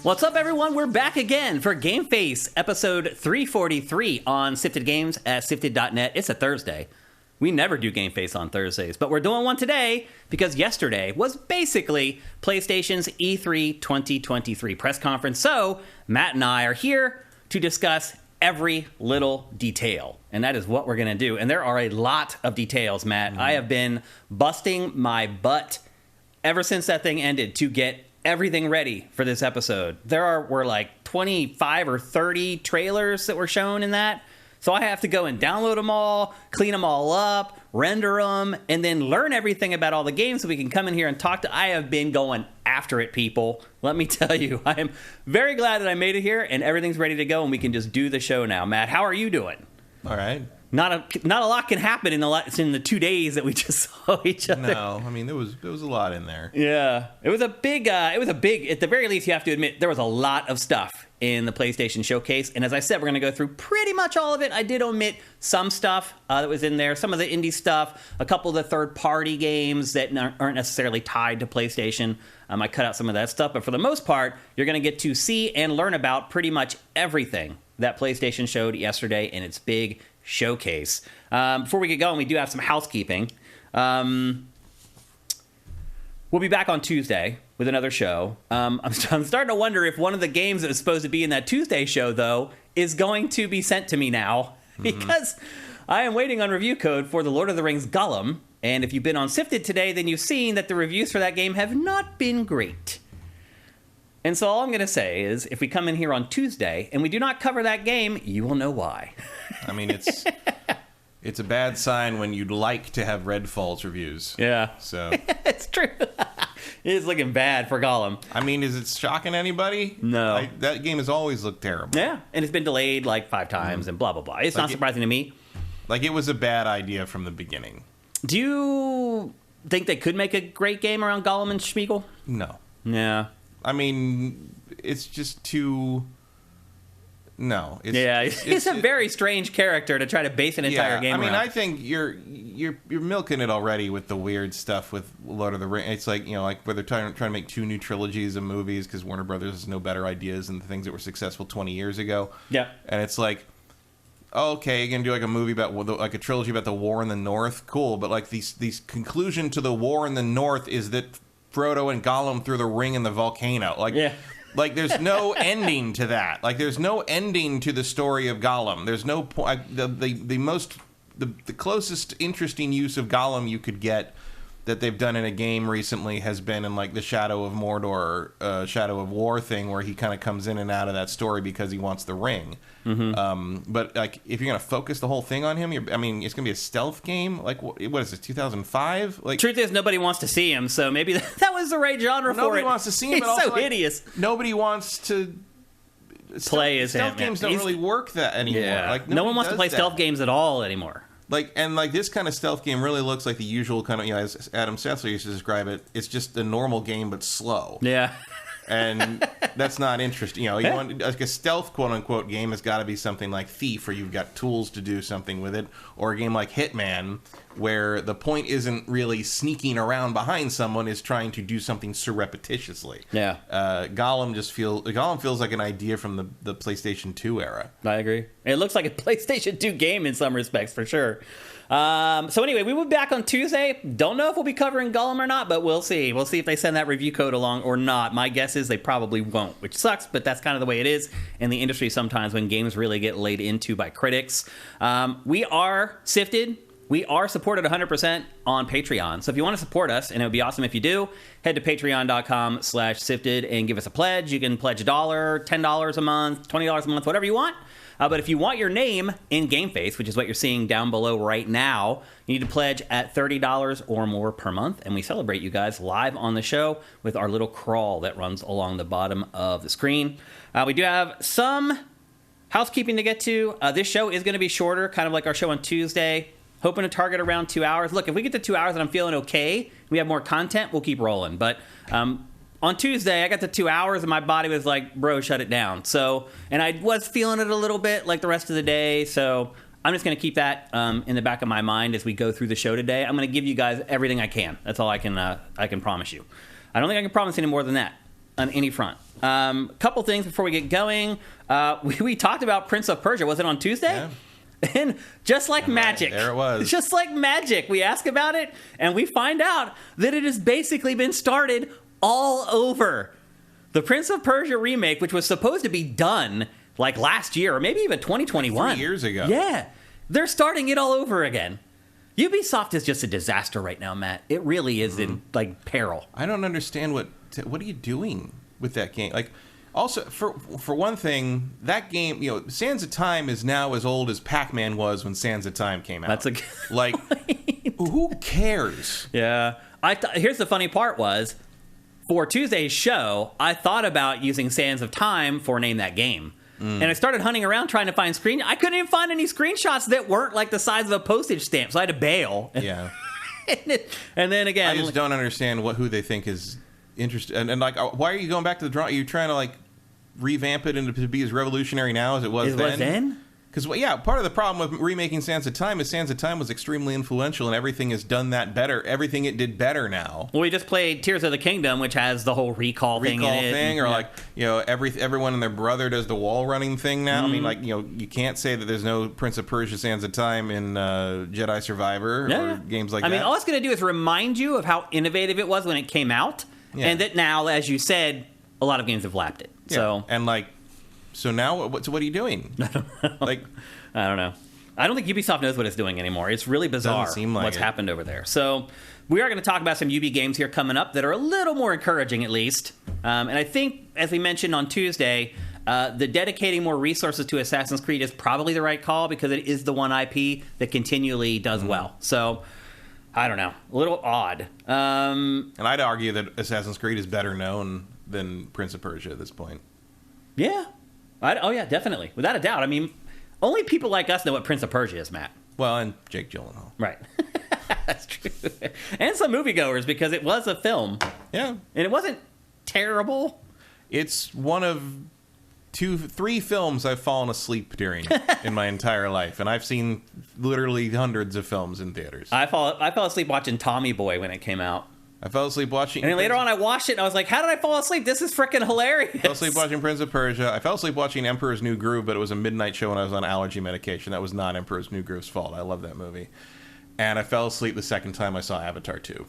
What's up, everyone? We're back again for GameFace, episode 343 on Sifted Games at Sifted.net. It's a Thursday. We never do GameFace on Thursdays, but we're doing one today because yesterday was basically PlayStation's E3 2023 press conference. So Matt and I are here to discuss every little detail, and that is what we're going to do. And there are a lot of details, Matt. I have been busting my butt ever since that thing ended to get everything ready for this episode. Were like 25 or 30 trailers that were shown in that. So I have to go and download them all, clean them all up, render them, and then learn everything about all the games so we can come in here and talk to. I have been going after it, people. Let me tell you, I am very glad that I made it here and everything's ready to go and we can just do the show now. Matt, how are you doing? All right. Not a lot can happen in the 2 days that we just saw each other. No, I mean there was a lot in there. Yeah, it was a big. At the very least, you have to admit there was a lot of stuff in the PlayStation showcase. And as I said, we're going to go through pretty much all of it. I did omit some stuff that was in there, some of the indie stuff, a couple of the third-party games that aren't necessarily tied to PlayStation. I cut out some of that stuff, but for the most part, you're going to get to see and learn about pretty much everything that PlayStation showed yesterday in its big showcase. Before we get going, we do have some housekeeping. We'll be back on Tuesday with another show. I'm starting to wonder if one of the games that was supposed to be in that Tuesday show, though, is going to be sent to me now, because I am waiting on review code for The Lord of the Rings Gollum, and if you've been on Sifted today, then you've seen that the reviews for that game have not been great. And so all I'm going to say is, if we come in here on Tuesday and we do not cover that game, you will know why. I mean, it's a bad sign when you'd like to have Redfall's reviews. Yeah. So it's true. It is looking bad for Gollum. I mean, is it shocking anybody? No. That game has always looked terrible. Yeah, and it's been delayed like 5 times and blah, blah, blah. It's not surprising to me. Like, it was a bad idea from the beginning. Do you think they could make a great game around Gollum and Schmeagol? No. Yeah. I mean, it's just too... No. He's a very strange character to try to base an entire game around. I think you're milking it already with the weird stuff with Lord of the Rings. It's like, like where they're trying to make 2 new trilogies of movies because Warner Brothers has no better ideas than the things that were successful 20 years ago. Yeah. And it's like, okay, you're gonna do like a movie about like a trilogy about the war in the North, cool. But like these conclusion to the war in the North is that Frodo and Gollum threw the ring in the volcano. Like, there's no ending to that. Like, there's no ending to the story of Gollum. There's no point. The closest interesting use of Gollum you could get that they've done in a game recently has been in, like, the Shadow of Mordor, Shadow of War thing, where he kind of comes in and out of that story because he wants the ring. Mm-hmm. But, like, if you're going to focus the whole thing on him, it's going to be a stealth game. Like, what is it, 2005? Like, truth is, nobody wants to see him, so maybe that was the right genre for it. Nobody wants to see him, He's but also, so hideous. Nobody wants to play as him. Stealth games don't really work that anymore. Yeah. Like, no one wants to play stealth games at all anymore. Like this kind of stealth game really looks like the usual kind of, as Adam Sessler used to describe it, it's just a normal game but slow. Yeah. And that's not interesting. You want like a stealth quote unquote game has got to be something like Thief, where you've got tools to do something with it, or a game like Hitman, where the point isn't really sneaking around behind someone, is trying to do something surreptitiously. Yeah. Gollum feels like an idea from the PlayStation 2 era. I agree. It looks like a PlayStation 2 game in some respects, for sure. So anyway, we will be back on Tuesday. Don't know if we'll be covering Gollum or not, but we'll see. We'll see if they send that review code along or not. My guess is they probably won't, which sucks, but that's kind of the way it is in the industry sometimes when games really get laid into by critics. We are Sifted. We are supported 100% on Patreon. So if you want to support us, and it would be awesome if you do, head to patreon.com/sifted and give us a pledge. You can pledge $1, $10 a month, $20 a month, whatever you want. But if you want your name in GameFace, which is what you're seeing down below right now, you need to pledge at $30 or more per month. And we celebrate you guys live on the show with our little crawl that runs along the bottom of the screen. We do have some housekeeping to get to. This show is going to be shorter, kind of like our show on Tuesday. Hoping to target around 2 hours. Look, if we get to 2 hours and I'm feeling okay, we have more content, we'll keep rolling. But on Tuesday, I got to 2 hours and my body was like, bro, shut it down. So, and I was feeling it a little bit like the rest of the day. So I'm just going to keep that in the back of my mind as we go through the show today. I'm going to give you guys everything I can. That's all I can promise you. I don't think I can promise any more than that on any front. Couple things before we get going. We talked about Prince of Persia. Was it on Tuesday? Yeah. And just like magic. There it was. Just like magic. We ask about it, and we find out that it has basically been started all over. The Prince of Persia remake, which was supposed to be done like last year, or maybe even 2021. 3 years ago. Yeah. They're starting it all over again. Ubisoft is just a disaster right now, Matt. It really is in like peril. I don't understand what are you doing with that game? Like, also for one thing, that game, you know, Sands of Time is now as old as Pac-Man was when Sands of Time came out. That's a good like, who cares? Yeah. Here's the funny part was, for Tuesday's show, I thought about using Sands of Time for Name That Game. And I started hunting around trying to find I couldn't even find any screenshots that weren't like the size of a postage stamp, so I had to bail. Yeah. And then again, I just don't understand who they think is interested. And like, why are you going back to the draw? Are you trying to like revamp it and to be as revolutionary now as it was then? Because, yeah, part of the problem with remaking Sands of Time is Sands of Time was extremely influential, and everything has done that better. Everything it did better now. Well, we just played Tears of the Kingdom, which has the whole recall thing in it. Or like, you know, everyone and their brother does the wall running thing now. I mean, like, you know, you can't say that there's no Prince of Persia Sands of Time in Jedi Survivor or games like that. I mean, all it's going to do is remind you of how innovative it was when it came out, and that now, as you said, a lot of games have lapped it. Yeah. So and like, so now what are you doing? Like, I don't know. I don't think Ubisoft knows what it's doing anymore. It's really bizarre what's happened over there. So we are going to talk about some Ubi games here coming up that are a little more encouraging, at least. And I think, as we mentioned on Tuesday, the dedicating more resources to Assassin's Creed is probably the right call because it is the one IP that continually does well. So I don't know. A little odd. And I'd argue that Assassin's Creed is better known than Prince of Persia at this point. Yeah. Oh, yeah, definitely. Without a doubt. I mean, only people like us know what Prince of Persia is, Matt. Well, and Jake Gyllenhaal. Right. That's true. And some moviegoers, because it was a film. Yeah. And it wasn't terrible. It's one of 3 films I've fallen asleep during in my entire life. And I've seen literally hundreds of films in theaters. I fell asleep watching Tommy Boy when it came out. I fell asleep watching... And then later on I watched it and I was like, how did I fall asleep? This is freaking hilarious. I fell asleep watching Prince of Persia. I fell asleep watching Emperor's New Groove, but it was a midnight show when I was on allergy medication. That was not Emperor's New Groove's fault. I love that movie. And I fell asleep the second time I saw Avatar 2.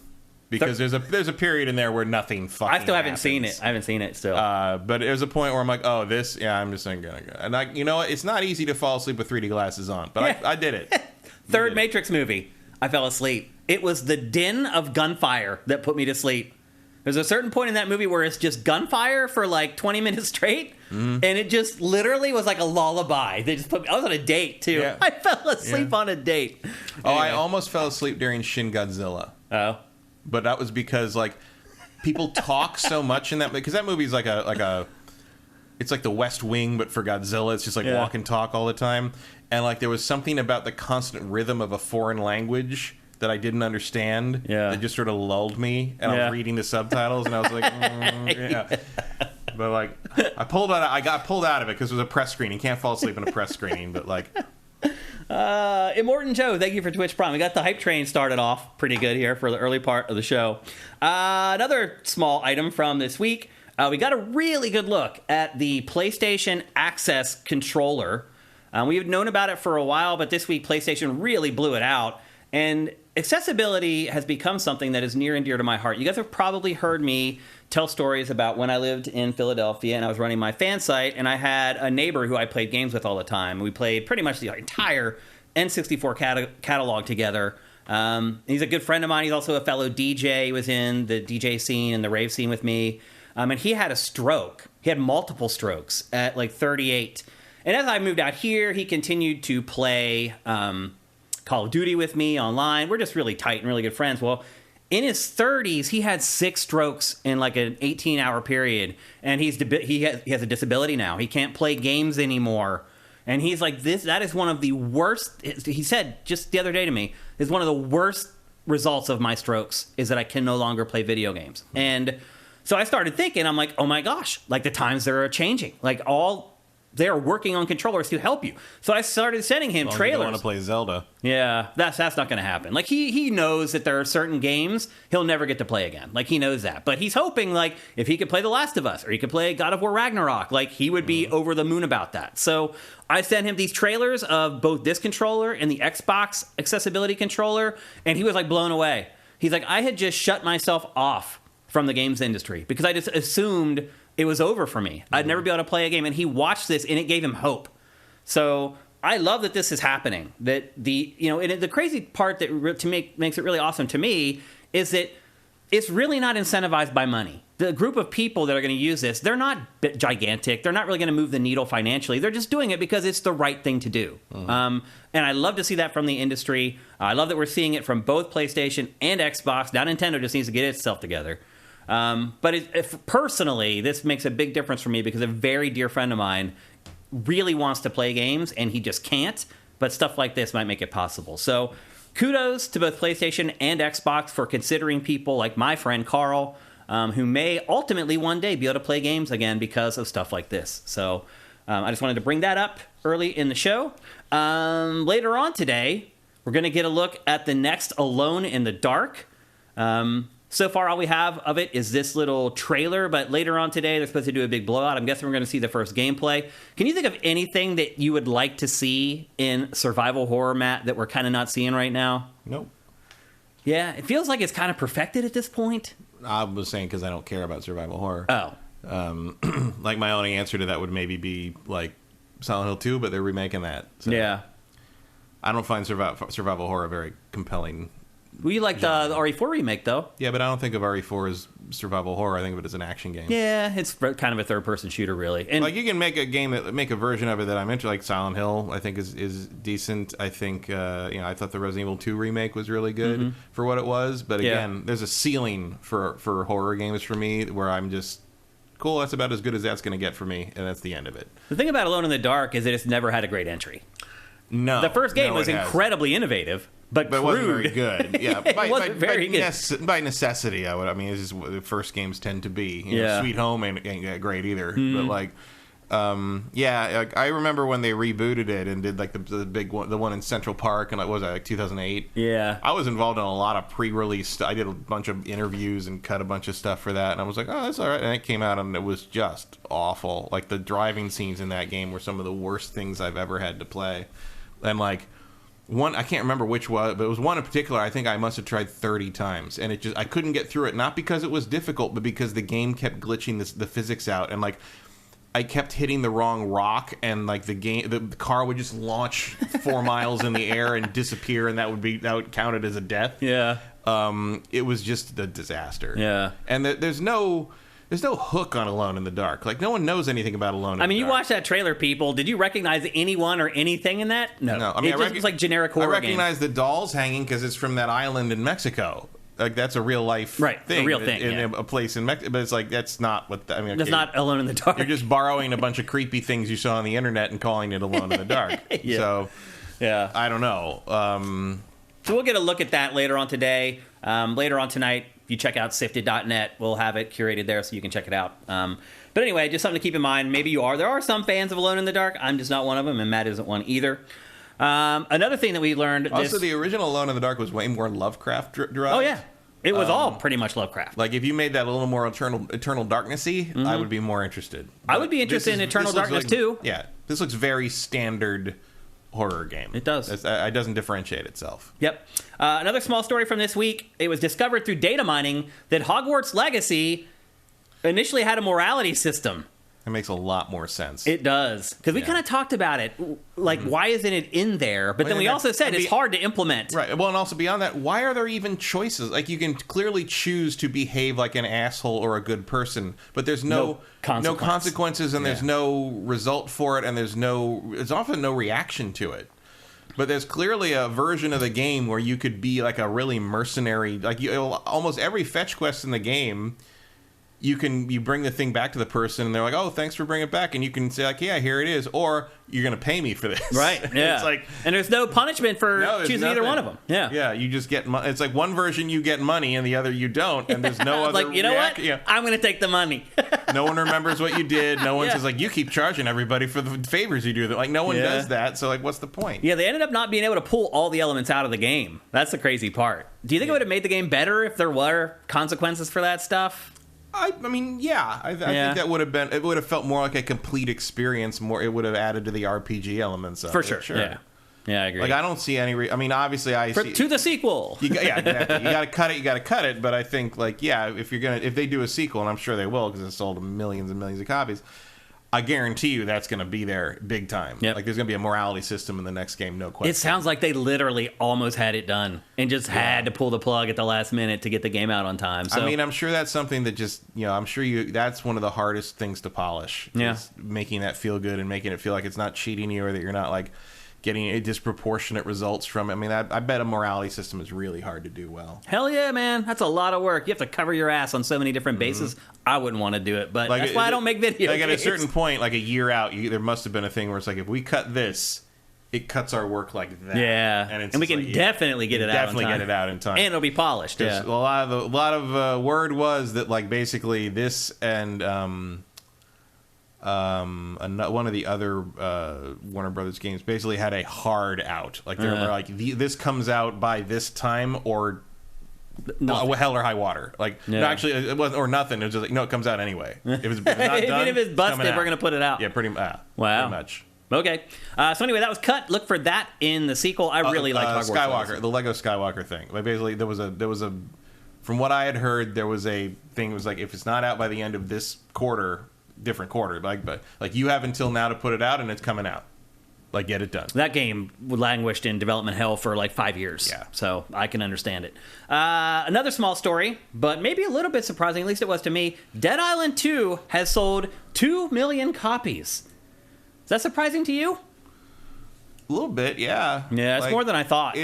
Because there's a period in there where nothing fucking I still haven't happens. seen it. I haven't seen it still. But there's a point where I'm like, oh, this... Yeah, I'm just not gonna go. And you know what? It's not easy to fall asleep with 3D glasses on. But I did it. Third Matrix movie. I fell asleep. It was the din of gunfire that put me to sleep. There's a certain point in that movie where it's just gunfire for like 20 minutes straight, and it just literally was like a lullaby. They just put me, I was on a date too. Yeah. I fell asleep on a date. Oh, Anyway. I almost fell asleep during Shin Godzilla. Oh, But that was because like people talk so much in that because that movie's like a it's like the West Wing but for Godzilla. It's just like walk and talk all the time, and like there was something about the constant rhythm of a foreign language that I didn't understand. That just sort of lulled me, and I was reading the subtitles, and I was like, But like, I got pulled out of it because it was a press screening. Can't fall asleep in a press screening, but like. Immortan Joe, thank you for Twitch Prime. We got the hype train started off pretty good here for the early part of the show. Another small item from this week. We got a really good look at the PlayStation Access controller. We've known about it for a while, but this week PlayStation really blew it out. And accessibility has become something that is near and dear to my heart. You guys have probably heard me tell stories about when I lived in Philadelphia and I was running my fan site, and I had a neighbor who I played games with all the time. We played pretty much the entire N64 catalog together. He's a good friend of mine. He's also a fellow DJ. He was in the DJ scene and the rave scene with me. And he had a stroke. He had multiple strokes at like 38. And as I moved out here, he continued to play Call of Duty with me online. We're just really tight and really good friends. Well, in his 30s, he had 6 strokes in like an 18-hour period, and he has a disability now. He can't play games anymore. And he's like, that is one of the worst, he said just the other day to me, is one of the worst results of my strokes is that I can no longer play video games. And so I started thinking, I'm like, oh my gosh, like the times that are changing. Like all they're working on controllers to help you. So I started sending him You trailers. don't want to play Zelda. Yeah, that's not going to happen. Like, he knows that there are certain games he'll never get to play again. Like, he knows that. But he's hoping, like, if he could play The Last of Us or he could play God of War Ragnarok, like, he would be over the moon about that. So I sent him these trailers of both this controller and the Xbox accessibility controller, and he was, like, blown away. He's like, I had just shut myself off from the games industry because I just assumed it was over for me. I'd never be able to play a game. And he watched this, and it gave him hope. So I love that this is happening. That and the crazy part that makes it really awesome to me is that it's really not incentivized by money. The group of people that are going to use this, they're not gigantic. They're not really going to move the needle financially. They're just doing it because it's the right thing to do. And I love to see that from the industry. I love that we're seeing it from both PlayStation and Xbox. Now Nintendo just needs to get itself together. But personally, this makes a big difference for me because a very dear friend of mine really wants to play games and he just can't. But stuff like this might make it possible. So kudos to both PlayStation and Xbox for considering people like my friend Carl, who may ultimately one day be able to play games again because of stuff like this. So I just wanted to bring that up early in the show. Later on today, we're going to get a look at the next Alone in the Dark. So far, all we have of it is this little trailer, but later on today, they're supposed to do a big blowout. I'm guessing we're going to see the first gameplay. Can you think of anything that you would like to see in survival horror, Matt, that we're kind of not seeing right now? Nope. Yeah, it feels like it's kind of perfected at this point. I was saying because I don't care about survival horror. Oh. Like, my only answer to that would maybe be, like, Silent Hill 2, but they're remaking that. So Yeah. I don't find survival horror very compelling. We like the RE4 remake, though. Yeah, but I don't think of RE4 as survival horror. I think of it as an action game. Yeah, it's kind of a third-person shooter, really. And like, you can make a version of it that I'm into, like Silent Hill. I think is decent. I think I thought the Resident Evil 2 remake was really good for what it was. But again, there's a ceiling for horror games for me where I'm just cool. That's about as good as that's going to get for me, and that's the end of it. The thing about Alone in the Dark is that it's never had a great entry. No, the first game was incredibly innovative. But it wasn't very good. Yeah, it wasn't very good. By necessity, it's just what the first games tend to be. Sweet Home ain't that great either. But like, I remember when they rebooted it and did like the big one, the one in Central Park, and what was that, like 2008? Yeah, I was involved in a lot of pre-release. I did a bunch of interviews and cut a bunch of stuff for that, and I was like, oh, that's all right. And it came out, and it was just awful. Like, the driving scenes in that game were some of the worst things I've ever had to play, and like. One, I can't remember which was, but it was one in particular I think I must have tried 30 times, and I couldn't get through it, not because it was difficult, but because the game kept glitching the physics out, and like I kept hitting the wrong rock, and like the car would just launch 4 miles in the air and disappear, and that would count it as a death. Yeah. It was just a disaster. Yeah. And there's no hook on Alone in the Dark. Like, no one knows anything about Alone in the Dark. You watched that trailer, people. Did you recognize anyone or anything in that? No. I mean, it just was like generic horror I recognize the dolls hanging because it's from that island in Mexico. Like, that's a real life thing. A real thing, in a place in Mexico. But it's like, that's not what... That's not Alone in the Dark. You're just borrowing a bunch of creepy things you saw on the internet and calling it Alone in the Dark. Yeah. So, yeah. I don't know. So we'll get a look at that later on today. Later on tonight, if you check out sifted.net, we'll have it curated there so you can check it out. But anyway, just something to keep in mind. Maybe you are. There are some fans of Alone in the Dark. I'm just not one of them, and Matt isn't one either. Another thing that we learned... Also, the original Alone in the Dark was way more Lovecraft-derived. Oh, yeah. It was all pretty much Lovecraft. Like, if you made that a little more Eternal Darkness-y, I would be more interested. I would be interested in Eternal Darkness, too. Yeah. This looks very standard horror game. It does. It doesn't differentiate itself. Yep. Another small story from this week. It was discovered through data mining that Hogwarts Legacy initially had a morality system. It makes a lot more sense. It does. Because we kind of talked about it. Like, why isn't it in there? But then we also said it's hard to implement. Right. Well, and also beyond that, why are there even choices? Like, you can clearly choose to behave like an asshole or a good person, but there's no consequences, and there's no result for it, and there's often no reaction to it. But there's clearly a version of the game where you could be like a really mercenary, like almost every fetch quest in the game, you bring the thing back to the person and they're like, oh, thanks for bringing it back, and you can say like, yeah, here it is, or you're gonna pay me for this, right? Yeah. It's like, and there's no punishment for choosing either one of them. Yeah, you just get it's like one version you get money and the other you don't, and there's no other like, you know what, I'm gonna take the money. No one remembers what you did. No one says like, you keep charging everybody for the favors you do. Like, no one does that, so like, what's the point? Yeah, they ended up not being able to pull all the elements out of the game. That's the crazy part. Do you think it would have made the game better if there were consequences for that stuff? I mean, yeah. I think that would have been. It would have felt more like a complete experience. More, it would have added to the RPG elements of for it. Sure. Yeah, I agree. Like, I don't see any. I mean, obviously, to the sequel. Exactly. You got to cut it. You got to cut it. But I think, like, if they do a sequel, and I'm sure they will, because it sold millions and millions of copies, I guarantee you that's going to be there big time. Yep. Like, there's going to be a morality system in the next game, no question. It sounds like they literally almost had it done and just had to pull the plug at the last minute to get the game out on time. So, I mean, I'm sure that's something that just, I'm sure that's one of the hardest things to polish. Is making that feel good and making it feel like it's not cheating you, or that you're not, like, getting a disproportionate results from it. I mean, I bet a morality system is really hard to do well. Hell yeah, man. That's a lot of work. You have to cover your ass on so many different bases. I wouldn't want to do it, but that's why I don't make videos. Like, at a certain point, like a year out, there must have been a thing where it's like, if we cut this, it cuts our work like that. Yeah, and we can definitely get it out on time. Get it out in time. And it'll be polished, A lot of word was that, like, basically this and one of the other Warner Brothers games basically had a hard out. Like, they were like, this comes out by this time, or hell or high water. Like, no, actually, it wasn't, or nothing. It was just like, no, it comes out anyway. If it's not done, even if it's busted, we're gonna put it out. Yeah, pretty much. Okay. So anyway, that was cut. Look for that in the sequel. I really like Hogwarts Skywalker, the Lego Skywalker thing. Like, basically, there was a from what I had heard, there was a thing. It was like, if it's not out by the end of this quarter, different quarter, like you have until now to put it out, and it's coming out. Like, get it done. That game languished in development hell for like 5 years. Yeah. So I can understand it. Another small story, but maybe a little bit surprising, at least it was to me. Dead Island 2 has sold 2 million copies. Is that surprising to you? A little bit, yeah. Yeah, it's more than I thought.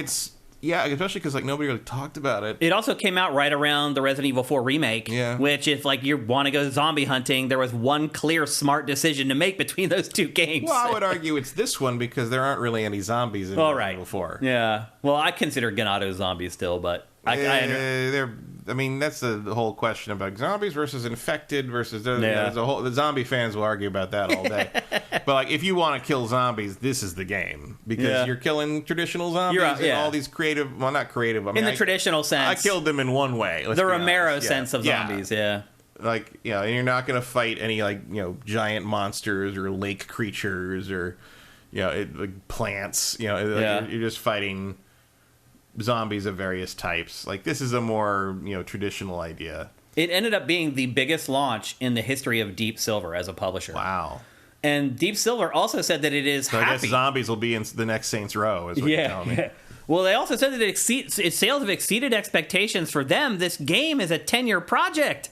Yeah, especially because, like, nobody really talked about it. It also came out right around the Resident Evil 4 remake, which, if, like, you want to go zombie hunting, there was one clear, smart decision to make between those two games. Well, I would argue it's this one, because there aren't really any zombies in Resident Evil 4. Yeah. Well, I consider Ganado zombies still, but I mean, that's the whole question about zombies versus infected versus... the zombie fans will argue about that all day. But, like, if you want to kill zombies, this is the game. Because you're killing traditional zombies and all these creative... Well, not creative. I mean, in the traditional sense. I killed them in one way. The Romero sense of zombies, Like, and you're not going to fight any, like, giant monsters or lake creatures or, like plants. You're just fighting zombies of various types. Like, this is a more traditional idea. It ended up being the biggest launch in the history of Deep Silver as a publisher. Wow. And Deep Silver also said that it is happy. I guess zombies will be in the next Saints Row, is what you're telling me. Well, they also said that its sales have exceeded expectations. For them, this game is a 10-year project.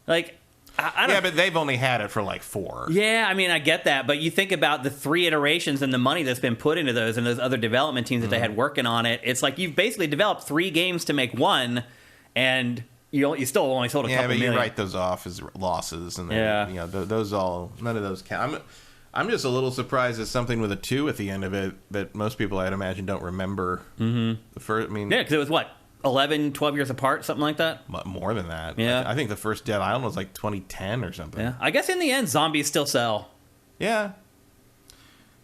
Like, I don't... Yeah, but they've only had it for like 4. Yeah, I mean, I get that. But you think about the 3 iterations and the money that's been put into those and those other development teams that they had working on it. It's like you've basically developed 3 games to make one, and you still only sold a couple million. Yeah, but you write those off as losses. And then, those all... None of those count. I'm just a little surprised at something with a 2 at the end of it that most people, I'd imagine, don't remember. The first... I mean... Yeah, because it was, what, 11, 12 years apart, something like that? More than that. Yeah. I think the first Dead Island was like 2010 or something. Yeah. I guess in the end, zombies still sell. Yeah.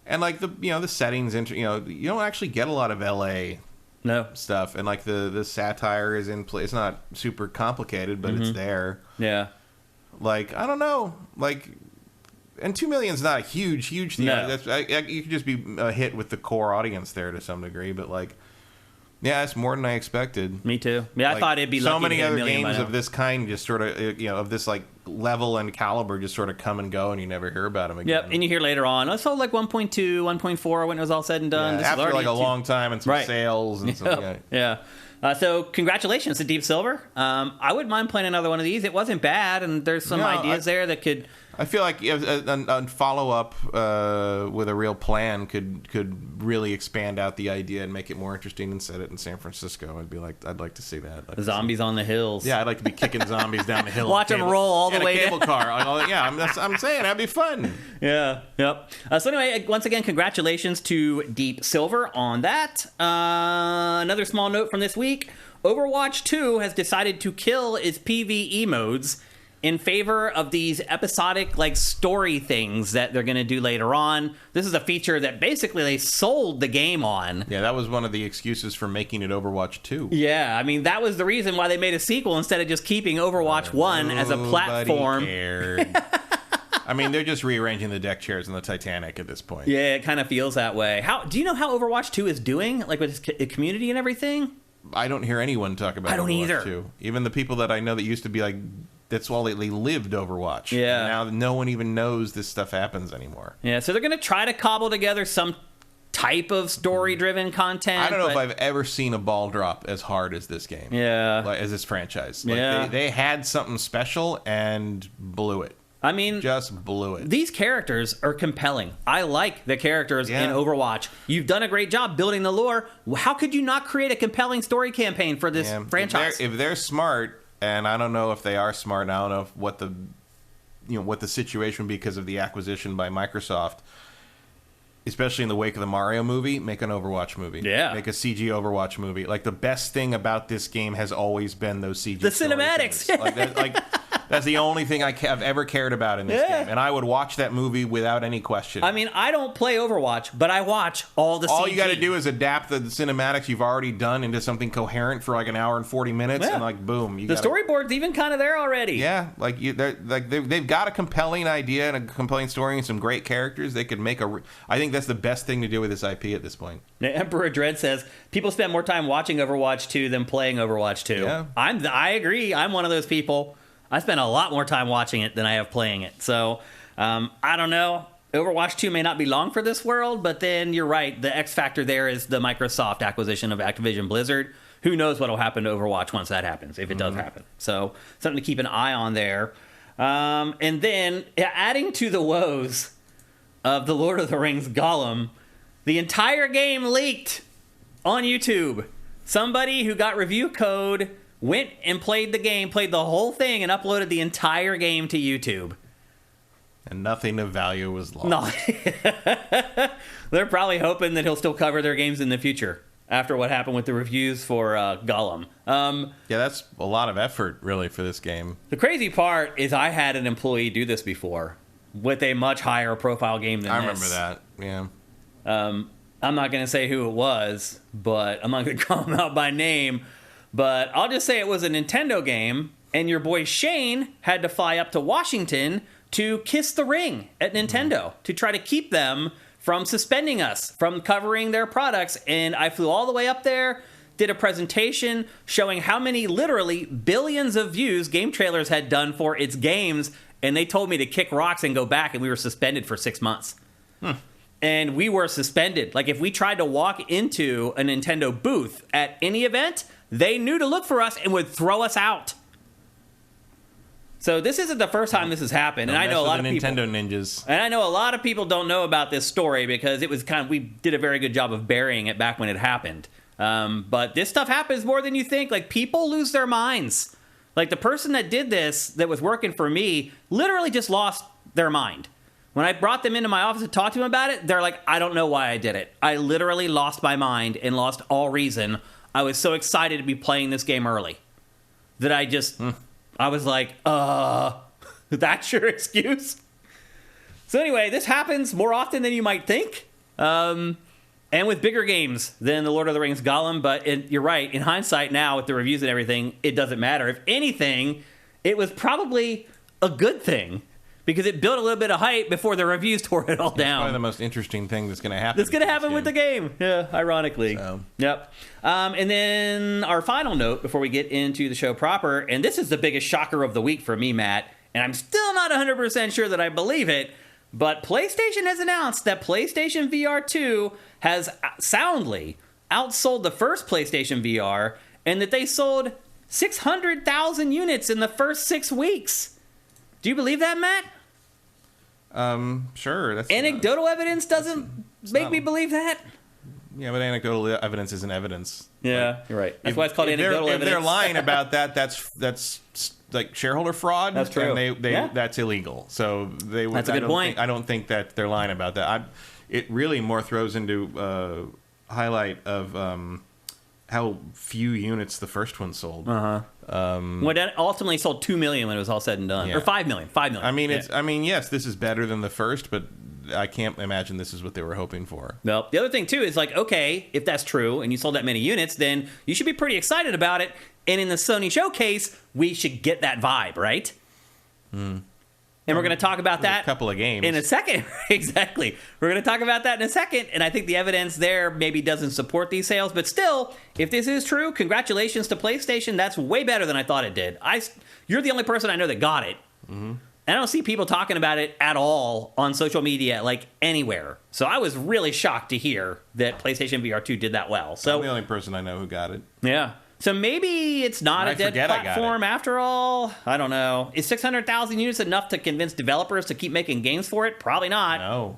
And like the settings, you don't actually get a lot of LA stuff. And like the satire is in place. It's not super complicated, but it's there. Yeah. Like, I don't know. Like, and 2 million's not a huge thing. No. You could just be a hit with the core audience there to some degree, but like, yeah, it's more than I expected. Me too. Yeah, I thought it'd be so many other games of this kind, just sort of, of this like level and caliber, just sort of come and go, and you never hear about them again. Yep, and you hear later on, I sold like 1.2, 1.4 when it was all said and done. Yeah, this after like a long time and some sales and some. Yeah. So congratulations to Deep Silver. I wouldn't mind playing another one of these. It wasn't bad, and there's some ideas there that could... I feel like a follow-up with a real plan could really expand out the idea and make it more interesting and set it in San Francisco. I'd like to see that. Zombies on the hills. Yeah, I'd like to be kicking zombies down the hill. Watch them roll all the way in a cable down. car. Yeah, I'm saying that'd be fun. Yeah, yep. So anyway, once again, congratulations to Deep Silver on that. Another small note from this week. Overwatch 2 has decided to kill its PvE modes in favor of these episodic, like, story things that they're going to do later on. This is a feature that basically they sold the game on. Yeah, that was one of the excuses for making it Overwatch 2. Yeah, I mean, that was the reason why they made a sequel instead of just keeping Overwatch 1 as a platform. Cared. I mean, they're just rearranging the deck chairs in the Titanic at this point. Yeah, it kind of feels that way. Do you know how Overwatch 2 is doing, like, with its community and everything? I don't hear anyone talk about Overwatch either. 2. Even the people that I know that used to be like... That's all they lived Overwatch. Yeah. And now no one even knows this stuff happens anymore. Yeah, so they're going to try to cobble together some type of story-driven content. I don't know if I've ever seen a ball drop as hard as this game. Yeah. Like, as this franchise. They had something special and blew it. I mean... Just blew it. These characters are compelling. I like the characters in Overwatch. You've done a great job building the lore. How could you not create a compelling story campaign for this franchise? If they're smart... And I don't know if they are smart. And I don't know what the situation would be because of the acquisition by Microsoft. Especially in the wake of the Mario movie, make an Overwatch movie. Yeah, make a CG Overwatch movie. Like the best thing about this game has always been those CG. The cinematics. That's the only thing I've ever cared about in this game, and I would watch that movie without any question. I mean, I don't play Overwatch, but I watch all the CG. All you got to do is adapt the cinematics you've already done into something coherent for like an hour and 40 minutes, and like boom, the storyboard's even kind of there already. Yeah, they've got a compelling idea and a compelling story and some great characters. They could make I think that's the best thing to do with this IP at this point. Emperor Dread says people spend more time watching Overwatch 2 than playing Overwatch 2. Yeah. I agree. I'm one of those people. I spend a lot more time watching it than I have playing it. So, I don't know. Overwatch 2 may not be long for this world, but then you're right. The X factor there is the Microsoft acquisition of Activision Blizzard. Who knows what will happen to Overwatch once that happens, if it does happen. So, something to keep an eye on there. And then, adding to the woes of the Lord of the Rings Gollum, the entire game leaked on YouTube. Somebody who got review code went and played the game, played the whole thing, and uploaded the entire game to YouTube. And nothing of value was lost. No. They're probably hoping that he'll still cover their games in the future after what happened with the reviews for Gollum. Yeah, that's a lot of effort, really, for this game. The crazy part is I had an employee do this before with a much higher profile game than this. I remember that, yeah. I'm not going to say who it was, but I'm not going to call him out by name. But I'll just say it was a Nintendo game, and your boy Shane had to fly up to Washington to kiss the ring at Nintendo to try to keep them from suspending us from covering their products. And I flew all the way up there, did a presentation showing how many literally billions of views game trailers had done for its games, and they told me to kick rocks and go back, and we were suspended for 6 months. And we were suspended. Like, if we tried to walk into a Nintendo booth at any event, they knew to look for us and would throw us out. So this isn't the first time this has happened, and I know a lot of people. Nintendo ninjas. And I know a lot of people don't know about this story because it was we did a very good job of burying it back when it happened. But this stuff happens more than you think. Like, people lose their minds. Like, the person that did this, that was working for me, literally just lost their mind. When I brought them into my office to talk to them about it, they're like, I don't know why I did it. I literally lost my mind and lost all reason. I was so excited to be playing this game early that I was like, that's your excuse? So anyway, this happens more often than you might think. And with bigger games than the Lord of the Rings Gollum. But you're right. In hindsight now, with the reviews and everything, it doesn't matter. If anything, it was probably a good thing. Because it built a little bit of hype before the reviews tore it all down. Probably the most interesting thing that's going to happen. That's going to happen with the game. Yeah, ironically. So. Yep. And then our final note before we get into the show proper, and this is the biggest shocker of the week for me, Matt, and I'm still not 100% sure that I believe it, but PlayStation has announced that PlayStation VR 2 has soundly outsold the first PlayStation VR and that they sold 600,000 units in the first 6 weeks. Do you believe that, Matt? Sure. That's anecdotal evidence doesn't make me believe that. Yeah, but anecdotal evidence isn't evidence. Yeah, you're right. That's why it's called anecdotal evidence. If they're lying about that, that's like shareholder fraud. That's true. And that's illegal. So that's a good point. I don't think that they're lying about that. It really more throws into highlight of how few units the first one sold. When it ultimately sold 2 million when it was all said and done, or 5 million. 5 million. I mean, yes, this is better than the first, but I can't imagine this is what they were hoping for. Well, the other thing too is like, okay, if that's true and you sold that many units, then you should be pretty excited about it. And in the Sony showcase, we should get that vibe, right? And we're going to talk about that a couple of games in a second. Exactly. We're going to talk about that in a second. And I think the evidence there maybe doesn't support these sales. But still, if this is true, congratulations to PlayStation. That's way better than I thought it did. You're the only person I know that got it. And I don't see people talking about it at all on social media, like anywhere. So I was really shocked to hear that PlayStation VR 2 did that well. So I'm the only person I know who got it. Yeah. So maybe it's not a dead platform after all. I don't know. Is 600,000 units enough to convince developers to keep making games for it? Probably not. No.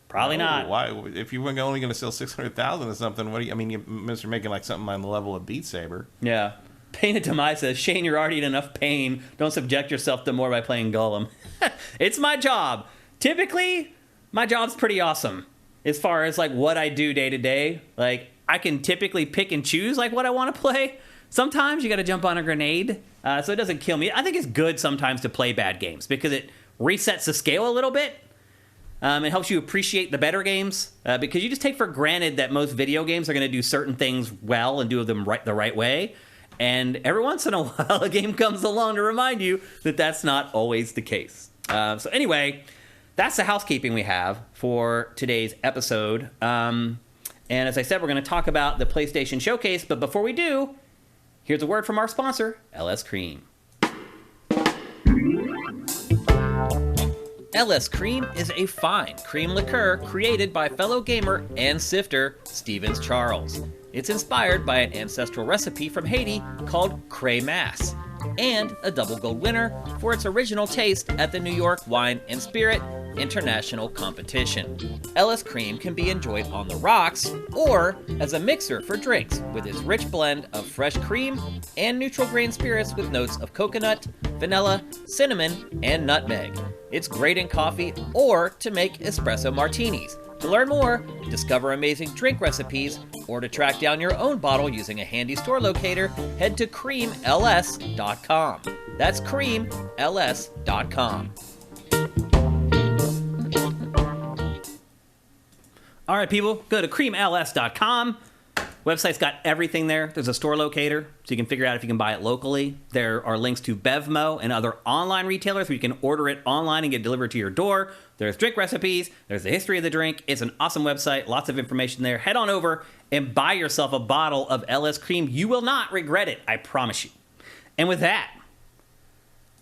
Probably not. Why? If you were only going to sell 600,000 or something, what do you? I mean, you must be making like something on the level of Beat Saber. Yeah. Pain of Demise says, Shane, you're already in enough pain. Don't subject yourself to more by playing Gollum. It's my job. Typically, my job's pretty awesome as far as like what I do day to day. Like, I can typically pick and choose like what I want to play. Sometimes you got to jump on a grenade, so it doesn't kill me. I think it's good sometimes to play bad games because it resets the scale a little bit. It helps you appreciate the better games because you just take for granted that most video games are going to do certain things well and do them the right way. And every once in a while, a game comes along to remind you that that's not always the case. So anyway, that's the housekeeping we have for today's episode. And as I said, we're going to talk about the PlayStation Showcase. But before we do, here's a word from our sponsor, LS Cream. LS Cream is a fine cream liqueur created by fellow gamer and sifter Stevens Charles. It's inspired by an ancestral recipe from Haiti called Cray Mass, and a double gold winner for its original taste at the New York Wine and Spirit International Competition. LS Cream can be enjoyed on the rocks or as a mixer for drinks with its rich blend of fresh cream and neutral grain spirits with notes of coconut, vanilla, cinnamon, and nutmeg. It's great in coffee or to make espresso martinis. To learn more, discover amazing drink recipes, or to track down your own bottle using a handy store locator, head to creamls.com. That's creamls.com. All right, people, go to creamls.com. Website's got everything there. There's a store locator, so you can figure out if you can buy it locally. There are links to Bevmo and other online retailers where you can order it online and get it delivered to your door. There's drink recipes. There's the history of the drink. It's an awesome website. Lots of information there. Head on over and buy yourself a bottle of LS Cream. You will not regret it, I promise you. And with that,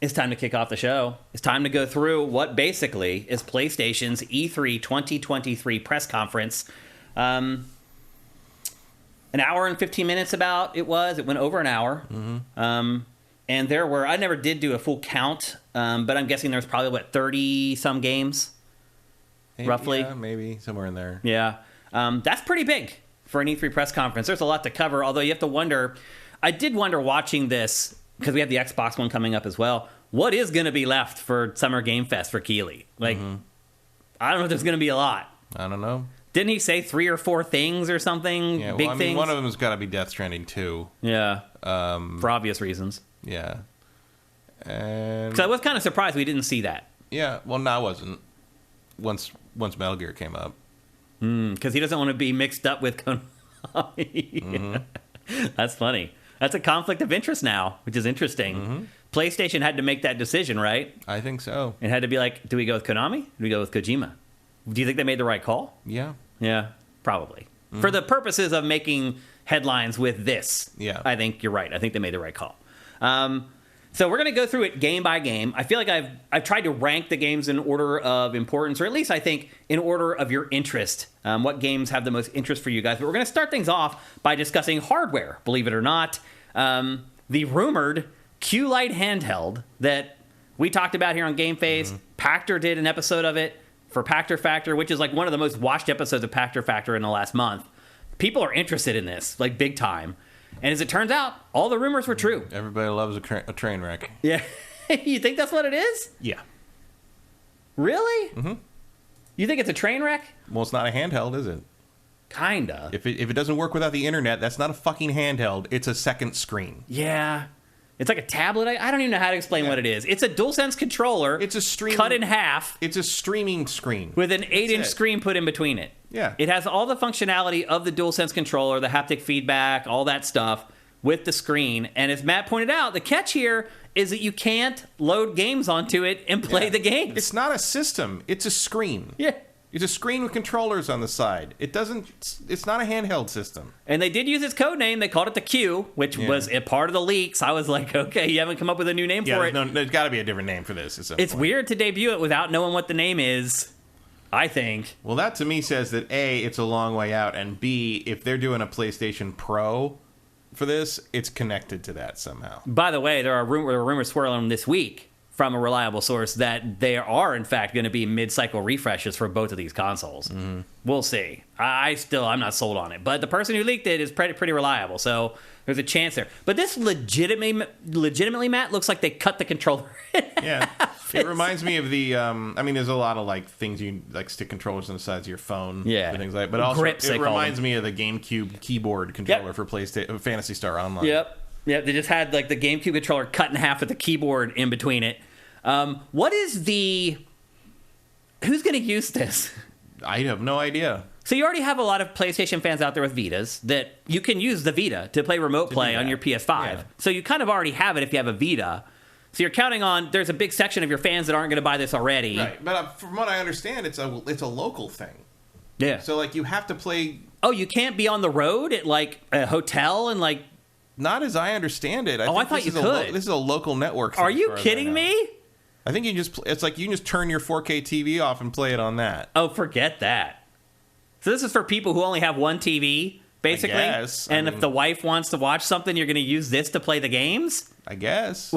it's time to kick off the show. It's time to go through what basically is PlayStation's E3 2023 press conference. An hour and 15 minutes about it was. It went over an hour. And there were, I never did do a full count, but I'm guessing there's probably, 30-some games, roughly? Yeah, maybe, somewhere in there. Yeah. That's pretty big for an E3 press conference. There's a lot to cover, although you have to wonder, I did wonder watching this, because we have the Xbox one coming up as well, what is going to be left for Summer Game Fest for Keighley? Like, I don't know if there's going to be a lot. I don't know. Didn't he say 3 or 4 things or something? Yeah, big things? One of them has got to be Death Stranding 2. Yeah, for obvious reasons. Yeah. And So I was kind of surprised we didn't see that. yeah, well, no, I wasn't. Once Metal Gear came up. Because he doesn't want to be mixed up with Konami. That's funny. That's a conflict of interest now, which is interesting. PlayStation had to make that decision, right? I think so. It had to be like, do we go with Konami? Do we go with Kojima? Do you think they made the right call? Yeah. Yeah, probably. For the purposes of making headlines with this, Yeah. I think you're right. I think they made the right call. So we're going to go through it game by game. I feel like I've tried to rank the games in order of importance, or at least I think in order of your interest. What games have the most interest for you guys? But we're going to start things off by discussing hardware, believe it or not. The rumored Q-Lite handheld that we talked about here on GameFace. Pactor did an episode of it for Pactor Factor, which is like one of the most watched episodes of Pactor Factor in the last month. People are interested in this, like big time. And as it turns out, all the rumors were true. Everybody loves a train wreck. Yeah. You think that's what it is? Yeah. Really? Mm-hmm. You think it's a train wreck? Well, it's not a handheld, is it? Kinda. If it doesn't work without the internet, that's not a fucking handheld. It's a second screen. Yeah. It's like a tablet. I don't even know how to explain what it is. It's a DualSense controller. It's a streaming, cut in half. It's a streaming screen. With an 8-inch screen put in between it. Yeah. It has all the functionality of the DualSense controller, the haptic feedback, all that stuff with the screen. And as Matt pointed out, the catch here is that you can't load games onto it and play the games. It's not a system. It's a screen. Yeah. It's a screen with controllers on the side. It's not a handheld system. And they did use its code name. They called it the Q, which was a part of the leaks. I was like, okay, you haven't come up with a new name for it. There's got to be a different name for this. It's weird to debut it without knowing what the name is, I think. Well, that to me says that A, it's a long way out, and B, if they're doing a PlayStation Pro for this, it's connected to that somehow. By the way, there are rumors swirling this week from a reliable source that there are, in fact, going to be mid-cycle refreshes for both of these consoles. Mm-hmm. We'll see. I'm not sold on it. But the person who leaked it is pretty reliable, so there's a chance there. But this legitimately, Matt, looks like they cut the controller in half. It reminds me of the, there's a lot of, like, things you, like, stick controllers on the sides of your phone. Yeah. And things like that. But also, Grips, it reminds me of the GameCube keyboard controller for PlayStation, Phantasy Star Online. Yep. Yeah, they just had like the GameCube controller cut in half with the keyboard in between it. Who's going to use this? I have no idea. So you already have a lot of PlayStation fans out there with Vitas that you can use the Vita to play remote play on your PS5. Yeah. So you kind of already have it if you have a Vita. So you're counting on there's a big section of your fans that aren't going to buy this already. Right, but from what I understand, it's a local thing. Yeah. So like you have to play. Oh, you can't be on the road at like a hotel and like. Not as I understand it. I thought you could. This is a local network thing. Are you kidding me? I think it's like you can just turn your 4K TV off and play it on that. Oh, forget that. So this is for people who only have one TV, basically? I guess. And if the wife wants to watch something, you're going to use this to play the games? I guess.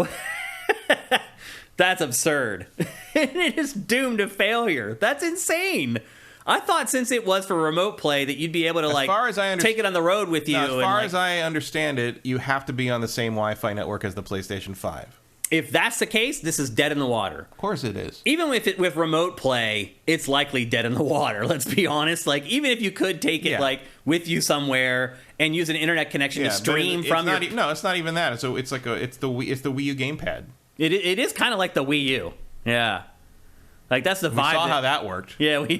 That's absurd. It is doomed to failure. That's insane. I thought since it was for remote play that you'd be able to take it on the road with you. As far as I understand it, you have to be on the same Wi-Fi network as the PlayStation 5. If that's the case, this is dead in the water. Of course it is. Even with remote play, it's likely dead in the water. Let's be honest. Like even if you could take it like with you somewhere and use an internet connection to stream from your. No, it's not even that. So it's the Wii U gamepad. It is kind of like the Wii U. Yeah. Like, that's the vibe. We saw how that worked. Yeah, we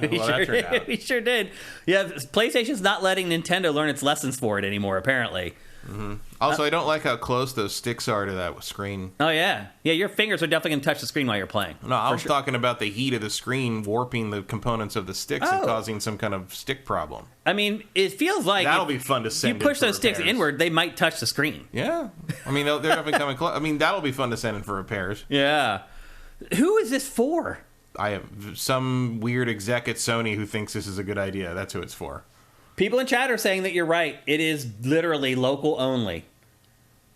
sure did. Yeah, PlayStation's not letting Nintendo learn its lessons for it anymore, apparently. Mm-hmm. Also, I don't like how close those sticks are to that screen. Oh, yeah. Yeah, your fingers are definitely going to touch the screen while you're playing. No, I was talking about the heat of the screen warping the components of the sticks and causing some kind of stick problem. I mean, it feels like... That'll be fun to send. You push those sticks inward, they might touch the screen. Yeah. I mean, they're definitely coming close. I mean, that'll be fun to send in for repairs. Yeah. Who is this for? I have some weird exec at Sony who thinks this is a good idea. That's who it's for. People in chat are saying that you're right. It is literally local only.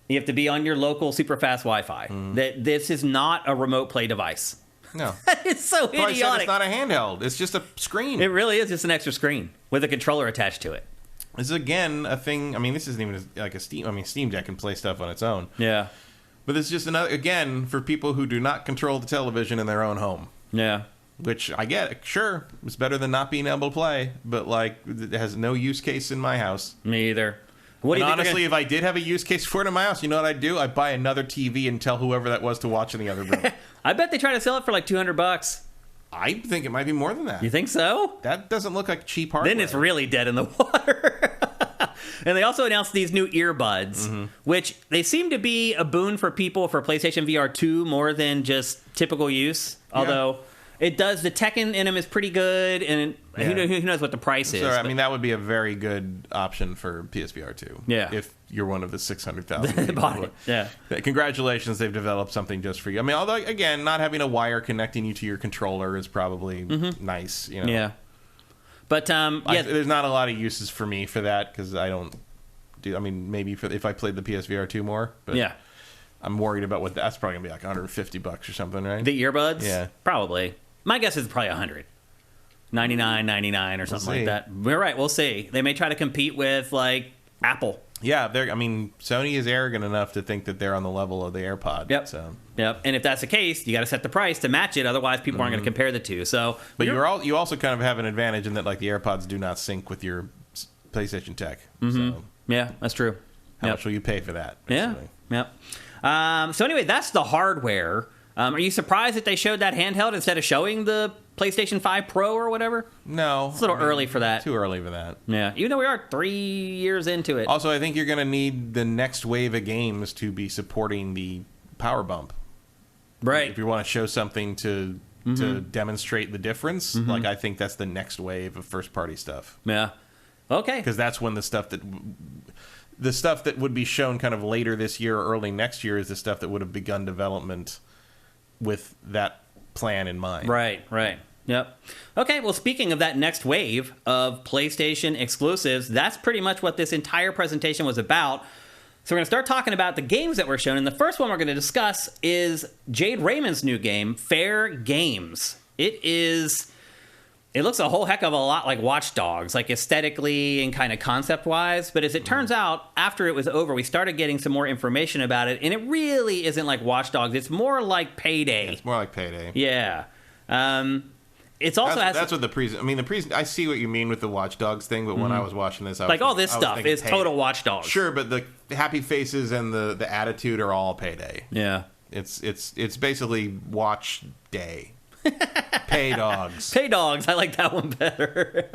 You have to be on your local super fast Wi-Fi. That this is not a remote play device. No. It's so idiotic. It's not a handheld. It's just a screen. It really is just an extra screen with a controller attached to it. This is, again, a thing. I mean, this isn't even like a Steam. I mean, Steam Deck can play stuff on its own. Yeah. But this is just another, again, for people who do not control the television in their own home. Yeah. Which I get. Sure, it's better than not being able to play, but like it has no use case in my house. Me either. Honestly, if I did have a use case for it in my house, you know what I'd do? I'd buy another TV and tell whoever that was to watch in the other room. I bet they try to sell it for like $200. I think it might be more than that. You think so? That doesn't look like cheap hardware. Then it's really dead in the water. And they also announced these new earbuds, which they seem to be a boon for people for PlayStation VR 2 more than just typical use. Although, it does. The tech in them is pretty good, and who knows what the price is. So, I mean, that would be a very good option for PSVR 2. Yeah. If you're one of the 600,000 people. Yeah. Congratulations, they've developed something just for you. I mean, although, again, not having a wire connecting you to your controller is probably nice. You know? Yeah. But, there's not a lot of uses for me for that, because I don't do, I mean, maybe if I played the PSVR 2 more. But yeah. I'm worried about what that's probably going to be like $150 or something, right? The earbuds? Yeah. Probably. My guess is probably $100. $99.99 or something like that. We're right. We'll see. They may try to compete with, like, Apple. Yeah, I mean, Sony is arrogant enough to think that they're on the level of the AirPod. Yep. So. Yep. And if that's the case, you got to set the price to match it. Otherwise, people aren't going to compare the two. So, but you also kind of have an advantage in that, like, the AirPods do not sync with your PlayStation tech. So yeah, that's true. How much will you pay for that? Basically? Yeah. So anyway, that's the hardware. Are you surprised that they showed that handheld instead of showing the PlayStation 5 Pro or whatever? No. It's a little early for that. Too early for that. Yeah, even though we are 3 years into it. Also, I think you're going to need the next wave of games to be supporting the power bump. Right. If you want to show something to demonstrate the difference, like, I think that's the next wave of first-party stuff. Yeah. Okay. Because that's when the stuff that would be shown kind of later this year or early next year is the stuff that would have begun development with that plan in mind. Right. Yep. Okay, well, speaking of that next wave of PlayStation exclusives, that's pretty much what this entire presentation was about. So we're going to start talking about the games that were shown, and the first one we're going to discuss is Jade Raymond's new game, Fair Games. It looks a whole heck of a lot like Watch Dogs, like aesthetically and kind of concept-wise. But as it turns out, after it was over, we started getting some more information about it, and it really isn't like Watch Dogs. It's more like Payday. Yeah, it's more like Payday. Yeah. It's also that's what I see what you mean with the Watch Dogs thing, but when I was watching this, all this stuff is total Watch Dogs. Sure, but the happy faces and the attitude are all Payday. Yeah. It's basically Watch Day. Pay Dogs. Pay Dogs. I like that one better.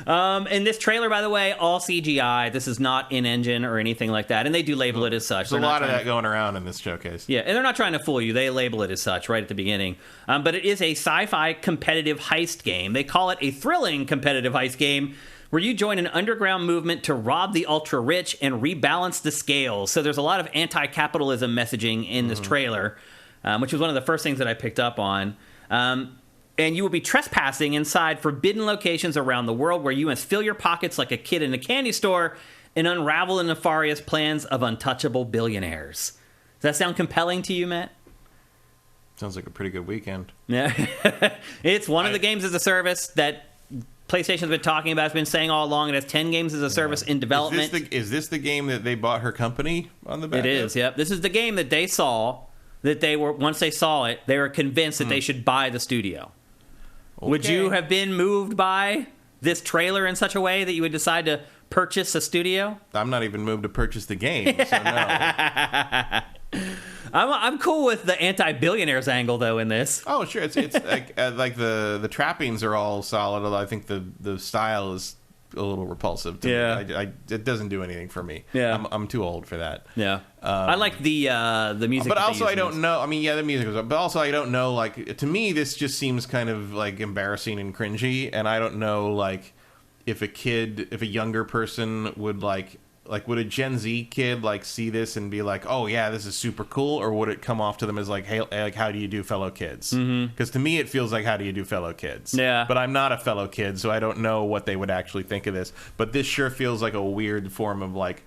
And this trailer, by the way, all CGI. This is not in-engine or anything like that. And they do label it as such. There's a lot of that going around in this showcase. Yeah, and they're not trying to fool you. They label it as such right at the beginning. But it is a sci-fi competitive heist game. They call it a thrilling competitive heist game where you join an underground movement to rob the ultra-rich and rebalance the scales. So there's a lot of anti-capitalism messaging in this trailer, which was one of the first things that I picked up on. And you will be trespassing inside forbidden locations around the world where you must fill your pockets like a kid in a candy store and unravel the nefarious plans of untouchable billionaires. Does that sound compelling to you, Matt? Sounds like a pretty good weekend. Yeah. It's one of the games as a service that PlayStation's been talking about. It's been saying all along it has 10 games as a service in development. Is this the game that they bought her company on the back? It is, yep. This is the game that they saw, that they were, once they saw it, they were convinced that they should buy the studio. Okay. Would you have been moved by this trailer in such a way that you would decide to purchase a studio? I'm not even moved to purchase the game, so no. I'm cool with the anti-billionaires angle, though, in this. Oh, sure. It's like the trappings are all solid, although I think the style is a little repulsive to me. It doesn't do anything for me. Yeah. I'm too old for that. Yeah. I like the music. But also I don't know. I mean, yeah, the music was, but also I don't know, like, to me this just seems kind of like embarrassing and cringy, and I don't know, like, if a younger person would like would a Gen Z kid like see this and be like, oh yeah, this is super cool, or would it come off to them as like, hey, like, how do you do, fellow kids? Because to me it feels like, how do you do, fellow kids? Yeah. But I'm not a fellow kid, so I don't know what they would actually think of this. But this sure feels like a weird form of like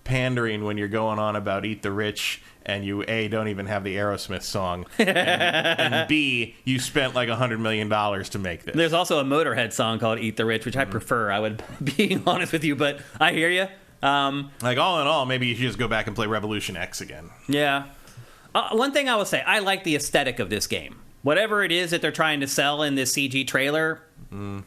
pandering when you're going on about Eat the Rich and you A, don't even have the Aerosmith song, and B, you spent like $100 million to make this. There's also a Motorhead song called Eat the Rich, which I prefer, I would, being honest with you, but I hear you. Like, all in all, maybe you should just go back and play Revolution X again. Yeah. One thing I will say, I like the aesthetic of this game. Whatever it is that they're trying to sell in this CG trailer,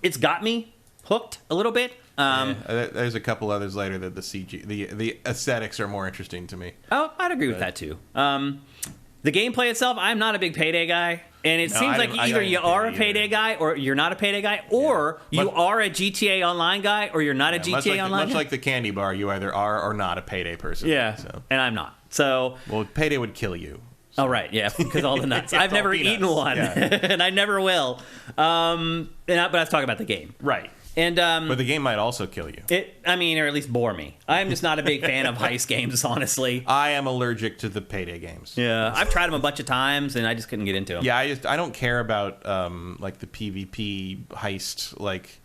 it's got me hooked a little bit. There's a couple others later that the CG, the aesthetics are more interesting to me. Oh, I'd agree with that too. The gameplay itself, I'm not a big Payday guy, and it seems like either you are a Payday guy or you're not a Payday guy, or you are a GTA Online guy or you're not a GTA Online guy. Much like the candy bar, you either are or not a Payday person. Yeah, so. And I'm not. So, well, Payday would kill you. Oh, right, yeah, because all the nuts. I've never eaten one, and I never will. But I was talking about the game. Right. And but the game might also kill you. Or at least bore me. I'm just not a big fan of heist games, honestly. I am allergic to the payday games. Yeah, I've tried them a bunch of times, and I just couldn't get into them. Yeah, I don't care about like the PvP heist, like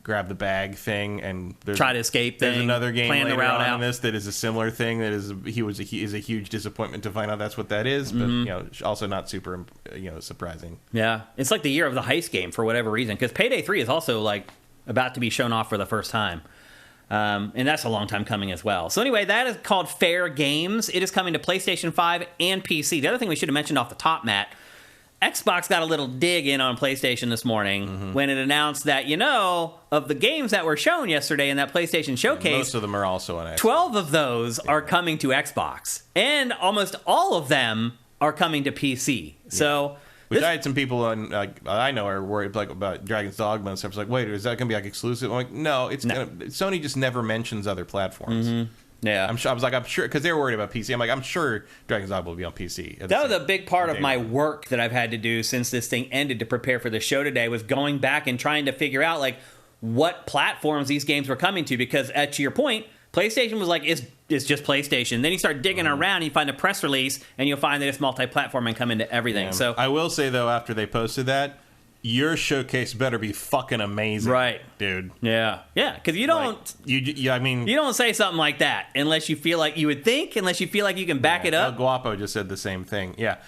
grab the bag thing, and try to escape. There's another game plan later the route on out. in this that is a similar thing. That is a huge disappointment to find out that's what that is, but also not super surprising. Yeah, it's like the year of the heist game for whatever reason, because Payday 3 is also like about to be shown off for the first time. And that's a long time coming as well. So anyway, that is called Fair Games. It is coming to PlayStation 5 and PC. The other thing we should have mentioned off the top, Matt, Xbox got a little dig in on PlayStation this morning when it announced that, of the games that were shown yesterday in that PlayStation showcase, Most of them are also on Xbox. 12 of those are coming to Xbox. And almost all of them are coming to PC. So... Which I had some people I know are worried about Dragon's Dogma and stuff. It's like, wait, is that going to be exclusive? I'm like, no, Sony just never mentions other platforms. Yeah, I'm sure because they were worried about PC. I'm like, I'm sure Dragon's Dogma will be on PC. That was a big part of my work that I've had to do since this thing ended to prepare for the show today, was going back and trying to figure out what platforms these games were coming to. Because to your point, PlayStation was like, it's just PlayStation. Then you start digging around and you find a press release and you'll find that it's multi-platform and come into everything. Yeah. So I will say, though, after they posted that, your showcase better be fucking amazing. Right. Dude. Yeah. Yeah, because you don't... you don't say something like that unless you feel like you would think, unless you feel like you can back it up. El Guapo just said the same thing. Yeah.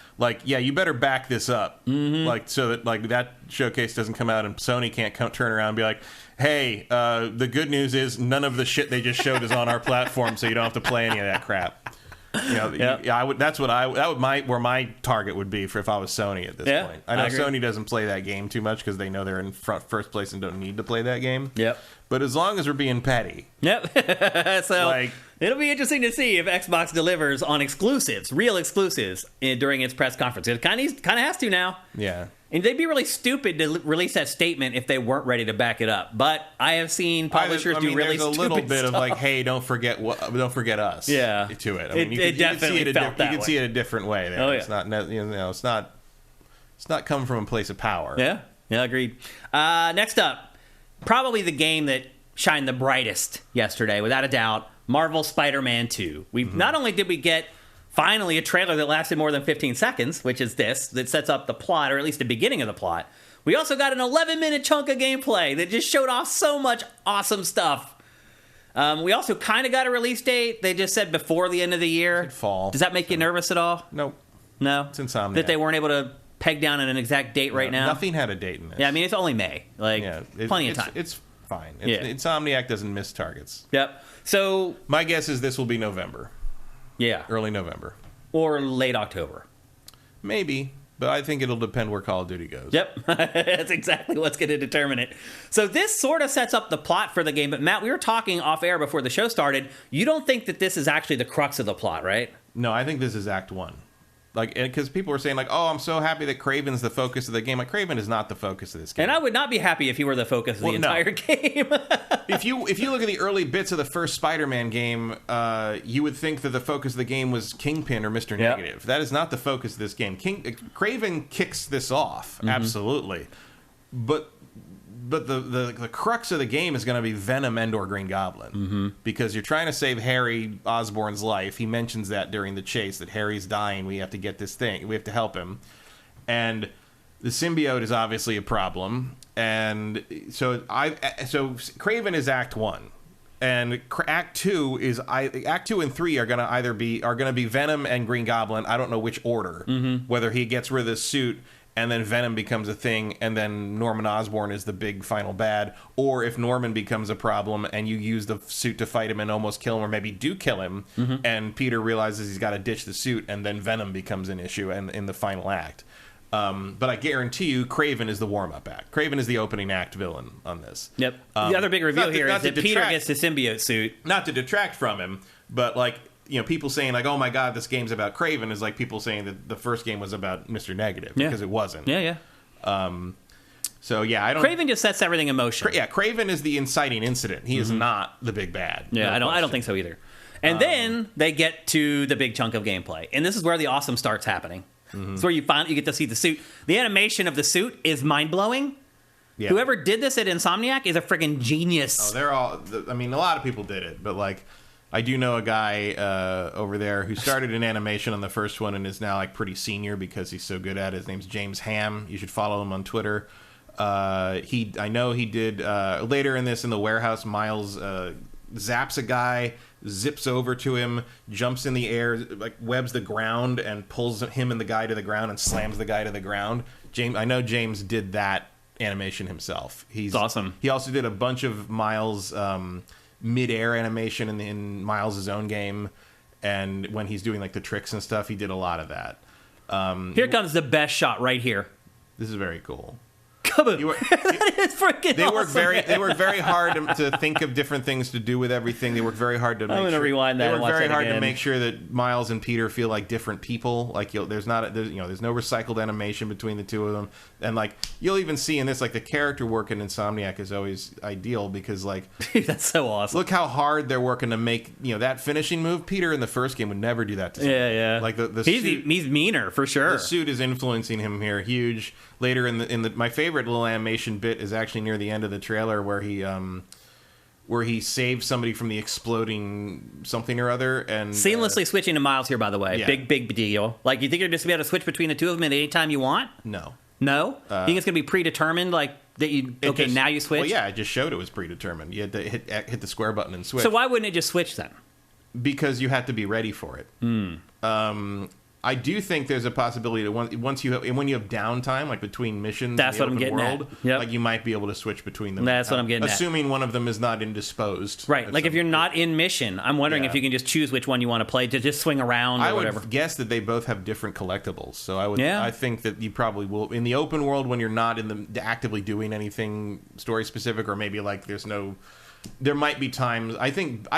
You better back this up. So that, that showcase doesn't come out and Sony can't turn around and be like, hey, the good news is none of the shit they just showed is on our platform, so you don't have to play any of that crap. That's what where my target would be for if I was Sony at this point. I know Sony doesn't play that game too much because they know they're in first place and don't need to play that game. Yep. But as long as we're being petty. Yep. So it'll be interesting to see if Xbox delivers on exclusives, real exclusives, during its press conference. It kind of has to now. Yeah. And they'd be really stupid to release that statement if they weren't ready to back it up. But I have seen publishers do really stupid stuff. There's a little bit of like, hey, don't forget us. Yeah. To it. It definitely felt that way. You can see it a different way. There. Oh, yeah. It's not coming from a place of power. Yeah. Yeah. Agreed. Next up, probably the game that shined the brightest yesterday, without a doubt, Marvel Spider-Man 2. Not only did we get finally a trailer that lasted more than 15 seconds, which is this, that sets up the plot, or at least the beginning of the plot. We also got an 11-minute chunk of gameplay that just showed off so much awesome stuff. We also kind of got a release date. They just said before the end of the year. Fall. Does that make you nervous at all? Nope. No? It's Insomniac. That they weren't able to peg down an exact date right now? Nothing had a date in this. Yeah, I mean, it's only May. Plenty of time. It's fine. Insomniac doesn't miss targets. Yep. So my guess is this will be November. Yeah. Early November. Or late October. Maybe, but I think it'll depend where Call of Duty goes. Yep. That's exactly what's going to determine it. So this sort of sets up the plot for the game. But Matt, we were talking off air before the show started. You don't think that this is actually the crux of the plot, right? No, I think this is Act 1. Because people were saying, oh, I'm so happy that Kraven's the focus of the game. Kraven is not the focus of this game. And I would not be happy if he were the focus of the entire game. If you look at the early bits of the first Spider-Man game, you would think that the focus of the game was Kingpin or Mr. Negative. That is not the focus of this game. Kraven kicks this off, absolutely. But the crux of the game is going to be Venom and or Green Goblin. Because you're trying to save Harry Osborn's life. He mentions that during the chase, that Harry's dying. We have to get this thing. We have to help him. And the symbiote is obviously a problem. And so Kraven is Act 1. And Act 2 is Act 2 and 3 are gonna be Venom and Green Goblin. I don't know which order. Whether he gets rid of the suit and then Venom becomes a thing, and then Norman Osborn is the big final bad, or if Norman becomes a problem and you use the suit to fight him and almost kill him, or maybe do kill him, and Peter realizes he's got to ditch the suit, and then Venom becomes an issue and in the final act. But I guarantee you, Kraven is the warm-up act. Kraven is the opening act villain on this. Yep. The other big reveal here is that Peter gets the symbiote suit. Not to detract from him, but people saying oh my god, this game's about Kraven is like people saying that the first game was about Mr. Negative, because it wasn't. Yeah. I don't. Kraven just sets everything in motion. Kraven is the inciting incident. He is not the big bad. Yeah, I don't think so either. And then they get to the big chunk of gameplay. And this is where the awesome starts happening. It's where you get to see the suit. The animation of the suit is mind-blowing. Yeah. Whoever did this at Insomniac is a freaking genius. Oh, they're all... I mean, a lot of people did it, but, like, I do know a guy over there who started in animation on the first one and is now, like, pretty senior because he's so good at it. His name's James Ham. You should follow him on Twitter. I know he did... later in this, in the warehouse, Miles zaps a guy, zips over to him, jumps in the air, like, webs the ground, and pulls him and the guy to the ground and slams the guy to the ground. I know James did that animation himself. He's awesome. He also did a bunch of Miles mid-air animation in Miles' own game, and when he's doing like the tricks and stuff, he did a lot of that. Here comes the best shot right here. This is very cool. That is freaking awesome. They work very hard to think of different things to do with everything. They work very hard to. I'm gonna rewind that. They work very hard again. to make sure that Miles and Peter feel like different people. Like there's no recycled animation between the two of them, and like you'll even see in this, like the character work in Insomniac is always ideal because like dude, that's so awesome. Look how hard they're working to make that finishing move. Peter in the first game would never do that to someone. Yeah. Like he's meaner for sure. The suit is influencing him here huge. Later in the my favorite little animation bit is actually near the end of the trailer where he saves somebody from the exploding something or other and seamlessly switching to Miles here, by the way. Yeah. Big deal. Like, you think you're just gonna be able to switch between the two of them at any time you want? No. You think it's gonna be predetermined, like that you now you switch? Well, yeah, it just showed it was predetermined. You had to hit the square button and switch. So why wouldn't it just switch then? Because you had to be ready for it. I do think there's a possibility that when you have downtime, like between missions, that's in the what I'm getting world, at. Yep. Like you might be able to switch between them. That's what I'm getting assuming one of them is not indisposed. Right. Like if you're not in mission, I'm wondering if you can just choose which one you want to play to just swing around or whatever. I would guess that they both have different collectibles. So I think that you probably will in the open world when you're not in the actively doing anything story specific, or maybe like there might be times. I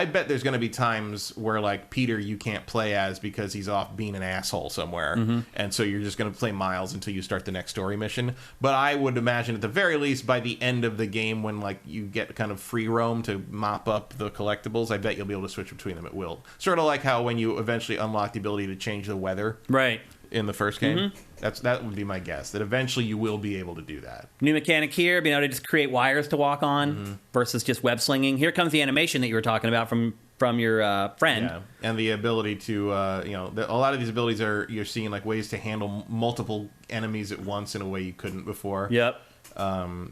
bet there's going to be times where like Peter you can't play as because he's off being an asshole somewhere, and so you're just going to play Miles until you start the next story mission. But I would imagine at the very least by the end of the game, when like you get kind of free roam to mop up the collectibles, I bet you'll be able to switch between them at will. Sort of like how when you eventually unlock the ability to change the weather, right, in the first game. That would be my guess. That eventually you will be able to do that. New mechanic here, being able to just create wires to walk on versus just web slinging. Here comes the animation that you were talking about from your friend. Yeah, and the ability to a lot of these abilities you're seeing like ways to handle multiple enemies at once in a way you couldn't before. Yep.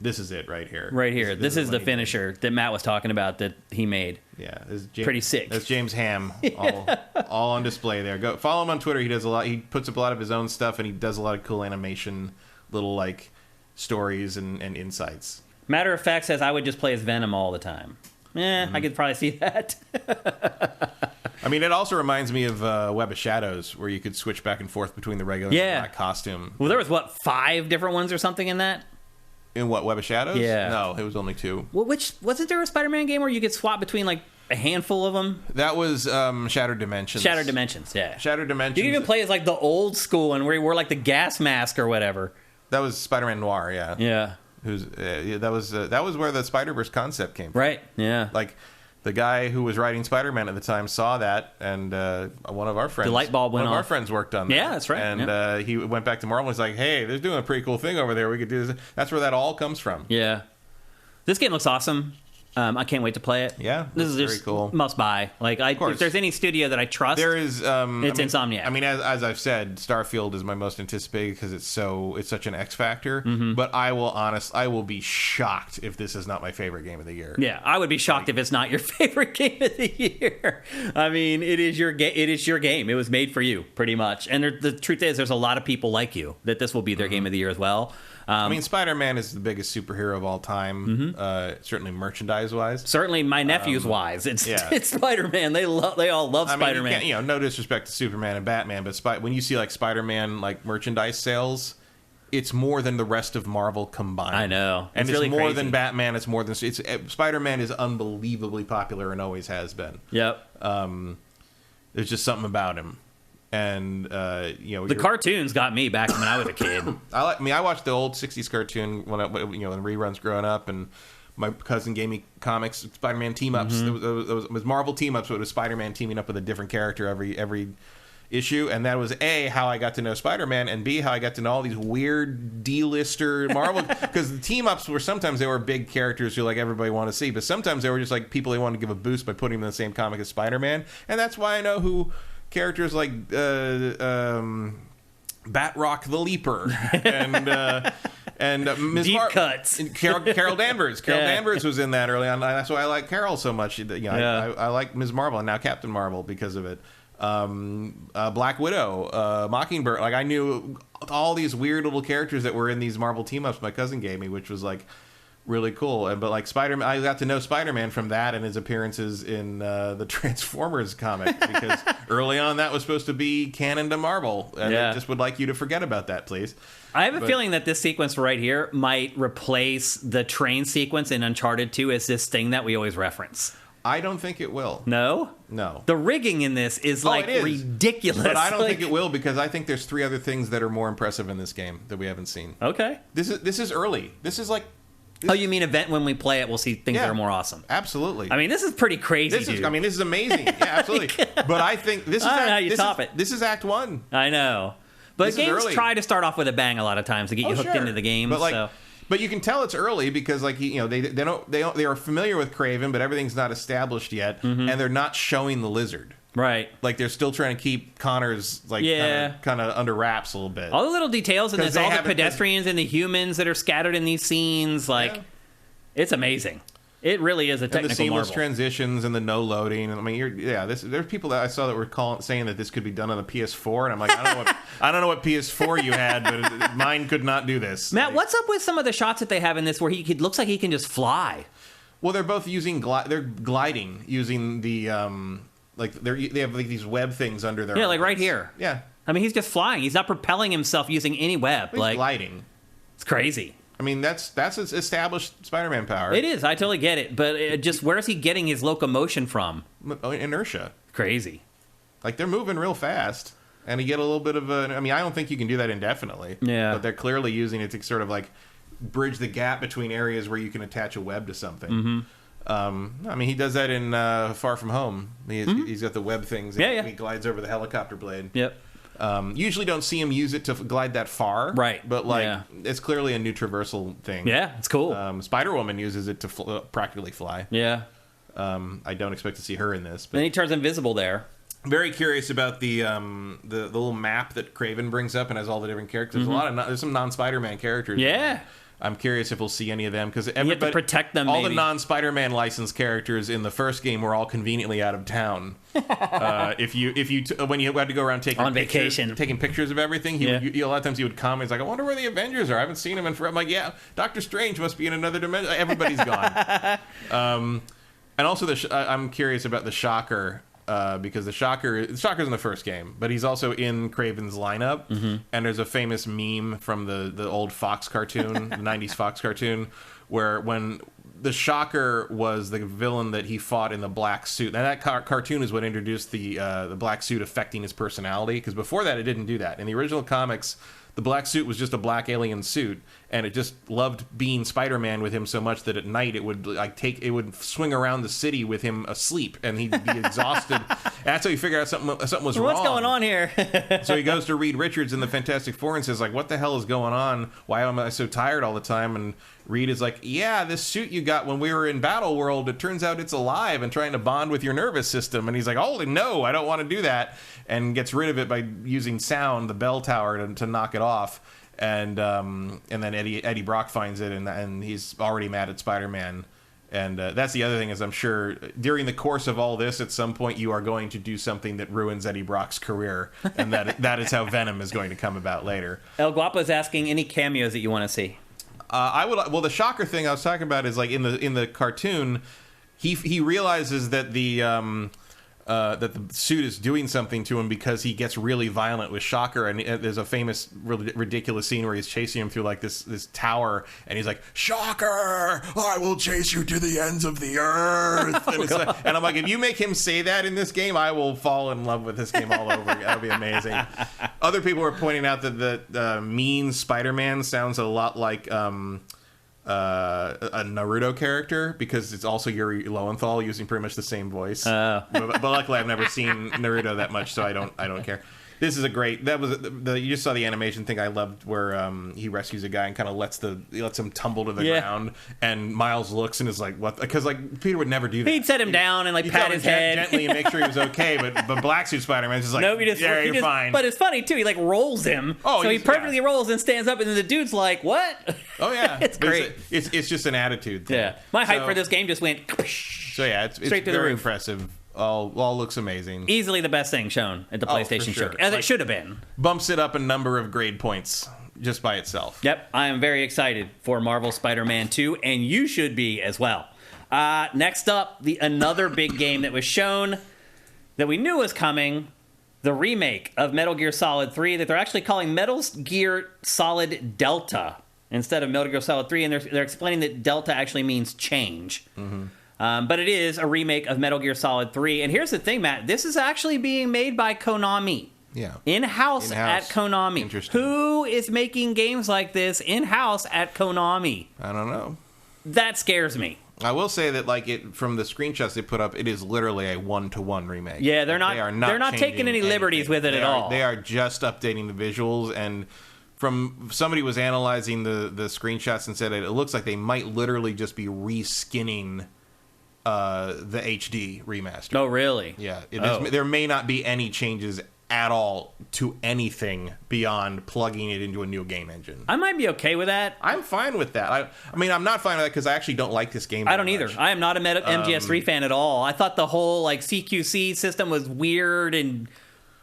This is it right here. Right here. This is the finisher that Matt was talking about that he made. Yeah, pretty sick. That's James Ham, all on display there. Go follow him on Twitter. He does a lot. He puts up a lot of his own stuff, and he does a lot of cool animation, little like stories and insights. Matter of fact says I would just play as Venom all the time. I could probably see that. I mean, it also reminds me of Web of Shadows, where you could switch back and forth between the regular and black costume. Well, there was 5 different ones or something in that. In what, Web of Shadows? Yeah. No, it was only 2. Well, wasn't there a Spider-Man game where you could swap between like a handful of them? That was Shattered Dimensions. Shattered Dimensions, yeah. Shattered Dimensions. You could even play as like the old school one where you wore like the gas mask or whatever. That was Spider-Man Noir, yeah. Yeah. That was where the Spider-Verse concept came from. Right, yeah. Like, the guy who was writing Spider-Man at the time saw that, and one of our friends, the light bulb went off. One of our friends worked on that. Yeah, that's right. And he went back to Marvel and was like, "Hey, they're doing a pretty cool thing over there. We could do this." That's where that all comes from. Yeah, this game looks awesome. I can't wait to play it. Yeah, this is just very cool. Must buy. Like, if there's any studio that I trust, there is. It's Insomniac. I mean, as I've said, Starfield is my most anticipated because it's such an X factor. But I will be shocked if this is not my favorite game of the year. Yeah, I would be shocked if it's not your favorite game of the year. I mean, it is your game. It was made for you, pretty much. And the truth is, there's a lot of people like you that this will be their game of the year as well. I mean, Spider-Man is the biggest superhero of all time, certainly merchandise-wise. Certainly my nephews-wise. It's Spider-Man. They all love Spider-Man. You no disrespect to Superman and Batman, but when you see like Spider-Man like merchandise sales, it's more than the rest of Marvel combined. I know. And it's really more crazy. than Batman. It's more than... Spider-Man is unbelievably popular and always has been. Yep. There's just something about him. And the cartoons got me back when I was a kid. I watched the old '60s cartoon when reruns growing up, and my cousin gave me comics, Spider-Man team-ups. It was Marvel team-ups, but it was Spider-Man teaming up with a different character every issue, and that was A, how I got to know Spider-Man, and B, how I got to know all these weird D-lister Marvel, because the team-ups were sometimes they were big characters who like everybody wanted to see, but sometimes they were just like people they wanted to give a boost by putting them in the same comic as Spider-Man, and that's why I know who characters like Batrock the Leaper and Ms. Deep cuts. Carol Danvers. Carol Danvers was in that early on. That's why I like Carol so much. I like Ms. Marvel and now Captain Marvel because of it. Black Widow, Mockingbird. Like I knew all these weird little characters that were in these Marvel team-ups my cousin gave me, which was like really cool. But like Spider-Man, I got to know Spider-Man from that and his appearances in the Transformers comic because early on that was supposed to be canon to Marvel, and I just would like you to forget about that, please. I have a feeling that this sequence right here might replace the train sequence in Uncharted 2 as this thing that we always reference. I don't think it will. No? No. The rigging in this is ridiculous. But I don't think it will because I think there's 3 other things that are more impressive in this game that we haven't seen. Okay. This is early. This is like... Oh, you mean event when we play it, we'll see things that are more awesome. Absolutely. I mean, this is pretty crazy, this is amazing. Yeah, absolutely. But I think this is... I don't know how you top it. This is Act 1. I know. But games try to start off with a bang a lot of times to get you hooked into the game. But you can tell it's early because, like, they are familiar with Kraven, but everything's not established yet, and they're not showing the lizard. Right. Like they're still trying to keep Connor's kind of under wraps a little bit. All the little details in this, all the pedestrians and the humans that are scattered in these scenes, it's amazing. It really is a technical and the seamless marvel. Transitions and the no loading. I mean, there's people that I saw that were saying that this could be done on the PS4, and I'm like, I don't know what PS4 you had, but mine could not do this. Matt, what's up with some of the shots that they have in this where looks like he can just fly? Well, they're both using they're gliding using the they have like these web things under their like right here. Yeah, I mean, he's just flying. He's not propelling himself using any web. He's gliding. It's crazy. I mean, that's established Spider-Man power. It is. I totally get it. But just where is he getting his locomotion from? Inertia. Crazy. Like, they're moving real fast. And you get a little bit of I mean, I don't think you can do that indefinitely. Yeah. But they're clearly using it to sort of, like, bridge the gap between areas where you can attach a web to something. Mm-hmm. I mean, he does that in Far From Home. He's got the web things. He glides over the helicopter blade. Yep. Usually don't see him use it to glide that far. Right. But, it's clearly a new traversal thing. Yeah, it's cool. Spider-Woman uses it to practically fly. Yeah. I don't expect to see her in this. But then he turns invisible there. Very curious about the little map that Kraven brings up and has all the different characters. Mm-hmm. There's some non-Spider-Man characters. Yeah. I'm curious if we'll see any of them because you have to protect them. All the non-Spider-Man licensed characters in the first game were all conveniently out of town. When you had to go around taking pictures of everything, a lot of times he would comment. He's like, "I wonder where the Avengers are. I haven't seen them in forever." I'm like, "Yeah, Doctor Strange must be in another dimension. Everybody's gone." And also, I'm curious about the Shocker. Because the Shocker's in the first game, but he's also in Kraven's lineup. Mm-hmm. And there's a famous meme from the old Fox cartoon, the 90s Fox cartoon, where when the Shocker was the villain that he fought in the black suit. Now that cartoon is what introduced the black suit affecting his personality, because before that it didn't do that. In the original comics, the black suit was just a black alien suit, and it just loved being Spider-Man with him so much that at night it would swing around the city with him asleep, and he'd be exhausted. And that's how he figured out something was wrong. What's going on here? So he goes to Reed Richards in the Fantastic Four and says, like, "What the hell is going on? Why am I so tired all the time?" And Reed is like, "Yeah, this suit you got when we were in Battle World, it turns out it's alive and trying to bond with your nervous system." And he's like, "Oh, no, I don't want to do that." And gets rid of it by using sound, the bell tower, to knock it off. And then Eddie Brock finds it, and he's already mad at Spider-Man. And that's the other thing, is I'm sure during the course of all this, at some point you are going to do something that ruins Eddie Brock's career, and that is how Venom is going to come about later. El Guapo is asking any cameos that you want to see. Well, the Shocker thing I was talking about is, like, in the cartoon, he realizes that the suit is doing something to him because he gets really violent with Shocker, and there's a famous ridiculous scene where he's chasing him through, like, this tower, and he's like, "Shocker, I will chase you to the ends of the earth." And I'm like, if you make him say that in this game, I will fall in love with this game all over again. That'll be amazing. Other people were pointing out that the mean Spider-Man sounds a lot like a Naruto character because it's also Yuri Lowenthal using pretty much the same voice. But luckily, I've never seen Naruto that much, so I don't care. This is a great. That was you just saw the animation thing I loved where he rescues a guy and kind of lets him tumble to the ground, and Miles looks and is like, "What?" Because like Peter would never do that. He'd set him down and like pat his head gently and make sure he was okay. But Black Suit Spider-Man is just like, "Nope, you're fine." But it's funny too. He like rolls him. So he perfectly rolls and stands up, and then the dude's like, "What?" Oh yeah, it's great. It's just an attitude thing. Yeah, my hype for this game just went. So yeah, it's straight to very the roof. Impressive. All looks amazing. Easily the best thing shown at the PlayStation Showcase, as it should have been. Bumps it up a number of grade points just by itself. Yep, I am very excited for Marvel Spider-Man 2, and you should be as well. Next up, another big game that was shown that we knew was coming, the remake of Metal Gear Solid 3 that they're actually calling Metal Gear Solid Delta instead of Metal Gear Solid 3, and they're explaining that Delta actually means change. Mm-hmm. But it is a remake of Metal Gear Solid 3. And here's the thing, Matt. This is actually being made by Konami. Yeah. In-house at Konami. Interesting. Who is making games like this in-house at Konami? I don't know. That scares me. I will say that, like, from the screenshots they put up, it is literally a one-to-one remake. Yeah, they're not taking any liberties with it at all. They are just updating the visuals, and from somebody was analyzing the screenshots and said it looks like they might literally just be reskinning the HD remaster. Oh, really? Yeah. There may not be any changes at all to anything beyond plugging it into a new game engine. I might be okay with that. I'm fine with that. I mean, I'm not fine with that because I actually don't like this game. I don't either. Much. I am not a MGS3 fan at all. I thought the whole like CQC system was weird and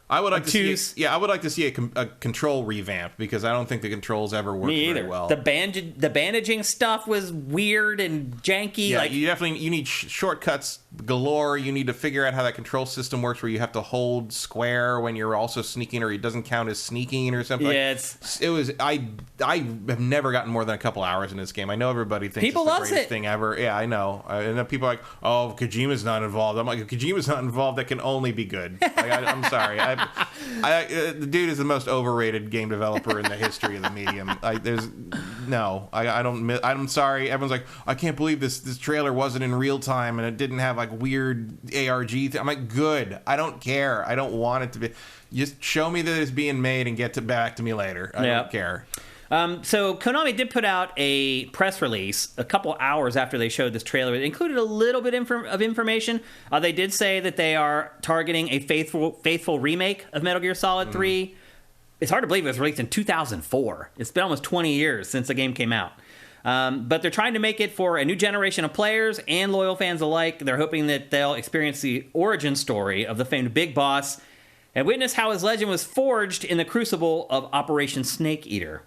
I would like to see a control revamp because I don't think the controls ever worked very well. The bandaging stuff was weird and janky. Yeah, like you need shortcuts galore. You need to figure out how that control system works, where you have to hold square when you're also sneaking, or it doesn't count as sneaking or something. Yeah, I have never gotten more than a couple hours in this game. I know everybody thinks it's the greatest thing ever. Yeah, I know. And then people are like, "Oh, Kojima's not involved." I'm like, if Kojima's not involved, that can only be good. Like, I'm sorry. The dude is the most overrated game developer in the history of the medium. I'm sorry. Everyone's like, I can't believe this trailer wasn't in real time and it didn't have like weird ARG. I'm like, good. I don't care. I don't want it to be. Just show me that it's being made and back to me later. I don't care. So Konami did put out a press release a couple hours after they showed this trailer. It included a little bit of information. They did say that they are targeting a faithful remake of Metal Gear Solid 3. It's hard to believe it was released in 2004. It's been almost 20 years since the game came out. But they're trying to make it for a new generation of players and loyal fans alike. They're hoping that they'll experience the origin story of the famed Big Boss and witness how his legend was forged in the crucible of Operation Snake Eater.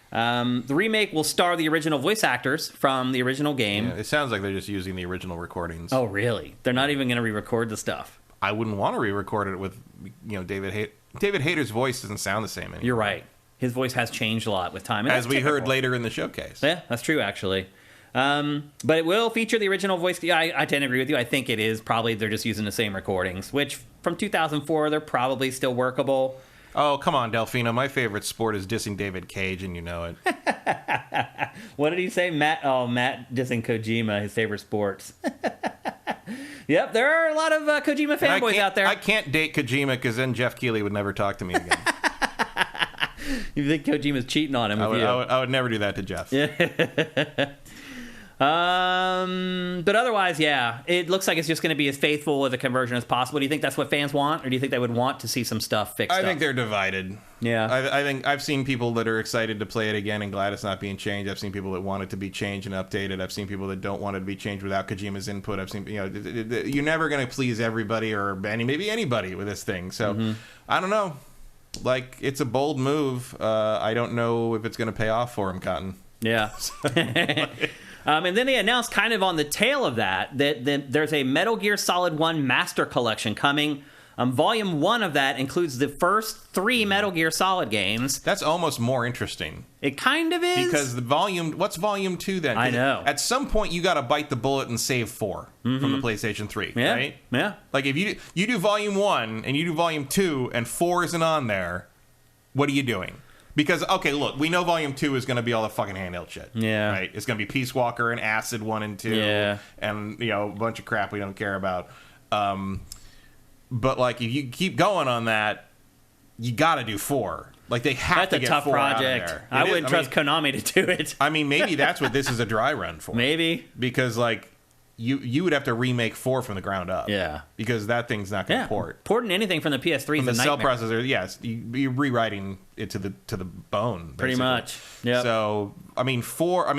The remake will star the original voice actors from the original game. Yeah, it sounds like they're just using the original recordings. Oh, really? They're not even going to re-record the stuff. I wouldn't want to re-record it with, David Hayter. David Hayter's voice doesn't sound the same anymore. You're right. His voice has changed a lot with time. As we heard later in the showcase. Yeah, that's true, actually. But it will feature the original voice. Yeah, I tend to agree with you. I think it is probably they're just using the same recordings, which from 2004, they're probably still workable. Oh, come on, Delfino. My favorite sport is dissing David Cage, and you know it. What did he say? Matt dissing Kojima, his favorite sports. Yep, there are a lot of Kojima fanboys out there. I can't date Kojima because then Jeff Keighley would never talk to me again. You think Kojima's cheating on him? I would never do that to Jeff. Yeah. But otherwise, yeah, it looks like it's just going to be as faithful with a conversion as possible. Do you think that's what fans want, or do you think they would want to see some stuff fixed? I think they're divided. Yeah, I think I've seen people that are excited to play it again and glad it's not being changed. I've seen people that want it to be changed and updated. I've seen people that don't want it to be changed without Kojima's input. I've seen, you're never going to please everybody or maybe anybody with this thing. So I don't know. Like, it's a bold move. I don't know if it's going to pay off for him, Cotton. Yeah. And then they announced kind of on the tail of that there's a Metal Gear Solid 1 Master Collection coming. Volume 1 of that includes the first 3 Metal Gear Solid games. That's almost more interesting. It kind of is. Because what's Volume 2 then? I know. At some point, you got to bite the bullet and save 4 from the PlayStation 3, right? Yeah. Like, if you do Volume 1 and you do Volume 2 and 4 isn't on there, what are you doing? Because, okay, look, we know Volume 2 is going to be all the fucking handheld shit. Yeah. Right? It's going to be Peace Walker and Acid 1 and 2. Yeah. And, a bunch of crap we don't care about. But, like, if you keep going on that, you got to do 4. Like, they have to get 4 That's a tough project. out of there. I wouldn't trust Konami to do it. I mean, maybe that's what this is a dry run for. Maybe. Because, like, you would have to remake 4 from the ground up. Yeah. Because that thing's not going to port. Porting anything from the PS3 From is the a cell nightmare. processor, yes, you're rewriting it to the bone. Pretty basically. much. Yeah. So, I mean, 4.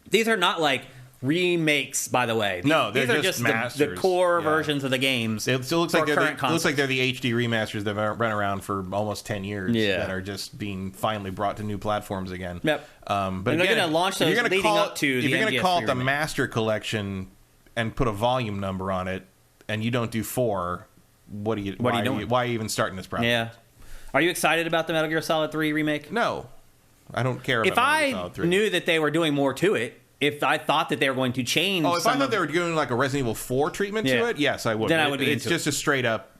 These are not like remakes, by the way. No, they're these are just the masters. core versions of the games. It still looks for like current it looks like consoles. they're the HD remasters that have run around for almost 10 years. Yeah. That are just being finally brought to new platforms again. Yep. But And they're again, gonna launch if you're those gonna leading call up to if the you're going to MGS3 call it the remake. Master Collection and put a volume number on it, and you don't do 4, what are you doing? Why are you even starting this project? Yeah. Are you excited about the Metal Gear Solid 3 remake? No, I don't care about If Metal Gear I Solid 3. knew that they were doing more to it, if I thought that they were going to change, If I thought they were doing like a Resident Evil 4 treatment to it, yes, I would. Then I would be It's into just a straight up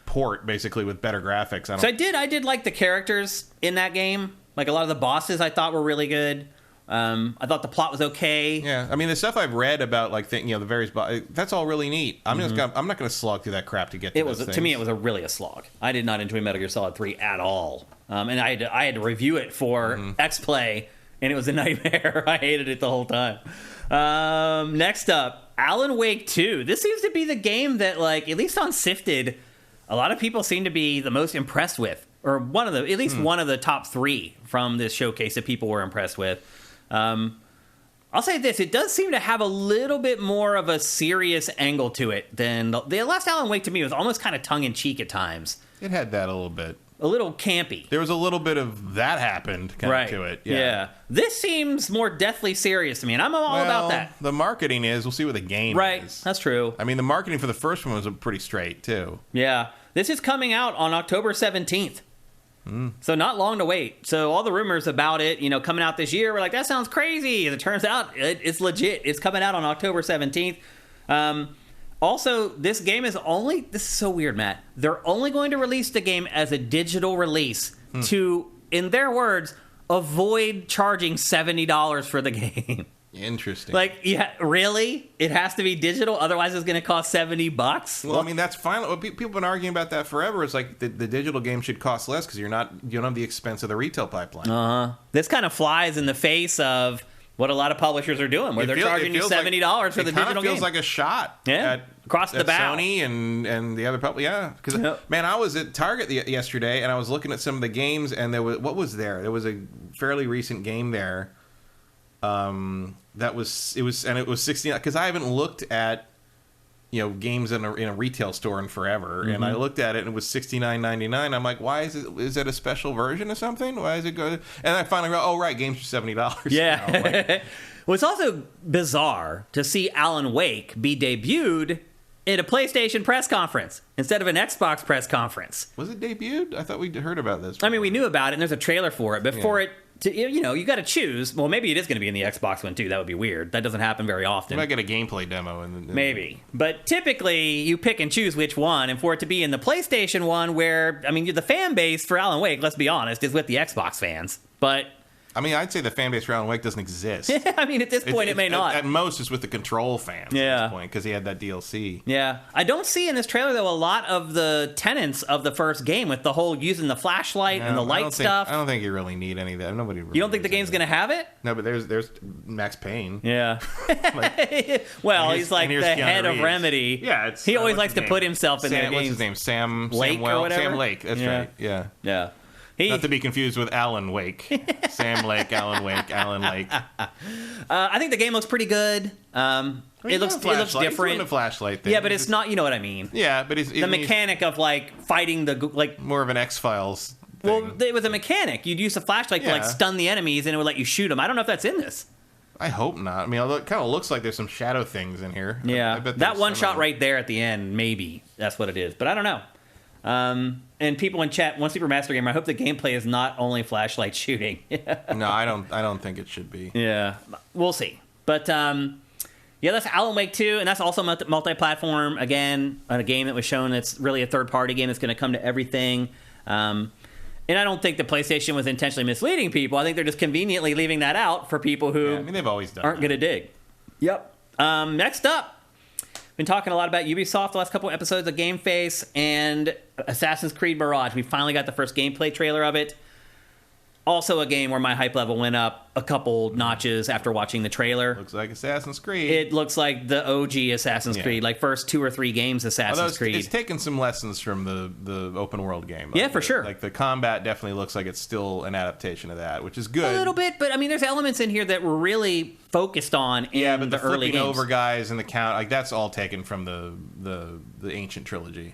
port, basically, with better graphics. So I did like the characters in that game. Like a lot of the bosses, I thought were really good. I thought the plot was okay. Yeah, I mean the stuff I've read about like the various that's all really neat. I'm Mm-hmm. I'm not going to slog through that crap to get to those things. To me it was really a slog. I did not enjoy Metal Gear Solid 3 at all. And I had to review it for X-Play, and it was a nightmare. I hated it the whole time. Next up, Alan Wake 2. This seems to be the game that, like, at least on Sifted, a lot of people seem to be the most impressed with, or one of the top 3 from this showcase that people were impressed with. I'll say this, it does seem to have a little bit more of a serious angle to it than the last Alan Wake. To me was almost kind of tongue-in-cheek at times. It had that a little bit. A little campy. There was a little bit of that happened kind of to it. Yeah. This seems more deathly serious to me, and I'm all about that. The marketing is, we'll see what the game is. That's true. I mean, the marketing for the first one was pretty straight, too. Yeah. This is coming out on October 17th. So not long to wait. So all the rumors about it, coming out this year, we're like, that sounds crazy. As it turns out, it's legit. It's coming out on October 17th. Also, this game is this is so weird, Matt. They're only going to release the game as a digital release to, in their words, avoid charging $70 for the game. Interesting. Like, yeah, really? It has to be digital, otherwise it's going to cost $70? Well, I mean, that's fine. People have been arguing about that forever. It's like the digital game should cost less because you don't have the expense of the retail pipeline. This kind of flies in the face of what a lot of publishers are doing, where they're charging you $70 for the digital game. It feels like a shot. Across the bow. Sony and the other public. Yeah, because man, I was at Target yesterday and I was looking at some of the games, and there was there was a fairly recent game there. It was $69 because I haven't looked at games in a retail store in forever, and I looked at it and it was $69.99. I'm like, why is it a special version or something? Why is it good? And I finally realized, oh right, games are $70. Yeah. Now. Like, well, it's also bizarre to see Alan Wake be debuted at a PlayStation press conference instead of an Xbox press conference. Was it debuted? I thought we'd heard about this. I mean, we knew about it, and there's a trailer for it, but for it to, you got to choose. Well, maybe it is going to be in the Xbox one too. That would be weird. That doesn't happen very often. We might get a gameplay demo. Maybe. But typically, you pick and choose which one, and for it to be in the PlayStation one, where, I mean, the fan base for Alan Wake, let's be honest, is with the Xbox fans. But I mean, I'd say the fan base for Alan Wake doesn't exist. I mean, at this point, it may not. At most, it's with the Control fans at this point, because he had that DLC. Yeah. I don't see in this trailer, though, a lot of the tenets of the first game with the whole using the flashlight and the light stuff. I don't think you really need any of that. Nobody really You don't think the game's going to have it? No, but there's Max Payne. Yeah. Well, he's like the head of Remedy. Yeah. He always likes to put himself in their games. What's his name? Sam Lake or whatever? Sam Lake. That's right. Yeah. Yeah. Not to be confused with Alan Wake. Sam Lake, Alan Wake, Alan Lake. I think the game looks pretty good. It looks different. He's doing the flashlight thing. Yeah, but it's not. You know what I mean? Yeah, but the mechanic of like fighting more of an X-Files thing. Well, it was a mechanic. You'd use the flashlight to like stun the enemies, and it would let you shoot them. I don't know if that's in this. I hope not. I mean, although it kind of looks like there's some shadow things in here. Yeah, I bet that one shot right there at the end, maybe that's what it is. But I don't know. And people in chat, One Super Master Gamer, I hope the gameplay is not only flashlight shooting. No, I don't think it should be. Yeah, we'll see. But that's Alan Wake 2, and that's also multi-platform. Again, a game that was shown that's really a third-party game that's going to come to everything. And I don't think the PlayStation was intentionally misleading people. I think they're just conveniently leaving that out for people who I mean, they've always done aren't going to dig. Yep. Next up, been talking a lot about Ubisoft the last couple episodes of GameFace and Assassin's Creed Mirage. We finally got the first gameplay trailer of it. Also a game where my hype level went up a couple notches after watching the trailer. Looks like Assassin's Creed. It looks like the OG Assassin's Creed, like first 2 or 3 games Assassin's Creed. It's taken some lessons from the open world game. Yeah, for sure. Like the combat definitely looks like it's still an adaptation of that, which is good. A little bit, but I mean, there's elements in here that were really focused on in but the early flipping games. over guys and the count, like that's all taken from the ancient trilogy,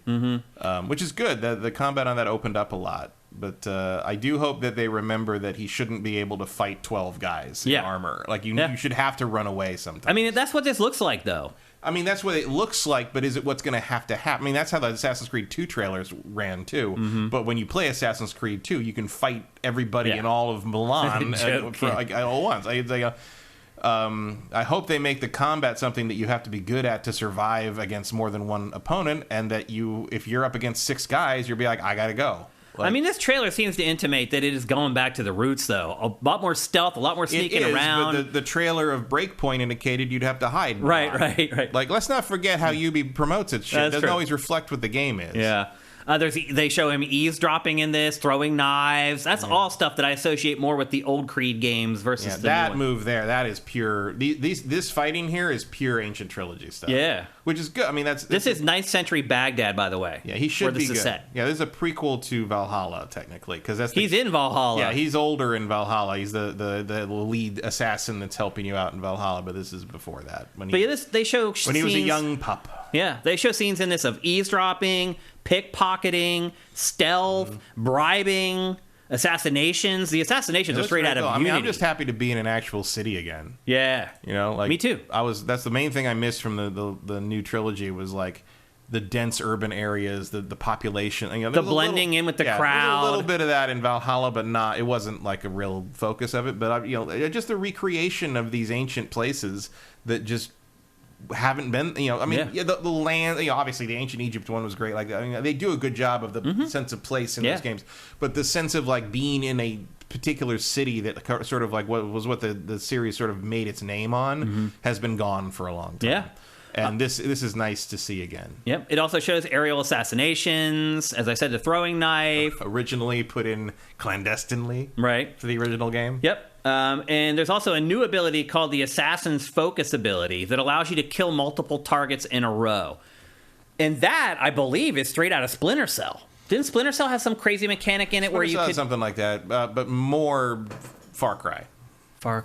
which is good. The combat on that opened up a lot. But I do hope that they remember that he shouldn't be able to fight 12 guys in armor. Like, you should have to run away sometimes. I mean, that's what this looks like, though. I mean, that's what it looks like, but is it what's going to happen? I mean, that's how the Assassin's Creed 2 trailers ran, too. Mm-hmm. But when you play Assassin's Creed 2, you can fight everybody in all of Milan all once. I hope they make the combat something that you have to be good at to survive against more than one opponent, and that if you're up against 6 guys, you'll be like, I got to go. I mean, this trailer seems to intimate that it is going back to the roots, though. A lot more stealth, a lot more sneaking around. But the trailer of Breakpoint indicated you'd have to hide. Right. Like, let's not forget how Ubi promotes its shit. It doesn't always reflect what the game is. Yeah. They show him eavesdropping in this, throwing knives. That's all stuff that I associate more with the old Creed games versus the that new one. move there. That is pure. This fighting here is pure ancient trilogy stuff. Yeah, which is good. I mean, this is 9th century Baghdad, by the way. Yeah, he should be this good. Is set. Yeah, this is a prequel to Valhalla, technically, because he's in Valhalla. Yeah, he's older in Valhalla. He's the lead assassin that's helping you out in Valhalla. But this is before that. They show when he was a young pup. Yeah, they show scenes in this of eavesdropping, pickpocketing, stealth, bribing, assassinations. The assassinations are straight out of Unity. I mean, I'm just happy to be in an actual city again. Yeah, like me too. That's the main thing I missed from the new trilogy was like the dense urban areas, the population, the blending in with the crowd. There's a little bit of that in Valhalla, but it wasn't like a real focus of it. But just the recreation of these ancient places that just haven't been, the land, obviously the ancient Egypt one was great. Like, I mean, they do a good job of the sense of place in those games, but the sense of like being in a particular city that sort of like what the series sort of made its name on has been gone for a long time. Yeah. And this is nice to see again. Yep. It also shows aerial assassinations. As I said, the throwing knife. Originally put in clandestinely. Right. For the original game. Yep. And there's also a new ability called the Assassin's Focus ability that allows you to kill multiple targets in a row. And that, I believe, is straight out of Splinter Cell. Didn't Splinter Cell have some crazy mechanic in it where you could... something like that, but more Far Cry. Far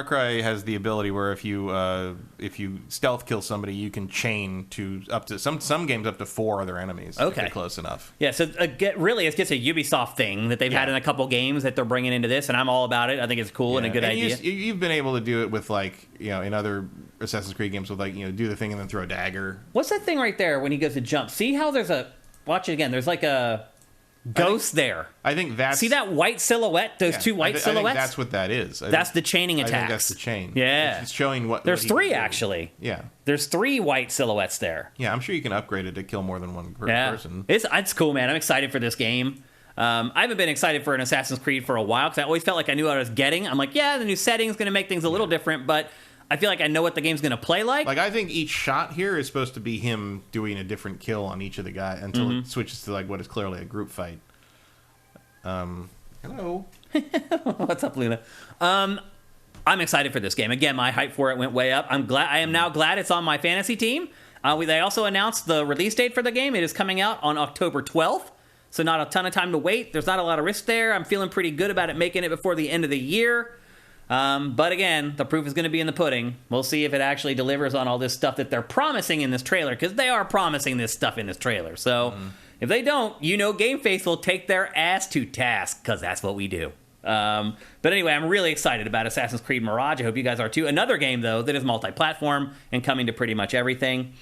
Cry has the ability where if you stealth kill somebody, you can chain to up to some games up to 4 other enemies. Okay, if they're close enough. Yeah, so really, it's just a Ubisoft thing that they've had in a couple games that they're bringing into this, and I'm all about it. I think it's cool and a good idea. You've been able to do it with in other Assassin's Creed games with do the thing and then throw a dagger. What's that thing right there when he goes to jump? See how there's watch it again. There's like a ghost there. I think that's... See that white silhouette? Those two white silhouettes? I think that's what that is. That's the chaining attacks. I think that's the chain. Yeah. It's showing what... There's 3, actually. Yeah. There's 3 white silhouettes there. Yeah, I'm sure you can upgrade it to kill more than one person. It's cool, man. I'm excited for this game. I haven't been excited for an Assassin's Creed for a while because I always felt like I knew what I was getting. I'm like, the new setting's going to make things a little different, but... I feel like I know what the game's going to play like. Like, I think each shot here is supposed to be him doing a different kill on each of the guys until it switches to, what is clearly a group fight. Hello. What's up, Luna? I'm excited for this game. Again, my hype for it went way up. I am now glad it's on my fantasy team. They also announced the release date for the game. It is coming out on October 12th, so not a ton of time to wait. There's not a lot of risk there. I'm feeling pretty good about it making it before the end of the year. But again, the proof is going to be in the pudding. We'll see if it actually delivers on all this stuff that they're promising in this trailer, because they are promising this stuff in this trailer. So if they don't, GameFace will take their ass to task, because that's what we do. But anyway, I'm really excited about Assassin's Creed Mirage. I hope you guys are too. Another game, though, that is multi-platform and coming to pretty much everything.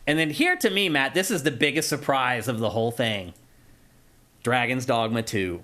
And then here, to me, Matt, this is the biggest surprise of the whole thing. Dragon's Dogma 2.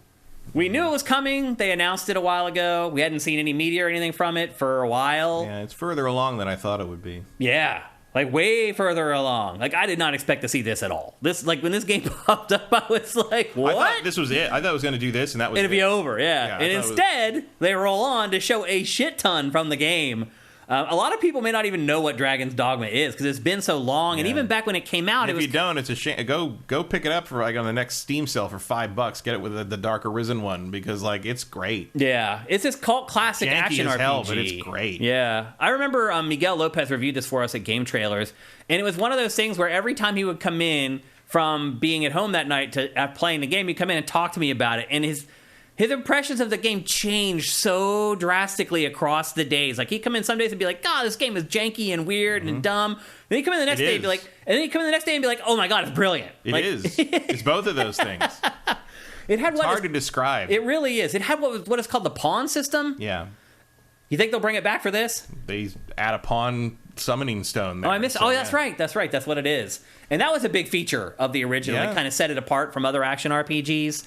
We knew it was coming. They announced it a while ago. We hadn't seen any media or anything from it for a while. Yeah, it's further along than I thought it would be. Yeah. Like, way further along. Like, I did not expect to see this at all. This, like, when this game popped up, I was like, what? I thought this was it. I thought it was going to do this, and that was It'd be over, yeah. And instead, they roll on to show a shit ton from the game. A lot of people may not even know what Dragon's Dogma is because it's been so long, and even back when it came out, if you don't, it's a shame. Go pick it up for like on the next Steam sale for $5. Get it with the Dark Arisen one because like it's great. Yeah, it's this cult classic Janky action as RPG. hell, but it's great. Yeah, I remember Miguel Lopez reviewed this for us at Game Trailers, and it was one of those things where every time he would come in from being at home that night to playing the game, he'd come in and talk to me about it, and his impressions of the game changed so drastically across the days. Like, he'd come in some days and be like, God, this game is janky and weird and dumb. Then he'd come in the next day and be like, oh my God, it's brilliant. It is. It's both of those things. It's hard to describe. It really is. It had what is called the pawn system. Yeah. You think they'll bring it back for this? They add a pawn summoning stone there. Oh, I missed. So, that's right. That's right. That's what it is. And that was a big feature of the original. It kind of set it apart from other action RPGs.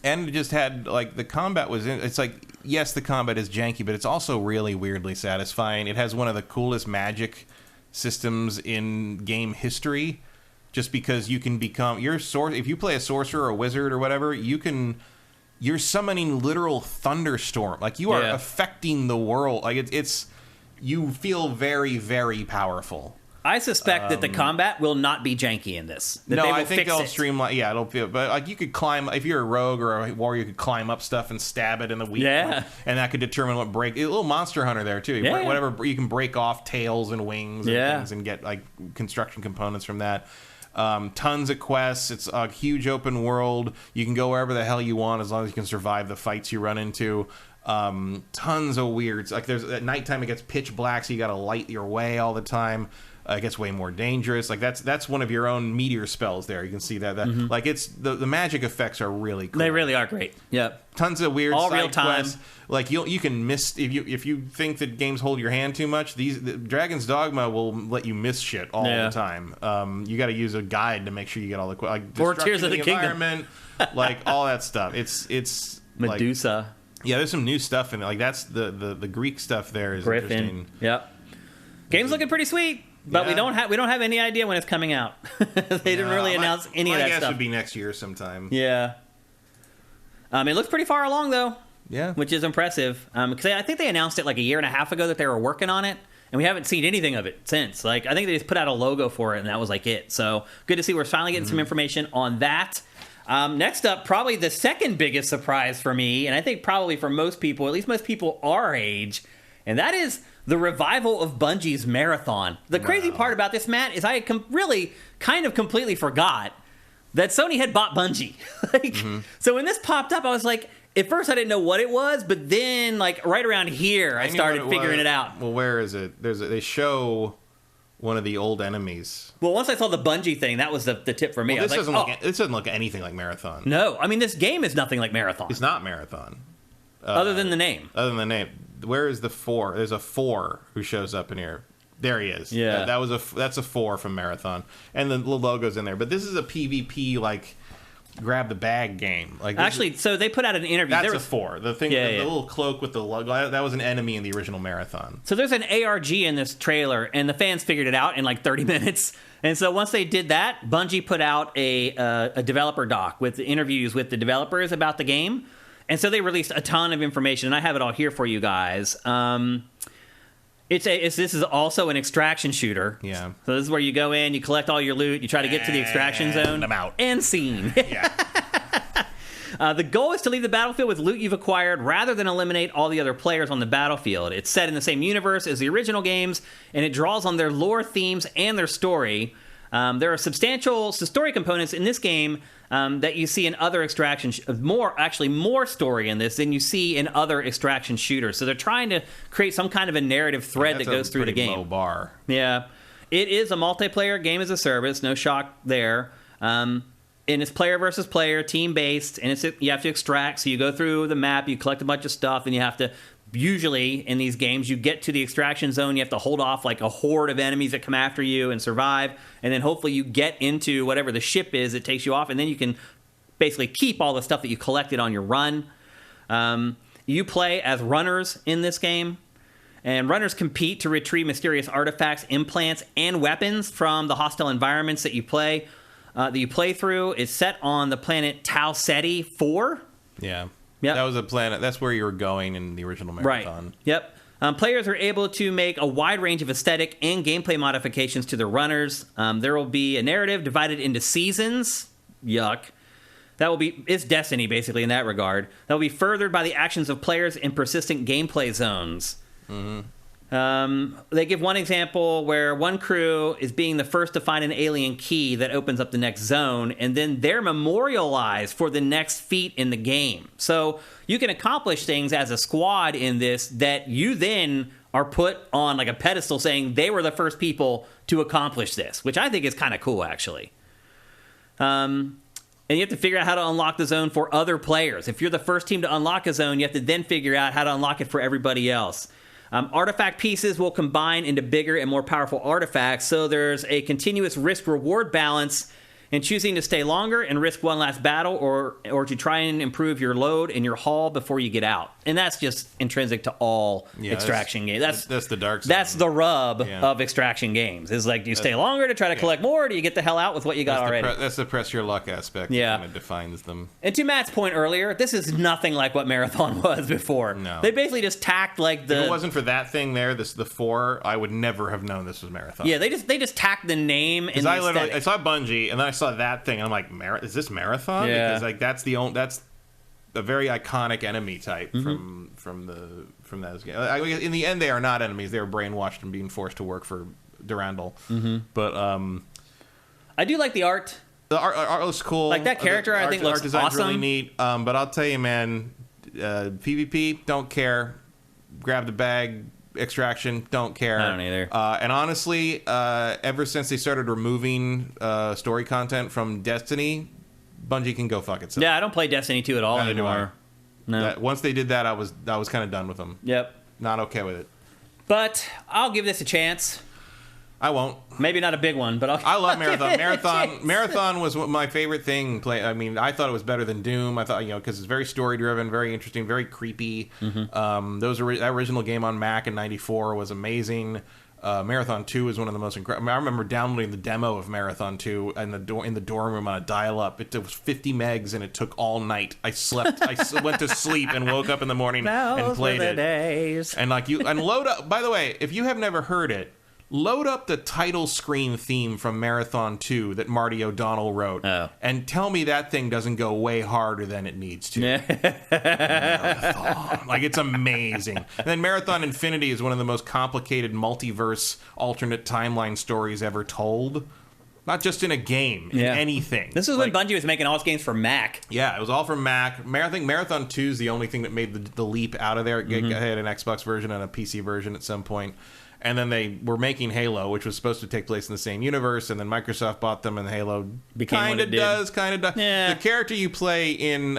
And it just had, like, the combat was in. It's like, yes, the combat is janky, but it's also really weirdly satisfying. It has one of the coolest magic systems in game history, just because you can become if you play a sorcerer or a wizard or whatever, you're summoning literal thunderstorm. Like, you are affecting the world. Like, it's you feel very, very powerful. I suspect that the combat will not be janky in this. I think they'll streamline. Yeah, it'll feel. But like, you could climb if you're a rogue or a warrior, you could climb up stuff and stab it in the weak point, and that could determine what break. A little Monster Hunter there too. Whatever you can break off tails and wings and things and get like construction components from that. Tons of quests. It's a huge open world. You can go wherever the hell you want as long as you can survive the fights you run into. Tons of weirds. Like, there's at nighttime it gets pitch black, so you got to light your way all the time. It gets way more dangerous. Like, that's one of your own meteor spells there. You can see that. Like, it's the magic effects are really cool. They really are great. Yep. Tons of weird all side real time quests. Like, you can miss if you think that games hold your hand too much. Dragon's Dogma will let you miss shit all the time. You got to use a guide to make sure you get all the like or Tears of the Kingdom, like all that stuff. It's Medusa. Like, yeah, there's some new stuff in it. Like, that's the Greek stuff there is Griffin. Interesting. Yep. Game's looking pretty sweet. But we don't have any idea when it's coming out. They didn't really announce any of that stuff. My guess would be next year sometime. Yeah. It looks pretty far along though. Yeah. Which is impressive. Because I think they announced it like a year and a half ago that they were working on it, and we haven't seen anything of it since. Like, I think they just put out a logo for it, and that was like it. So good to see we're finally getting some information on that. Next up, probably the second biggest surprise for me, and I think probably for most people, at least most people our age, and that is the revival of Bungie's Marathon. The crazy part about this, Matt, is I really kind of completely forgot that Sony had bought Bungie. So when this popped up, I was like, at first I didn't know what it was, but then like right around here, I started figuring it out. Well, where is it? They show one of the old enemies. Well, once I saw the Bungie thing, that was the tip for me. Well, this doesn't look anything like Marathon. No, I mean, this game is nothing like Marathon. It's not Marathon. Other than the name. Other than the name. Where is the 4? There's a 4 who shows up in here. There he is. Yeah. That's a 4 from Marathon. And the logo's in there. But this is a PvP, like, grab the bag game. Like, actually, so they put out an interview. That's a 4. The thing, the little cloak with the logo, that was an enemy in the original Marathon. So there's an ARG in this trailer, and the fans figured it out in like 30 minutes. And so once they did that, Bungie put out a developer doc with the interviews with the developers about the game. And so they released a ton of information, and I have it all here for you guys. This is also an extraction shooter. Yeah. So this is where you go in, you collect all your loot, you try to get to the extraction zone. I'm out. And scene. Yeah. The goal is to leave the battlefield with loot you've acquired rather than eliminate all the other players on the battlefield. It's set in the same universe as the original games, and it draws on their lore themes and their story. There are substantial story components in this game that you see in other extraction more story in this than you see in other extraction shooters. So they're trying to create some kind of a narrative thread that goes through the game. Low bar. Yeah, it is a multiplayer game as a service. No shock there. And it's player versus player, team based, and you have to extract. So you go through the map, you collect a bunch of stuff, and you have to. Usually in these games, you get to the extraction zone, you have to hold off like a horde of enemies that come after you and survive, and then hopefully you get into whatever the ship is that takes you off, and then you can basically keep all the stuff that you collected on your run. You play as runners in this game, And runners compete to retrieve mysterious artifacts, implants, and weapons from the hostile environments that you play through. It's set on the planet Tau Ceti 4. Yeah. Yep. That was a planet. That's where you were going in the original Marathon. Right. Yep. Players are able to make a wide range of aesthetic and gameplay modifications to their runners. There will be a narrative divided into seasons. Yuck. It's Destiny, basically, in that regard. That will be furthered by the actions of players in persistent gameplay zones. They give one example where one crew is being the first to find an alien key that opens up the next zone, and then they're memorialized for the next feat in the game. So you can accomplish things as a squad in this that you then are put on like a pedestal saying they were the first people to accomplish this, which I think is kind of cool, actually. And you have to figure out how to unlock the zone for other players. If you're the first team to unlock a zone, you have to then figure out how to unlock it for everybody else. Artifact pieces will combine into bigger and more powerful artifacts, so there's a continuous risk-reward balance in choosing to stay longer and risk one last battle or to try and improve your load and your haul before you get out. And that's just intrinsic to all extraction games. That's the dark side. That's the rub of extraction games. Is like, do you stay longer to try to collect more, or do you get the hell out with what you got already? That's the press your luck aspect that kind of defines them. And to Matt's point earlier, this is nothing like what Marathon was before. No. They basically just tacked like the... If it wasn't for that thing there, the 4, I would never have known this was Marathon. Yeah, they just tacked the name and the aesthetic. I saw Bungie, and then I saw that thing, and I'm like, is this Marathon? Yeah. Because like that's a very iconic enemy type from those games. In the end, they are not enemies; they are brainwashed and being forced to work for Durandal. But I do like the art. The art looks cool. Like that character, I think looks design's awesome. really neat. But I'll tell you, man, PvP, don't care. Grab the bag. Extraction, don't care. I don't either. And honestly, ever since they started removing story content from Destiny, Bungie can go fuck itself. Yeah, I don't play Destiny 2 at all Neither do I. anymore. No. Once they did that, I was kind of done with them. Yep. Not okay with it. But I'll give this a chance. I won't. Maybe not a big one, but I love Marathon. Marathon. Marathon was my favorite thing. I mean, I thought it was better than Doom. I thought, because it's very story driven, very interesting, very creepy. That original game on Mac in '94 was amazing. Marathon 2 is one of the most incredible. I remember downloading the demo of Marathon 2 in the dorm room on a dial-up. It was 50 megs, and it took all night. I slept. I went to sleep and woke up in the morning and played it. Days. And load up. By the way, if you have never heard it, load up the title screen theme from Marathon 2 that Marty O'Donnell wrote, and tell me that thing doesn't go way harder than it needs to. Marathon. Like, it's amazing. And then Marathon Infinity is one of the most complicated multiverse alternate timeline stories ever told. Not just in a game, in anything. This is when Bungie was making all its games for Mac. Yeah, it was all for Mac. I think Marathon 2 is the only thing that made the leap out of there. It had an Xbox version and a PC version at some point. And then they were making Halo, which was supposed to take place in the same universe, and then Microsoft bought them, and Halo kind of does. Yeah. The character you play in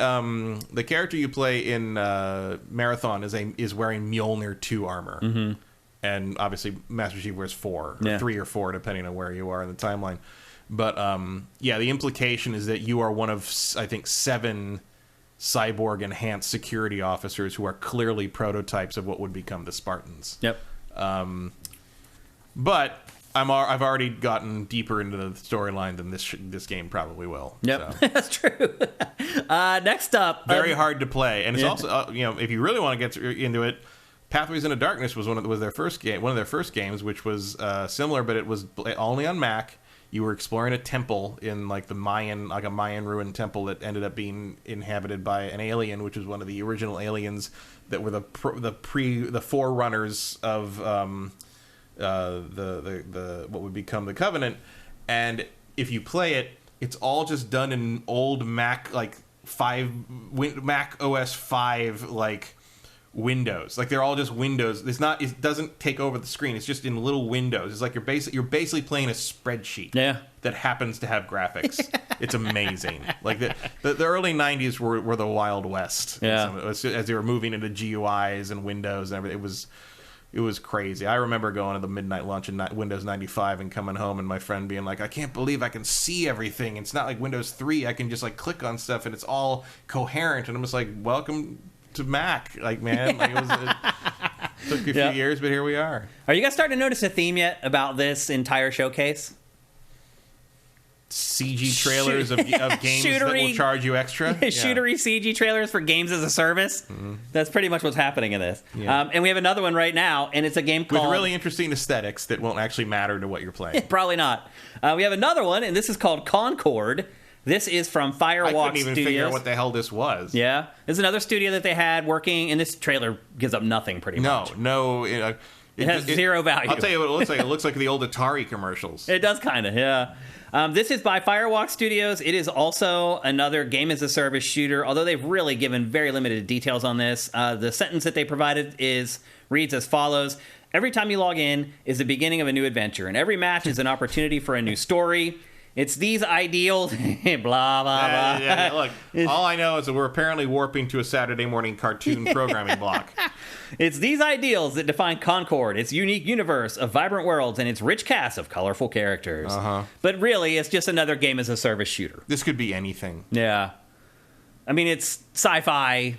Marathon is wearing Mjolnir 2 armor, and obviously Master Chief wears 4, or 3 or 4, depending on where you are in the timeline. But the implication is that you are one of, I think, 7 cyborg enhanced security officers who are clearly prototypes of what would become the Spartans. Yep. But I've already gotten deeper into the storyline than this game probably will. Yep, so. That's true. Next up, very hard to play, and it's also if you really want to get into it, Pathways into Darkness was one of their first games, which was similar, but it was only on Mac. You were exploring a temple in like a Mayan ruined temple that ended up being inhabited by an alien, which was one of the original aliens that were the forerunners of the what would become the Covenant. And if you play it, it's all just done in old Mac Mac OS 5 like windows. Like, they're all just windows. It doesn't take over the screen. It's just in little windows. It's like you're basically playing a spreadsheet that happens to have graphics. It's amazing. Like the early 90s were the Wild West. As they were moving into GUIs and Windows and everything. It was crazy. I remember going to the midnight lunch in Windows 95 and coming home and my friend being like, I can't believe I can see everything. It's not like Windows 3. I can just like click on stuff and it's all coherent. And I'm just like, welcome to Mac, like, man. Like, it was Took a few years, but here we are. Are you guys starting to notice a theme yet about this entire showcase? CG trailers of games that will charge you extra. Shootery CG trailers for games as a service. Mm-hmm. That's pretty much what's happening in this. Yeah. And we have another one right now, and it's a game called... with really interesting aesthetics that won't actually matter to what you're playing. Probably not. We have another one, and this is called Concord. This is from Firewalk Studios. I couldn't even figure out what the hell this was. Yeah. This is another studio that they had working, and this trailer gives up nothing pretty much. No. It has zero value. I'll tell you what it looks like. It looks like the old Atari commercials. It does kind of, yeah. This is by Firewalk Studios. It is also another game-as-a-service shooter, although they've really given very limited details on this. The sentence that they provided reads as follows. Every time you log in is the beginning of a new adventure, and every match is an opportunity for a new story. It's these ideals, blah, blah, blah. Look, all I know is that we're apparently warping to a Saturday morning cartoon programming block. It's these ideals that define Concord, its unique universe of vibrant worlds and its rich cast of colorful characters. Uh-huh. But really, it's just another game-as-a-service shooter. This could be anything. Yeah. I mean, it's sci-fi.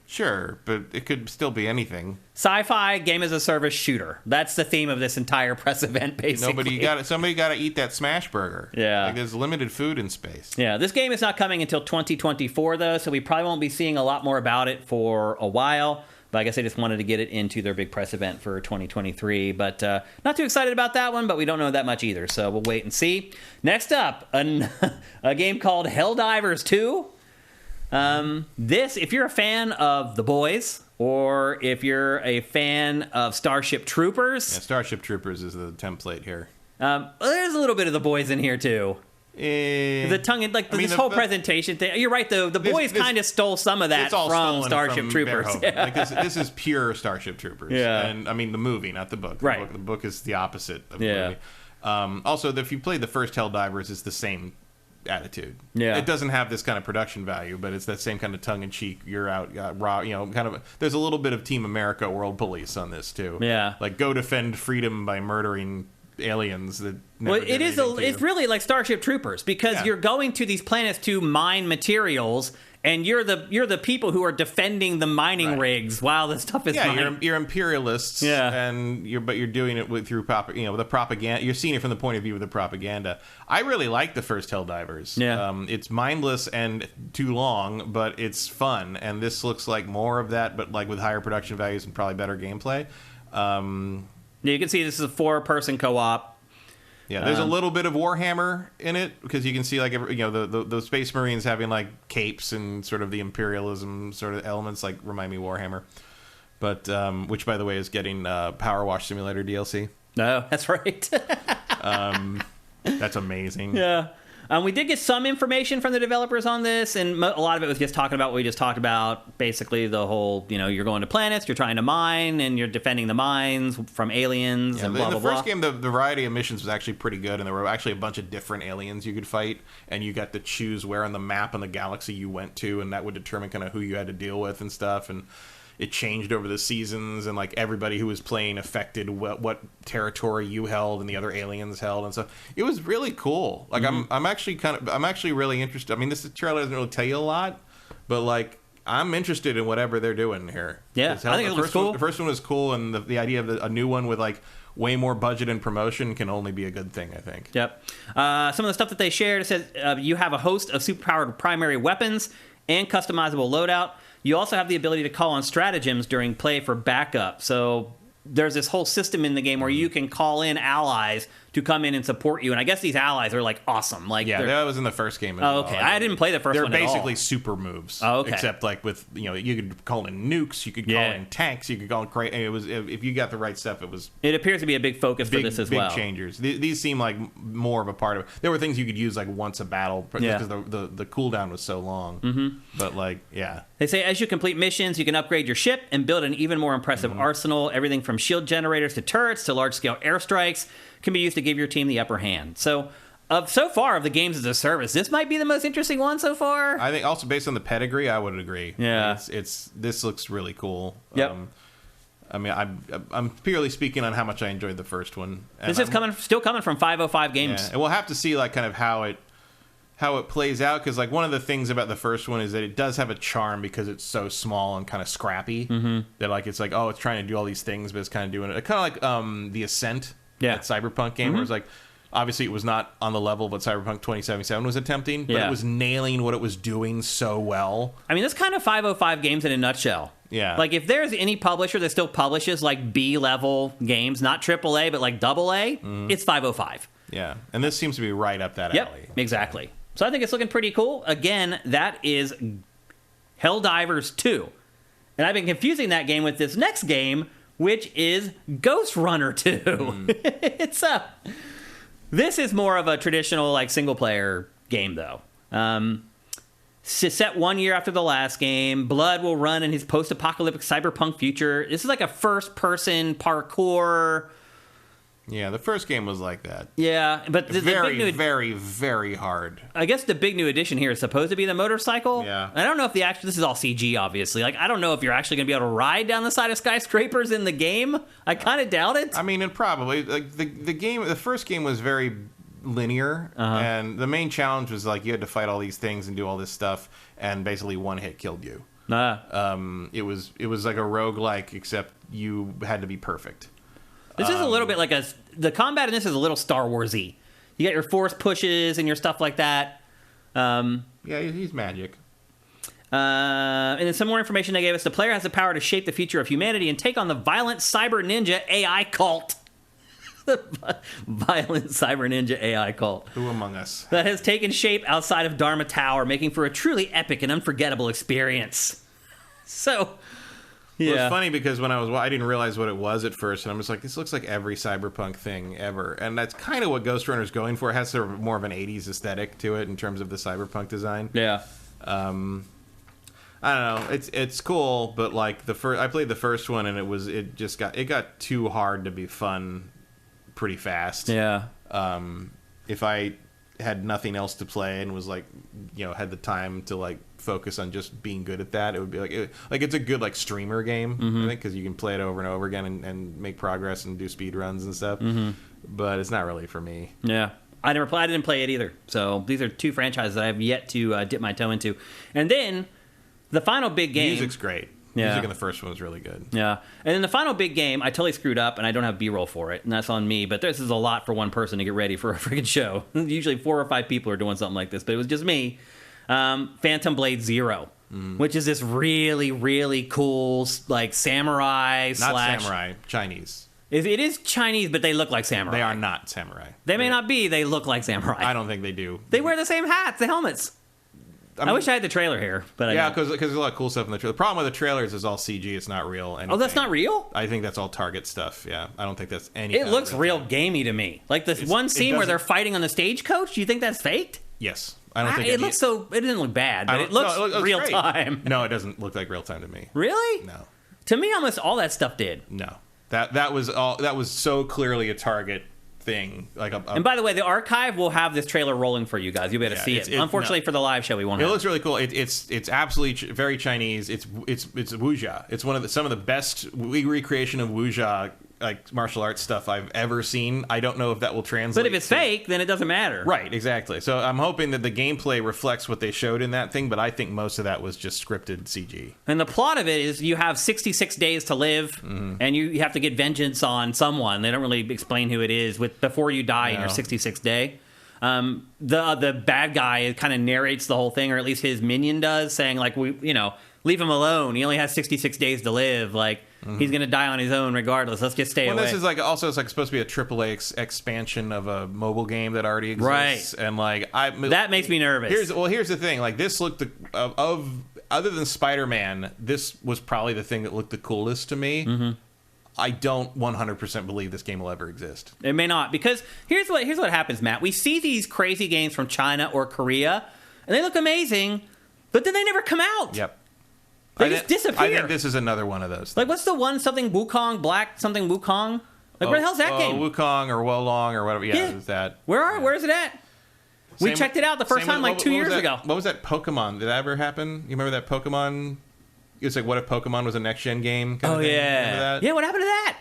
Sure, but it could still be anything. Sci-fi game-as-a-service shooter. That's the theme of this entire press event, basically. Somebody got to eat that smash burger. Yeah. Like, there's limited food in space. Yeah, this game is not coming until 2024, though, so we probably won't be seeing a lot more about it for a while. But I guess they just wanted to get it into their big press event for 2023. But not too excited about that one, but we don't know that much either, so we'll wait and see. Next up, a game called Helldivers 2. This, if you're a fan of The Boys, or if you're a fan of Starship Troopers... Yeah, Starship Troopers is the template here. There's a little bit of The Boys in here, too. The tongue, like this whole presentation thing. You're right, though. The Boys kind of stole some of that from Starship Troopers. Yeah. Like this is pure Starship Troopers. Yeah. And I mean, the movie, not the book. Right. The book is the opposite of the movie. Also, if you played the first Helldivers, it's the same attitude. Yeah. It doesn't have this kind of production value, but it's that same kind of tongue-in-cheek, you're out, raw, kind of... There's a little bit of Team America World Police on this, too. Yeah. Like, go defend freedom by murdering aliens that never it is it's really like Starship Troopers, because you're going to these planets to mine materials, and you're the people who are defending the mining rigs while this stuff is mined. You're imperialists, and you're doing it through the propaganda. You're seeing it from the point of view of the propaganda. I really like the first Helldivers. It's mindless and too long, but it's fun, and this looks like more of that, but like with higher production values and probably better gameplay. You can see this is a 4-person co-op. Yeah, there's a little bit of Warhammer in it, because you can see like the Space Marines having like capes and sort of the imperialism sort of elements like remind me of Warhammer. But which, by the way, is getting Power Wash Simulator DLC. No, that's right. That's amazing. Yeah. We did get some information from the developers on this, and a lot of it was just talking about what we just talked about. Basically, the whole, you're going to planets, you're trying to mine, and you're defending the mines from aliens and blah, blah, blah. In the first game, the variety of missions was actually pretty good, and there were actually a bunch of different aliens you could fight, and you got to choose where on the map on the galaxy you went to, and that would determine kind of who you had to deal with and stuff, and it changed over the seasons, and like everybody who was playing affected what territory you held and the other aliens held, and so it was really cool. Like I'm actually really interested. I mean, this trailer doesn't really tell you a lot, but like I'm interested in whatever they're doing here. Yeah, I think it looks cool. The first one was cool, and the idea of a new one with like way more budget and promotion can only be a good thing, I think. Yep. Some of the stuff that they shared, it says you have a host of superpowered primary weapons and customizable loadout. You also have the ability to call on stratagems during play for backup. So there's this whole system in the game where you can call in allies to come in and support you. And I guess these allies are like awesome. Like that was in the first game. Oh, okay. I didn't play the first one at all. They're basically super moves. Oh, okay. Except like with, you could call in nukes, you could call in tanks, you could call in it was, if you got the right stuff, it was... It appears to be a big focus for this as well. Big changers. These seem like more of a part of it. There were things you could use like once a battle because the cooldown was so long. Mm-hmm. But like, yeah. They say as you complete missions, you can upgrade your ship and build an even more impressive arsenal. Everything from shield generators to turrets to large-scale airstrikes can be used to give your team the upper hand. So, so far of the games as a service, this might be the most interesting one so far. I think also based on the pedigree, I would agree. Yeah, this looks really cool. Yep. I mean, I'm purely speaking on how much I enjoyed the first one. And this is still coming from 505 Games. Yeah, and we'll have to see like kind of how it how it plays out, because like one of the things about the first one is that it does have a charm because it's so small and kind of scrappy that like it's like, oh, it's trying to do all these things, but it's kind of doing it kind of like the Ascent, that Cyberpunk game, where it's like obviously it was not on the level of what Cyberpunk 2077 was attempting, but it was nailing what it was doing so well. I mean, that's kind of 505 games in a nutshell. Yeah. Like, if there's any publisher that still publishes, like, B-level games, not AAA, but, like, AA, it's 505. Yeah. And this seems to be right up that alley. Yep, exactly. So I think it's looking pretty cool. Again, that is Helldivers 2. And I've been confusing that game with this next game, which is Ghost Runner 2. It's This is more of a traditional, like, single-player game, though. Set 1 year after the last game. Blood will run in his post-apocalyptic cyberpunk future. This is like a first-person parkour. Yeah, the first game was like that. Yeah, but the very, big new, very, very hard. I guess the big new addition here is supposed to be the motorcycle. Yeah. I don't know if this is all CG, obviously. Like, I don't know if you're actually going to be able to ride down the side of skyscrapers in the game. I kind of doubt it. I mean, and probably like the first game was very linear, and the main challenge was like you had to fight all these things and do all this stuff, and basically one hit killed you. It was like a roguelike, except you had to be perfect. This is a little bit like the combat in this is a little Star Wars-y. You got your force pushes and your stuff like that. Yeah, he's magic. And then some more information they gave us. The player has the power to shape the future of humanity and take on the violent cyber ninja AI cult. The violent cyber ninja AI cult. Who among us? That has taken shape outside of Dharma Tower, making for a truly epic and unforgettable experience. So... Yeah. Well, it's funny because when I didn't realize what it was at first, and I'm just like, this looks like every cyberpunk thing ever, and that's kind of what Ghost Runner's going for. It has sort of more of an 80s aesthetic to it in terms of the cyberpunk design. Yeah. I don't know. It's cool, but like I played the first one, and it got too hard to be fun pretty fast. Yeah. If I had nothing else to play and was like, had the time to like focus on just being good at that, it would be like it's a good like streamer game, I think, because you can play it over and over again and make progress and do speed runs and stuff. But it's not really for me. Yeah, I didn't play it either. So these are two franchises that I have yet to dip my toe into. And then the final big game. Music's great. Yeah. Music in the first one was really good. Yeah. And then the final big game, I totally screwed up, and I don't have B-roll for it, and that's on me. But this is a lot for one person to get ready for a freaking show. Usually 4 or 5 people are doing something like this, but it was just me. Phantom Blade Zero, which is this really, really cool, like, samurai Not samurai, Chinese. It is Chinese, but they look like samurai. They are not samurai. They may not be. They look like samurai. I don't think they do. They wear the same hats, the helmets. I wish I had the trailer here, but yeah, because there's a lot of cool stuff in the trailer. The problem with the trailers is all CG; it's not real. Anything. Oh, that's not real? I think that's all Target stuff. Yeah, I don't think that's any. It looks real gamey to me. Like this one scene where they're fighting on the stagecoach. Do you think that's faked? Yes, I don't think it looks so. It didn't look bad, but it looks real great. time. No, it doesn't look like real time to me. Really? No. To me, almost all that stuff did. No, that was so clearly a Target thing. And by the way, the archive will have this trailer rolling for you guys. You'll be able to see it. Unfortunately, for the live show, we won't. It looks really cool. It's absolutely very Chinese. It's wuxia. It's one of some of the best recreation of wuxia, like martial arts stuff I've ever seen. I don't know if that will translate. But if it's fake, then it doesn't matter. Right, exactly. So I'm hoping that the gameplay reflects what they showed in that thing, but I think most of that was just scripted CG. And the plot of it is you have 66 days to live, and you have to get vengeance on someone. They don't really explain who it is before you die in your 66th day. The bad guy kind of narrates the whole thing, or at least his minion does, saying like, leave him alone. He only has 66 days to live. Like, he's going to die on his own regardless. Let's just stay away. This is it's supposed to be a AAA expansion of a mobile game that already exists. Right. And that makes me nervous. Here's the thing. Like, this looked other than Spider-Man, this was probably the thing that looked the coolest to me. I don't 100% believe this game will ever exist. It may not, because here's what happens, Matt. We see these crazy games from China or Korea, and they look amazing, but then they never come out. Yep. They just disappear. I think this is another one of those things. Like, what's the one, something Wukong, Black something Wukong? Like, where the hell's that game? Wukong or Wolong or whatever. Yeah, it's that. Where is it at? We checked it out the first time like 2 years ago. What was that Pokemon? Did that ever happen? You remember that Pokemon? It's like, what if Pokemon was a next-gen game? Oh, yeah. Remember that? Yeah, what happened to that?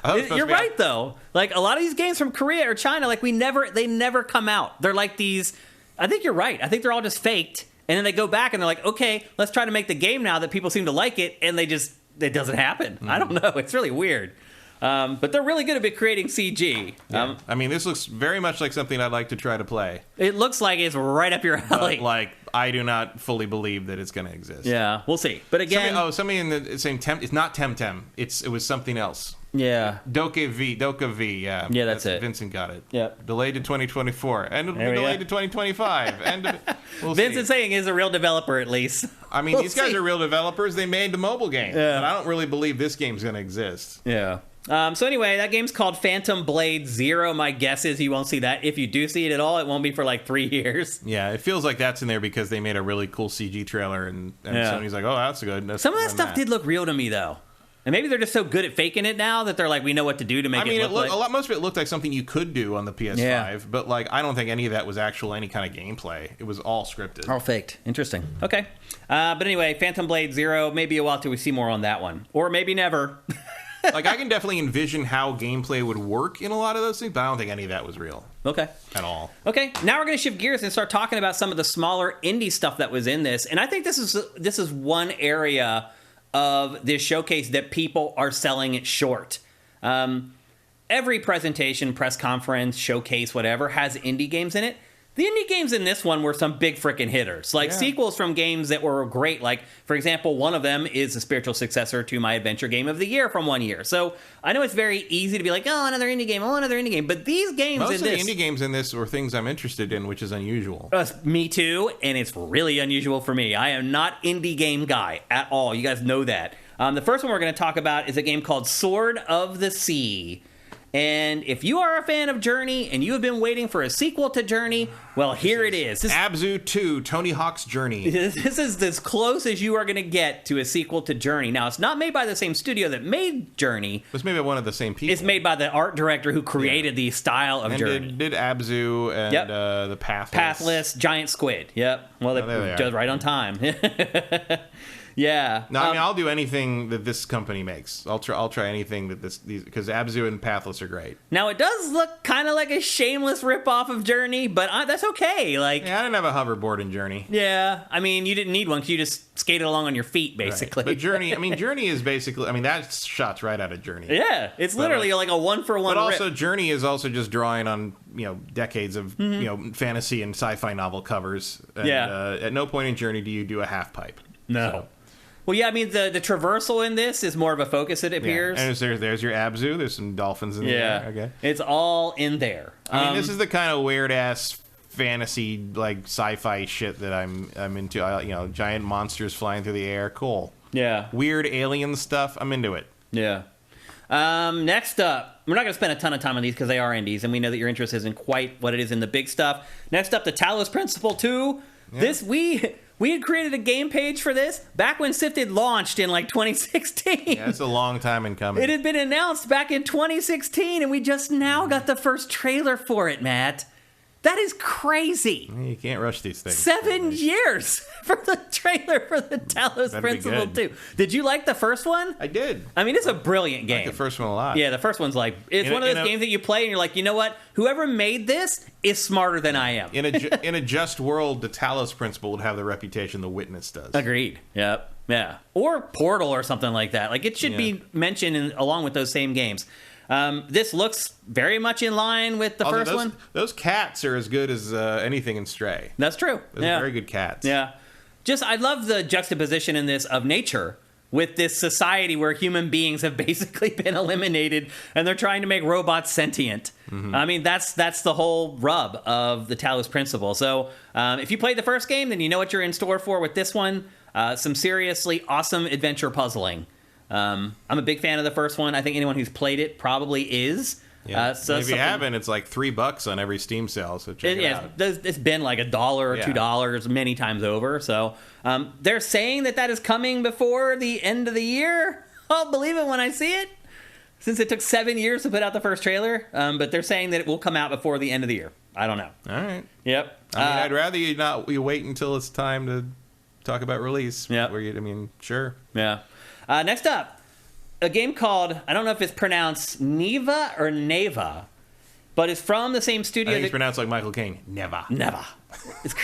You're right though. Like a lot of these games from Korea or China, like they never come out. They're like these. I think you're right. I think they're all just faked, and then they go back and they're like, okay, let's try to make the game now that people seem to like it, and it doesn't happen. I don't know. It's really weird. But they're really good at creating CG. Yeah. I mean, this looks very much like something I'd like to try to play. It looks like it's right up your alley. But, like, I do not fully believe that it's going to exist. Yeah, we'll see. But again... Somebody in the same it's not Temtem. It was something else. Yeah. Doka V, yeah. Yeah, that's it. Vincent got it. Yep. Delayed to 2024. And it'll be delayed to 2025. And we'll Vincent saying is a real developer, at least. I mean, these guys are real developers. They made the mobile game. Yeah. But I don't really believe this game's going to exist. Yeah. So anyway, that game's called Phantom Blade Zero. My guess is you won't see that. If you do see it at all, it won't be for like 3 years. Yeah, it feels like that's in there because they made a really cool CG trailer, and Sony's like, oh, that's good. Some of that stuff did look real to me, though. And maybe they're just so good at faking it now that theyey're like, we know what to do to make it look like... most of it looked like something you could do on the PS5, but like I don't think any of that was any kind of gameplay. It was all scripted. All faked. Interesting. Okay. But anyway, Phantom Blade Zero, maybe a while till we see more on that one. Or maybe never. Like, I can definitely envision how gameplay would work in a lot of those things, but I don't think any of that was real. Okay. At all. Okay, now we're going to shift gears and start talking about some of the smaller indie stuff that was in this. And I think this is one area of this showcase that people are selling it short. Every presentation, press conference, showcase, whatever, has indie games in it. The indie games in this one were some big freaking hitters, like sequels from games that were great. Like, for example, one of them is the spiritual successor to my adventure game of the year from 1 year. So I know it's very easy to be like, oh, another indie game. But these games Most of the indie games in this were things I'm interested in, which is unusual. Me too, and it's really unusual for me. I am not indie game guy at all. You guys know that. The first one we're going to talk about is a game called Sword of the Sea. And if you are a fan of Journey and you have been waiting for a sequel to Journey, well, here it is. Abzu 2, Tony Hawk's Journey. This is as close as you are going to get to a sequel to Journey. Now, it's not made by the same studio that made Journey. It's made by one of the same people. It's made by the art director who created the style of Journey. Did Abzu and the Pathless. Pathless, Giant Squid. Yep. Well, they just right on time. Yeah. No, I mean, I'll do anything that this company makes. I'll try anything that these because Abzu and Pathless are great. Now it does look kind of like a shameless ripoff of Journey, but that's okay. Like, yeah, I didn't have a hoverboard in Journey. Yeah, I mean, you didn't need one because you just skated along on your feet, basically. Right. But Journey is basically, I mean, that's shots right out of Journey. Yeah, it's literally like a one-for-one. But also, Journey is also just drawing on decades of fantasy and sci-fi novel covers. And, at no point in Journey do you do a half pipe. No. So. Well, yeah, I mean, the traversal in this is more of a focus, it appears. Yeah. And there's your Abzu. There's some dolphins in there. Okay. It's all in there. I mean, this is the kind of weird-ass fantasy, like, sci-fi shit that I'm into. Giant monsters flying through the air. Cool. Yeah. Weird alien stuff. I'm into it. Yeah. Next up, we're not going to spend a ton of time on these because they are indies, and we know that your interest isn't quite what it is in the big stuff. Next up, the Talos Principle 2. Yeah. This, we had created a game page for this back when Sifted launched in like 2016. Yeah, it's a long time in coming. It had been announced back in 2016, and we just now got the first trailer for it, Matt. That is crazy. You can't rush these things. 7 years for the trailer for the Talos Principle 2. Did you like the first one? I did. I mean, it's a brilliant game. I like the first one a lot. Yeah, the first one's like, it's one of those games that you play and you're like, you know what? Whoever made this is smarter than I am. In a just world, the Talos Principle would have the reputation the Witness does. Agreed. Yep. Yeah. Or Portal or something like that. Like, it should be mentioned along with those same games. This looks very much in line with the first one. Those cats are as good as anything in Stray. That's true. Those are very good cats. Yeah. I love the juxtaposition in this of nature with this society where human beings have basically been eliminated and they're trying to make robots sentient. Mm-hmm. I mean, that's the whole rub of the Talos Principle. So if you played the first game, then you know what you're in store for with this one. Some seriously awesome adventure puzzling. I'm a big fan of the first one. I think anyone who's played it probably is. Yeah. If you haven't, it's like $3 on every Steam sale. So check it out. It's been like $1 or $2 many times over. So they're saying that is coming before the end of the year. I'll believe it when I see it, since it took 7 years to put out the first trailer. But they're saying that it will come out before the end of the year. I don't know. All right. Yep. I mean, I'd rather you wait until it's time to talk about release. Yeah. Sure. Yeah. Next up, a game called, I don't know if it's pronounced Neva or Neva, but it's from the same studio. I think it's pronounced like Michael Caine. Never. It's,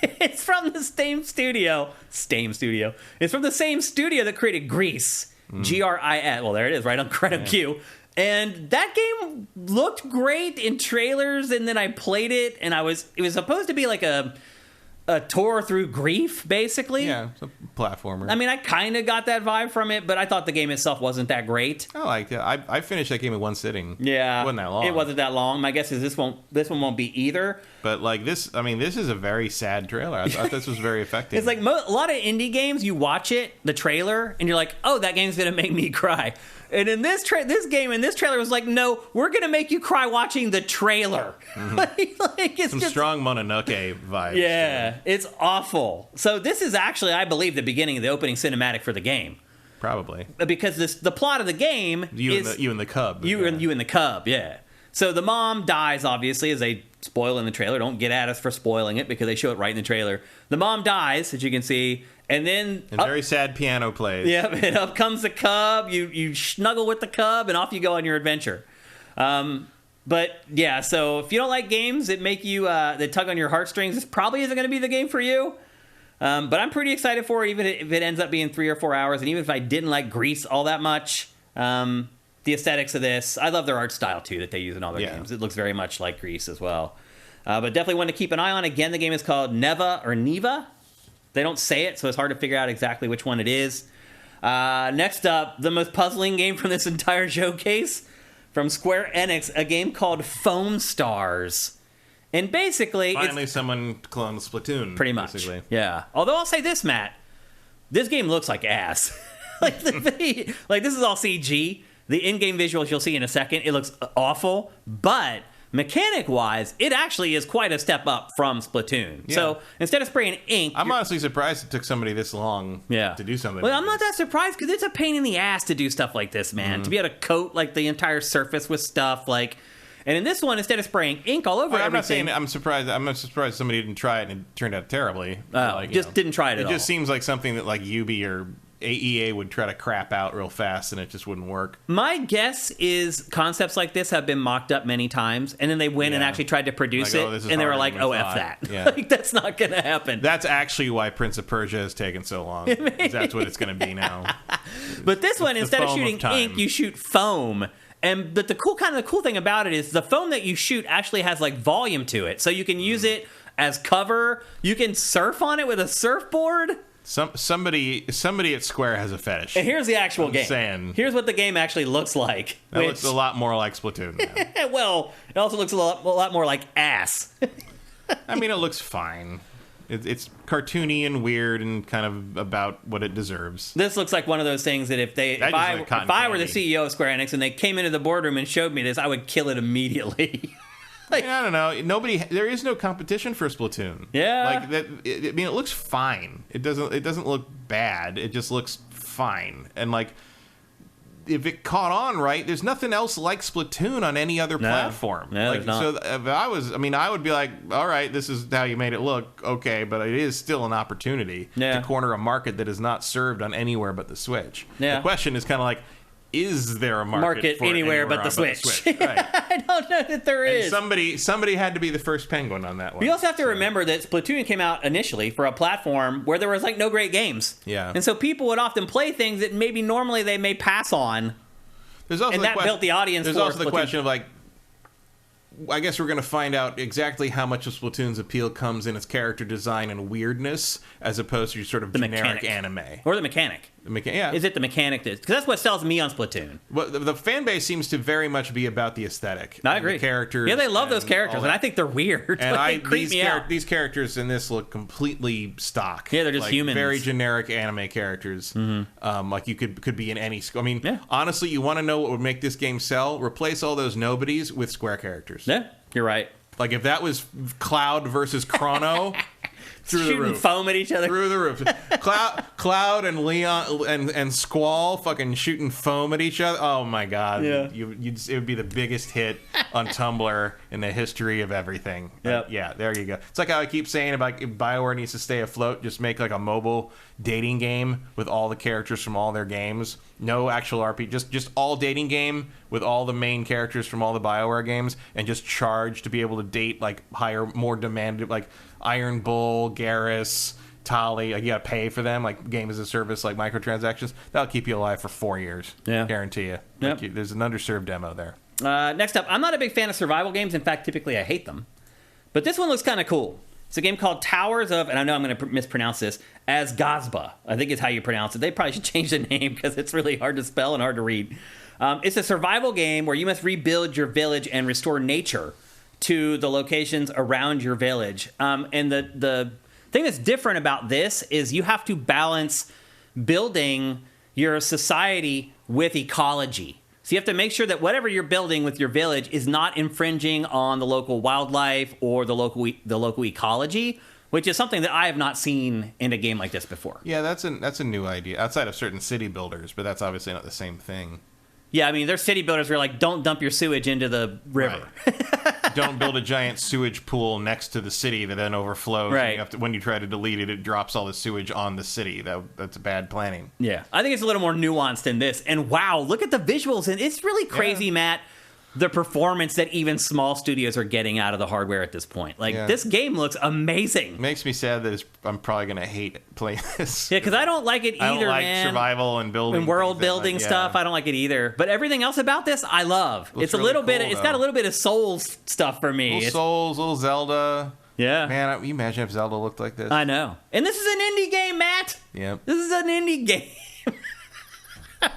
it's from the same studio. It's from the same studio that created Grease. Gris. Well, there it is, right on credit Q. And that game looked great in trailers, and then I played it, and it was supposed to be like a tour through grief, basically. Yeah, it's a platformer. I mean, I kind of got that vibe from it, but I thought the game itself wasn't that great. I liked it. I finished that game in one sitting. Yeah. It wasn't that long. It wasn't that long. My guess is this one won't be either. But like this, I mean, this is a very sad trailer. I thought this was very effective. It's like a lot of indie games, you watch it, the trailer, and you're like, oh, that game's going to make me cry. And in this trailer was like, no, we're going to make you cry watching the trailer. It's some just strong Mononoke vibes. Yeah, it's awful. So this is actually, I believe, the beginning of the opening cinematic for the game. Probably. Because the plot of the game is... You and the cub. You and the cub, yeah. So the mom dies, obviously, as they spoil in the trailer. Don't get at us for spoiling it, because they show it right in the trailer. The mom dies, as you can see, and then... And very sad piano plays. Yeah, and up comes the cub. You snuggle with the cub, and off you go on your adventure. But, yeah, so if you don't like games that make you... that tug on your heartstrings, this probably isn't going to be the game for you. But I'm pretty excited for it, even if it ends up being 3 or 4 hours. And even if I didn't like Grease all that much... the aesthetics of this, I love their art style too that they use in all their games. It looks very much like Grease as well. But definitely one to keep an eye on. Again, the game is called Neva or Neva. They don't say it, so it's hard to figure out exactly which one it is. Next up, the most puzzling game from this entire showcase, from Square Enix, a game called Foam Stars. And basically, finally someone cloned Splatoon. Pretty much, basically. Yeah. Although I'll say this, Matt, this game looks like ass. Like this is all CG. The in-game visuals you'll see in a second, it looks awful, but mechanic-wise, it actually is quite a step up from Splatoon. Yeah. So instead of spraying ink... I'm honestly surprised it took somebody this long to do something Well, like I'm not that surprised, because it's a pain in the ass to do stuff like this, man. To be able to coat like the entire surface with stuff, like... And in this one, instead of spraying ink all over everything... I'm not saying I'm surprised. I'm not surprised somebody didn't try it and it turned out terribly. Didn't try it at all. It just seems like something that like Ubi or AEA would try to crap out real fast, and it just wouldn't work. My guess is concepts like this have been mocked up many times, and then they went and actually tried to produce it, and they were like, oh, F that. Yeah. Like, that's not going to happen. That's actually why Prince of Persia has taken so long. That's what it's going to be now. But this one, instead of shooting ink, you shoot foam. But the cool thing about it is the foam that you shoot actually has like volume to it. So you can use it as cover. You can surf on it with a surfboard. Somebody at Square has a fetish. And here's the actual game. Saying, here's what the game actually looks like. That looks a lot more like Splatoon now. Well, it also looks a lot more like ass. I mean, it looks fine. It's cartoony and weird and kind of about what it deserves. This looks like one of those things that if I were the CEO of Square Enix and they came into the boardroom and showed me this, I would kill it immediately. Like, I don't know. There is no competition for Splatoon. Yeah. Like that. I mean, it looks fine. It doesn't look bad. It just looks fine. And like, if it caught on right, there's nothing else like Splatoon on any other platform. No, like, so if I would be like, all right, this is how you made it look. Okay, but it is still an opportunity to corner a market that is not served on anywhere but the Switch. Yeah. The question is kind of like, is there a market for anywhere but the Switch? Right. I don't know that there is. Somebody had to be the first penguin on that one. We also have to remember that Splatoon came out initially for a platform where there was like no great games. Yeah. And so people would often play things that maybe normally they may pass on. Built the audience for Splatoon. There's also the question of like, I guess we're going to find out exactly how much of Splatoon's appeal comes in its character design and weirdness, as opposed to sort of the generic mechanic. Anime. Or the mechanic. Yeah. Is it the mechanic? Because that's what sells me on Splatoon. Well, the fan base seems to very much be about the aesthetic. I agree. The characters. Yeah, they love those characters, and I think they're weird. And they creep me out. These characters in this look completely stock. Yeah, they're just humans. Very generic anime characters. Mm-hmm. Like you could be in any... I mean, honestly, you want to know what would make this game sell? Replace all those nobodies with Square characters. Yeah, you're right. Like if that was Cloud versus Chrono... shooting foam at each other. Through the roof. Cloud and Leon and Squall fucking shooting foam at each other. Oh my god. Yeah. It would be the biggest hit on Tumblr in the history of everything. Yep. Yeah, there you go. It's like how I keep saying about if BioWare needs to stay afloat, just make like a mobile dating game with all the characters from all their games. No actual RPG, just all dating game with all the main characters from all the BioWare games, and just charge to be able to date like higher, more demanded, like Iron Bull, Garrus, Tali. Like you gotta pay for them, like game as a service, like microtransactions. That'll keep you alive for 4 years. Yeah, guarantee you. Yep. There's an underserved demo there. Next up, I'm not a big fan of survival games. In fact, typically I hate them. But this one looks kind of cool. It's a game called Towers of, and I know I'm going to mispronounce this, Azgazba. I think is how you pronounce it. They probably should change the name because it's really hard to spell and hard to read. It's a survival game where you must rebuild your village and restore nature to the locations around your village. And the thing that's different about this is you have to balance building your society with ecology. So you have to make sure that whatever you're building with your village is not infringing on the local wildlife or the local ecology, which is something that I have not seen in a game like this before. Yeah, that's a new idea outside of certain city builders, but that's obviously not the same thing. Yeah, I mean, there's city builders who are like, don't dump your sewage into the river. Right. Don't build a giant sewage pool next to the city that then overflows. Right. And you have to, when you try to delete it, it drops all the sewage on the city. That's bad planning. Yeah, I think it's a little more nuanced than this. And wow, look at the visuals. And it's really crazy, Matt, the performance that even small studios are getting out of the hardware at this point. Like, this game looks amazing. It makes me sad that I'm probably going to hate playing this. Yeah, because I don't like it either, I don't like man. survival and building. And world building stuff, I don't like it either. But everything else about this, I love. It's a really little bit, cool, it's got a little bit of Souls stuff for me. Little Souls, little Zelda. Yeah. Man, you imagine if Zelda looked like this? I know. And this is an indie game, Matt. Yep. This is an indie game.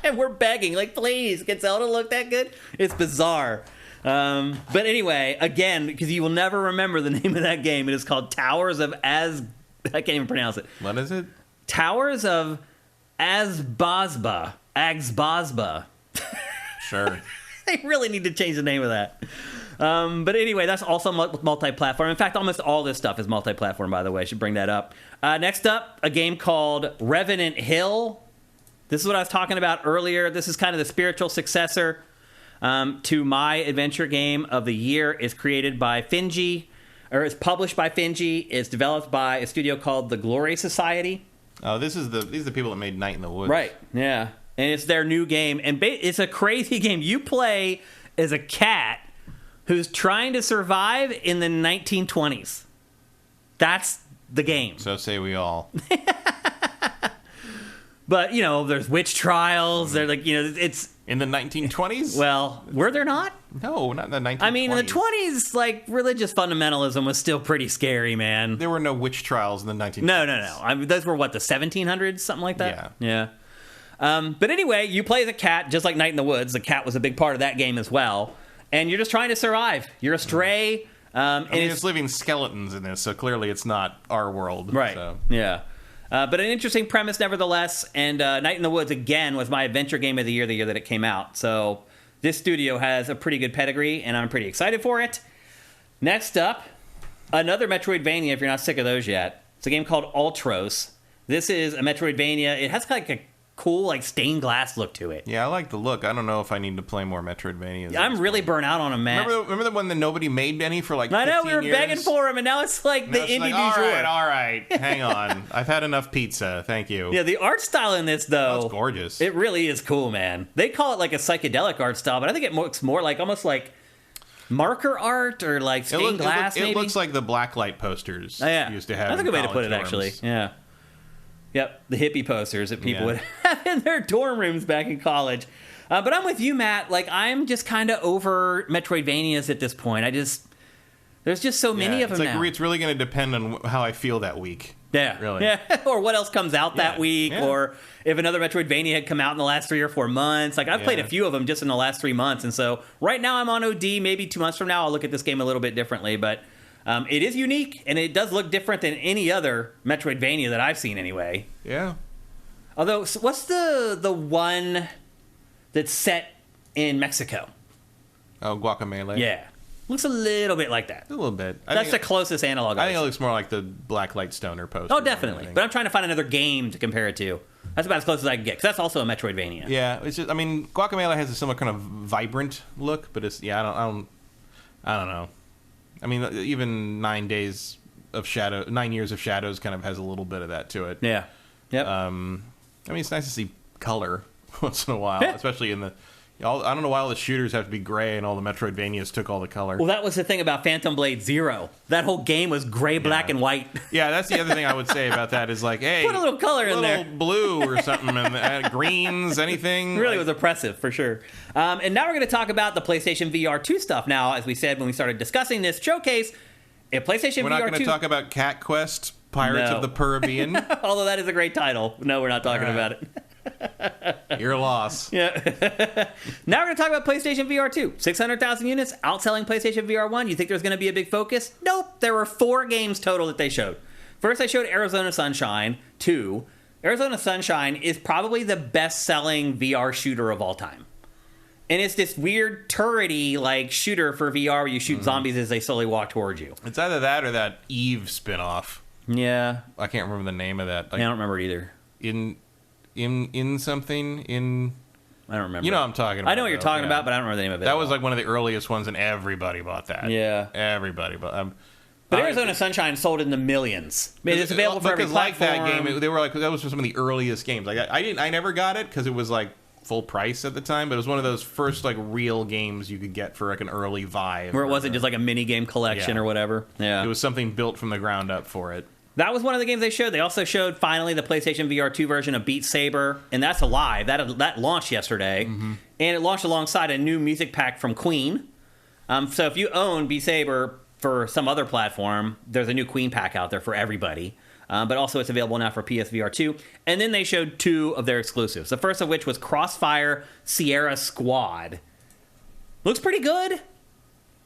And we're begging, like, please, can Zelda look that good? It's bizarre. But anyway, again, because you will never remember the name of that game, it is called Towers of I can't even pronounce it. What is it? Towers of Azbazba. Sure. They really need to change the name of that. But anyway, that's also multi-platform. In fact, almost all this stuff is multi-platform, by the way. I should bring that up. Next up, a game called Revenant Hill. This is what I was talking about earlier. This is kind of the spiritual successor to my adventure game of the year. Is created by Finji, or it's published by Finji. It's developed by a studio called the Glory Society. Oh, these are the people that made Night in the Woods. Right, yeah. And it's their new game. And it's a crazy game. You play as a cat who's trying to survive in the 1920s. That's the game. So say we all. But, you know, there's witch trials. They're like, you know, it's... In the 1920s? Well, were there not? No, not in the 1920s. I mean, in the 20s, like, religious fundamentalism was still pretty scary, man. There were no witch trials in the 1920s. No. I mean, those were, what, the 1700s? Something like that? Yeah. But anyway, you play as a cat, just like Night in the Woods. The cat was a big part of that game as well. And you're just trying to survive. You're a stray. I mean, it's living skeletons in this, so clearly it's not our world. Right, so. Yeah. But an interesting premise, nevertheless. And Night in the Woods, again, was my adventure game of the year that it came out. So this studio has a pretty good pedigree, and I'm pretty excited for it. Next up, another Metroidvania, if you're not sick of those yet. It's a game called Ultros. This is a Metroidvania. It has like a cool, like, stained glass look to it. Yeah, I like the look. I don't know if I need to play more Metroidvanias. I'm really burnt out on them, man. Remember the one that nobody made any for like 15 years? I know, we were begging for them, and now it's like the indie du jour. All right, hang on. I've had enough pizza, thank you. Yeah, the art style in this, though... That's gorgeous. It really is cool, man. They call it like a psychedelic art style, but I think it looks more like, almost like marker art or like stained glass, maybe? It looks like the blacklight posters used to have. That's a good way to put it, actually. Yeah. Yep, the hippie posters that people would have in their dorm rooms back in college. But I'm with you, Matt. Like, I'm just kind of over Metroidvanias at this point. There's just so many of them now. It's really going to depend on how I feel that week. Yeah, really. Yeah, or what else comes out that week, or if another Metroidvania had come out in the last 3 or 4 months. Like, I've played a few of them just in the last 3 months, and so right now I'm on OD. Maybe 2 months from now I'll look at this game a little bit differently, but it is unique, and it does look different than any other Metroidvania that I've seen anyway. Yeah. Although, what's the one that's set in Mexico? Oh, Guacamelee. Yeah. Looks a little bit like that. A little bit. That's the closest analog. I think it looks more like the Blacklight Stoner poster. Oh, definitely. But I'm trying to find another game to compare it to. That's about as close as I can get, because that's also a Metroidvania. Yeah, it's just. I mean, Guacamelee has a similar kind of vibrant look, but it's. Yeah, I don't know. I mean, even 9 Years of Shadows kind of has a little bit of that to it. Yeah. Yep. I mean, it's nice to see color once in a while, especially in the. I don't know why all the shooters have to be gray and all the Metroidvanias took all the color. Well, that was the thing about Phantom Blade Zero. That whole game was gray, black, and white. Yeah, that's the other thing I would say about that is like, hey, put a little color in there, blue or something, and greens, anything. It really was oppressive for sure. And now we're going to talk about the PlayStation VR 2 stuff. Now, as we said when we started discussing this showcase, if PlayStation VR 2... We're not going to talk about Cat Quest, Pirates of the Caribbean. Although that is a great title. No, we're not talking about it. Your loss. Yeah. Now we're going to talk about PlayStation VR 2. 600,000 units, outselling PlayStation VR 1. You think there's going to be a big focus? Nope. There were 4 games total that they showed. First, they showed Arizona Sunshine 2. Arizona Sunshine is probably the best-selling VR shooter of all time. And it's this weird turrety like shooter for VR where you shoot zombies as they slowly walk towards you. It's either that or that Eve spinoff. Yeah. I can't remember the name of that. Like, I don't remember it either. In something in. I don't remember. You know what I'm talking about. I know what you're talking about, but I don't remember the name of it. That was like one of the earliest ones, and everybody bought that. Yeah. Everybody. But Arizona Sunshine sold in the millions. I mean, it's available for every platform. Like that game, they were like that was some of the earliest games. Like I never got it because it was like full price at the time, but it was one of those first like real games you could get for like an early Vive, where it wasn't just like a mini game collection or whatever. Yeah, it was something built from the ground up for it. That was one of the games they showed. They also showed finally the PlayStation VR 2 version of Beat Saber, and that's alive. That launched yesterday, and it launched alongside a new music pack from Queen. So if you own Beat Saber for some other platform, there's a new Queen pack out there for everybody. But also it's available now for PSVR 2. And then they showed 2 of their exclusives. The first of which was Crossfire Sierra Squad. Looks pretty good.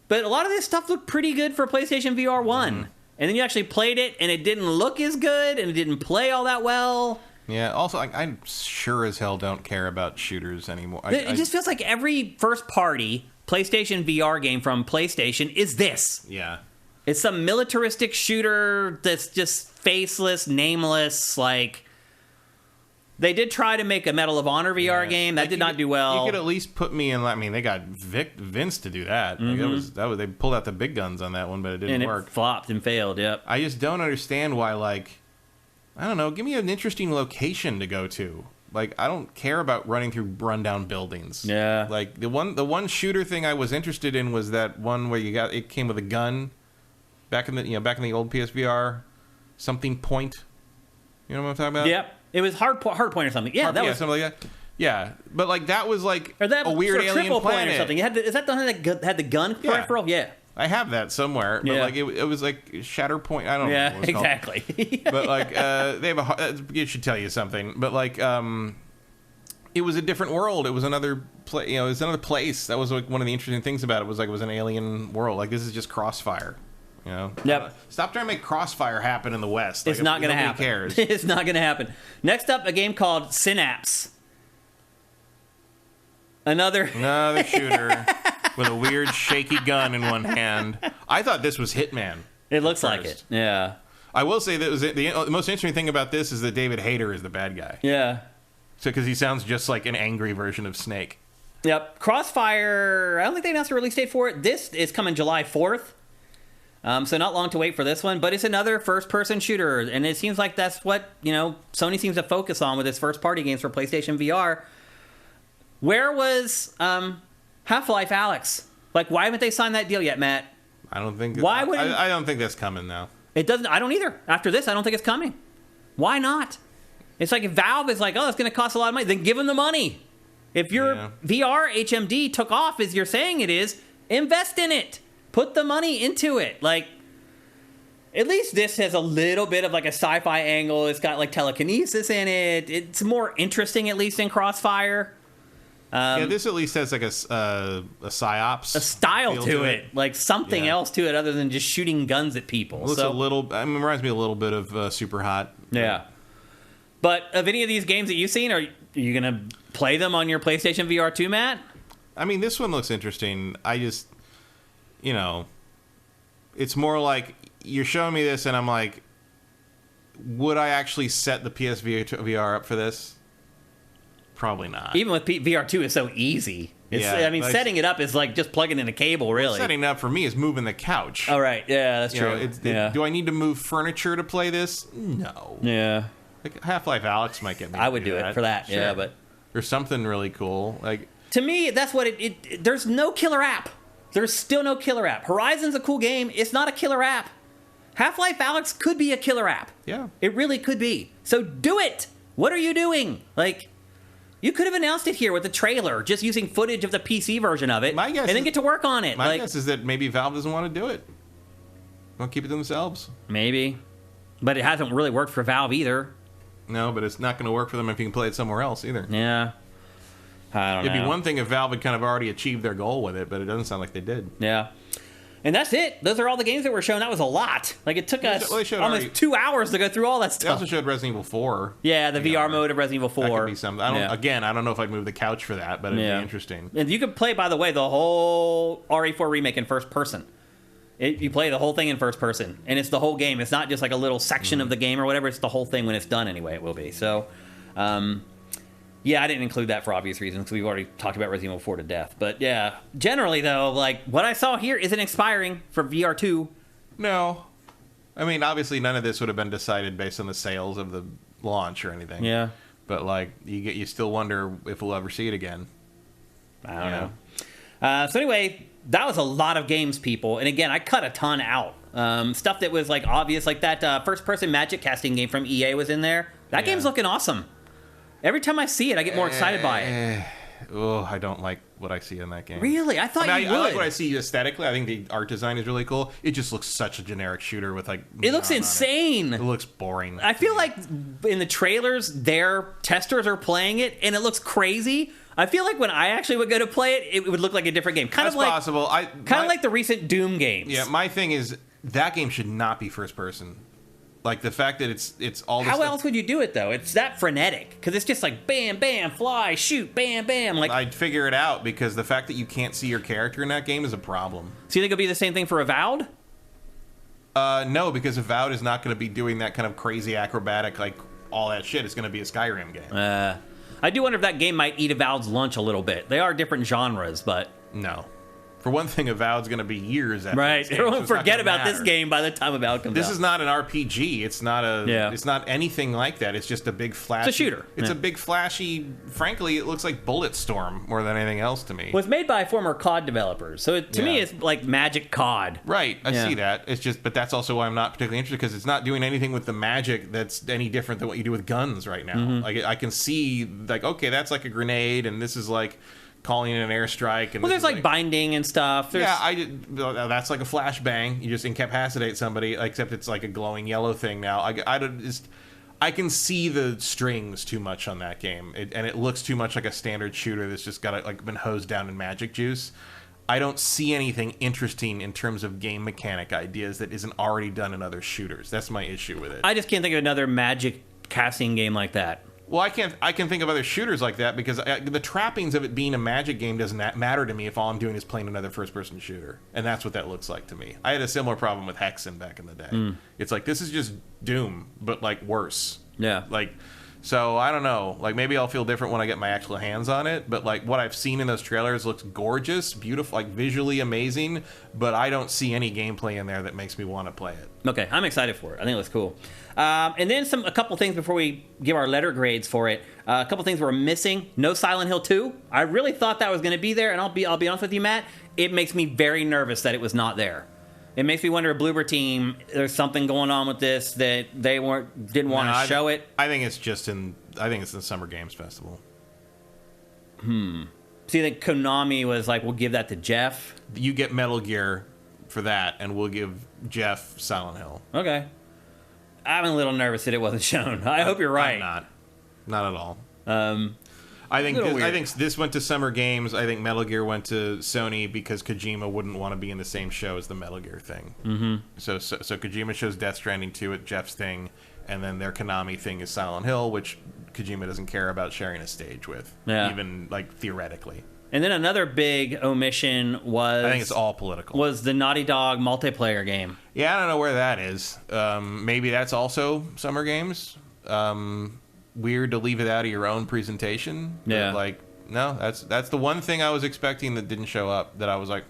But a lot of this stuff looked pretty good for PlayStation VR 1. And then you actually played it, and it didn't look as good, and it didn't play all that well. Yeah, also, I sure as hell don't care about shooters anymore. It just feels like every first-party PlayStation VR game from PlayStation is this. Yeah. It's some militaristic shooter that's just faceless, nameless, like... They did try to make a Medal of Honor VR game. That did not do well. You could at least put me in... I mean, they got Vince to do that. Like, they pulled out the big guns on that one, but it didn't work. And it flopped and failed, yep. I just don't understand why, like... I don't know. Give me an interesting location to go to. Like, I don't care about running through rundown buildings. Yeah. Like, the one shooter thing I was interested in was that one where it came with a gun. Back in the old PSVR. Something point. You know what I'm talking about? Yep. It was hard point or something. Yeah, that was something like that. Yeah, but like that was like or that a weird sort of alien planet or something. Is that the one that had the gun peripheral? Yeah. I have that somewhere, but like it was like Shatterpoint. I don't know. Yeah, exactly. But like they have it should tell you something. But like it was a different world. It was another place. It was another place. That was like one of the interesting things about it was like it was an alien world. Like this is just Crossfire. Yep. Stop trying to make Crossfire happen in the West. It's not going to happen. Cares. It's not going to happen. Next up, a game called Synapse. Another shooter with a weird shaky gun in one hand. I thought this was Hitman. It looks like it. Yeah. I will say that the most interesting thing about this is that David Hayter is the bad guy. Yeah. So because he sounds just like an angry version of Snake. Yep. Crossfire. I don't think they announced a release date for it. This is coming July 4th. So not long to wait for this one, but it's another first-person shooter, and it seems like that's what, Sony seems to focus on with its first-party games for PlayStation VR. Where was Half-Life Alyx? Like, why haven't they signed that deal yet, Matt? I don't think... I don't think that's coming now. It doesn't... I don't either. After this, I don't think it's coming. Why not? It's like if Valve is like, oh, it's going to cost a lot of money, then give them the money. If your VR HMD took off as you're saying it is, invest in it. Put the money into it. Like, at least this has a little bit of like a sci-fi angle. It's got like telekinesis in it. It's more interesting, at least in Crossfire. This at least has like a psyops, a style to it, like something else to it other than just shooting guns at people. Well, it's a little. It reminds me a little bit of Super Hot. Yeah. But of any of these games that you've seen, are you gonna play them on your PlayStation VR 2, Matt? I mean, this one looks interesting. you know, it's more like you're showing me this, and I'm like, would I actually set the PSVR up for this? Probably not. Even with VR2 is so easy. I mean, setting it up is like just plugging in a cable, really. Setting it up for me is moving the couch. Oh, right. Yeah, that's true. Do I need to move furniture to play this? No. Yeah. Like Half-Life Alyx might get me. I would do it for that. Sure. Yeah, but there's something really cool. Like, to me, that's what there's no killer app. There's still no killer app. Horizon's a cool game. It's not a killer app. Half-Life Alyx could be a killer app. Yeah. It really could be. So do it. What are you doing? Like, you could have announced it here with the trailer, just using footage of the PC version of it, and then get to work on it. My guess is that maybe Valve doesn't want to do it. They'll keep it to themselves. Maybe. But it hasn't really worked for Valve either. No, but it's not going to work for them if you can play it somewhere else either. Yeah. I don't know. It'd be one thing if Valve had kind of already achieved their goal with it, but it doesn't sound like they did. Yeah. And that's it. Those are all the games that were shown. That was a lot. Like, it took us almost 2 hours to go through all that stuff. They also showed Resident Evil 4. Yeah, the VR mode of Resident Evil 4. That could be something. I don't know if I'd move the couch for that, but it'd be interesting. And you could play, by the way, the whole RE4 remake in first person. You play the whole thing in first person, and it's the whole game. It's not just like a little section of the game or whatever. It's the whole thing when it's done anyway, it will be. So, yeah, I didn't include that for obvious reasons because we've already talked about Resident Evil 4 to death. But yeah, generally though, like what I saw here isn't expiring for VR2. No. I mean, obviously none of this would have been decided based on the sales of the launch or anything. Yeah. But like you still wonder if we'll ever see it again. I don't know. So anyway, that was a lot of games, people. And again, I cut a ton out. Stuff that was like obvious, like that first-person magic casting game from EA was in there. That game's looking awesome. Every time I see it, I get more excited by it. Oh, I don't like what I see in that game. Really? I thought you would. I like what I see aesthetically. I think the art design is really cool. It just looks such a generic shooter with like... It looks insane. It looks boring. I feel like in the trailers, their testers are playing it, and it looks crazy. I feel like when I actually would go to play it, it would look like a different game. That's possible. Kind of like the recent Doom games. Yeah, my thing is that game should not be first person. Like the fact that it's all this How stuff. else would you do it though? It's that frenetic because it's just like bam, bam, fly, shoot, bam, bam. Like I'd figure it out because the fact that you can't see your character in that game is a problem. So you think it'll be the same thing for Avowed? No, because Avowed is not going to be doing that kind of crazy acrobatic like all that shit. It's going to be a Skyrim game. I do wonder if that game might eat Avowed's lunch a little bit. They are different genres, but no. For one thing, Avowed's going to be years after right. this game, Everyone forget about this game by the time Avowed comes out. This is not an RPG. It's not It's not anything like that. It's just a big flashy... It's a shooter. It's a big flashy... Frankly, it looks like Bulletstorm more than anything else to me. Well, it's made by former COD developers, so to me, it's like Magic COD. Right. I see that. It's just... But that's also why I'm not particularly interested, because it's not doing anything with the magic that's any different than what you do with guns right now. Mm-hmm. Like, I can see, like, okay, that's like a grenade, and this is like... calling in an airstrike. And well, there's like binding and stuff. That's like a flashbang. You just incapacitate somebody, except it's like a glowing yellow thing now. I can see the strings too much on that game, and it looks too much like a standard shooter that's just got like been hosed down in magic juice. I don't see anything interesting in terms of game mechanic ideas that isn't already done in other shooters. That's my issue with it. I just can't think of another magic casting game like that. Well, I can think of other shooters like that because the trappings of it being a magic game doesn't matter to me if all I'm doing is playing another first-person shooter. And that's what that looks like to me. I had a similar problem with Hexen back in the day. It's like, this is just Doom, but, like, worse. Yeah. Like, so, I don't know. Like, maybe I'll feel different when I get my actual hands on it. But, like, what I've seen in those trailers looks gorgeous, beautiful, like, visually amazing. But I don't see any gameplay in there that makes me want to play it. Okay, I'm excited for it. I think it looks cool. And then a couple things before we give our letter grades for it. A couple things we're missing. No Silent Hill 2. I really thought that was going to be there, and I'll be honest with you, Matt. It makes me very nervous that it was not there. It makes me wonder if Bloober Team, there's something going on with this that they didn't want to show it. I think it's the Summer Games Festival. So you think Konami was like, we'll give that to Jeff? You get Metal Gear for that, and we'll give Jeff Silent Hill. Okay. I'm a little nervous that it wasn't shown. I hope you're right. I'm not at all. I think this went to Summer Games. I think Metal Gear went to Sony because Kojima wouldn't want to be in the same show as the Metal Gear thing. Mm-hmm. So Kojima shows Death Stranding 2 at Jeff's thing, and then their Konami thing is Silent Hill, which Kojima doesn't care about sharing a stage with, even like theoretically. And then another big omission was... I think it's all political. Was the Naughty Dog multiplayer game. Yeah, I don't know where that is. Maybe that's also Summer Games. Weird to leave it out of your own presentation. Yeah. But, like, no, that's the one thing I was expecting that didn't show up, that I was like,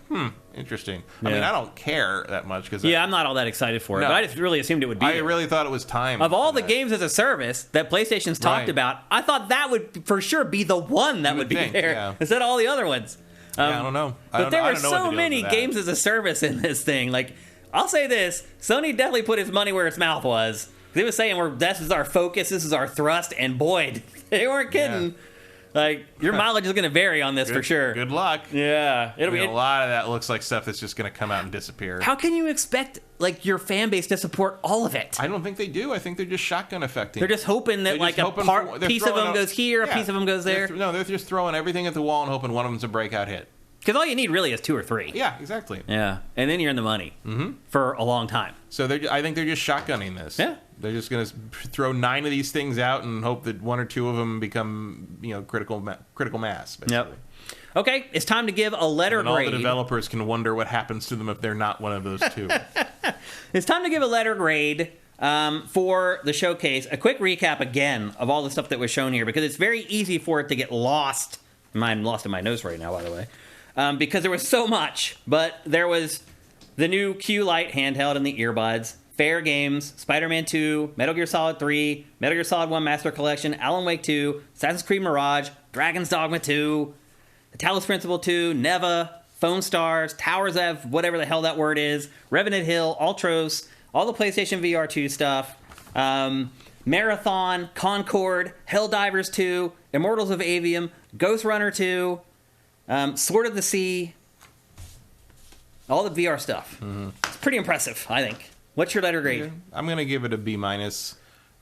interesting. I mean, I don't care that much. I'm not all that excited for it, No. but I just really assumed it would be I really thought it was time. Of all the games as a service that PlayStation's talked about, I thought that would for sure be the one that would be there instead of all the other ones. I don't know. But there were so many games as a service in this thing. Like, I'll say this, Sony definitely put its money where its mouth was. They were saying, this is our focus, this is our thrust, and boy, they weren't kidding. Yeah. Like, your mileage is going to vary on this for sure. Good luck. Yeah. A lot of that looks like stuff that's just going to come out and disappear. How can you expect, like, your fan base to support all of it? I don't think they do. I think they're just shotgun affecting. They're just hoping that, like, a piece of them goes here, a piece of them goes there. They're just throwing everything at the wall and hoping one of them's a breakout hit. Because all you need really is 2 or 3. Yeah, exactly. Yeah. And then you're in the money for a long time. So I think they're just shotgunning this. Yeah. They're just going to throw 9 of these things out and hope that 1 or 2 of them become, critical mass, basically. Yep. Okay, it's time to give a letter grade. All the developers can wonder what happens to them if they're not one of those 2. It's time to give a letter grade for the showcase. A quick recap again of all the stuff that was shown here, because it's very easy for it to get lost. I'm lost in my notes right now, by the way. Because there was so much. But there was the new Q Lite handheld and the earbuds, Fair Games, Spider-Man 2, Metal Gear Solid 3, Metal Gear Solid 1 Master Collection, Alan Wake 2, Assassin's Creed Mirage, Dragon's Dogma 2, The Talos Principle 2, Neva, Phone Stars, Towers of whatever the hell that word is, Revenant Hill, Ultros, all the PlayStation VR 2 stuff, Marathon, Concord, Helldivers 2, Immortals of Avium, Ghost Runner 2, Sword of the Sea, all the VR stuff. It's pretty impressive, I think. What's your letter grade? I'm going to give it a B-.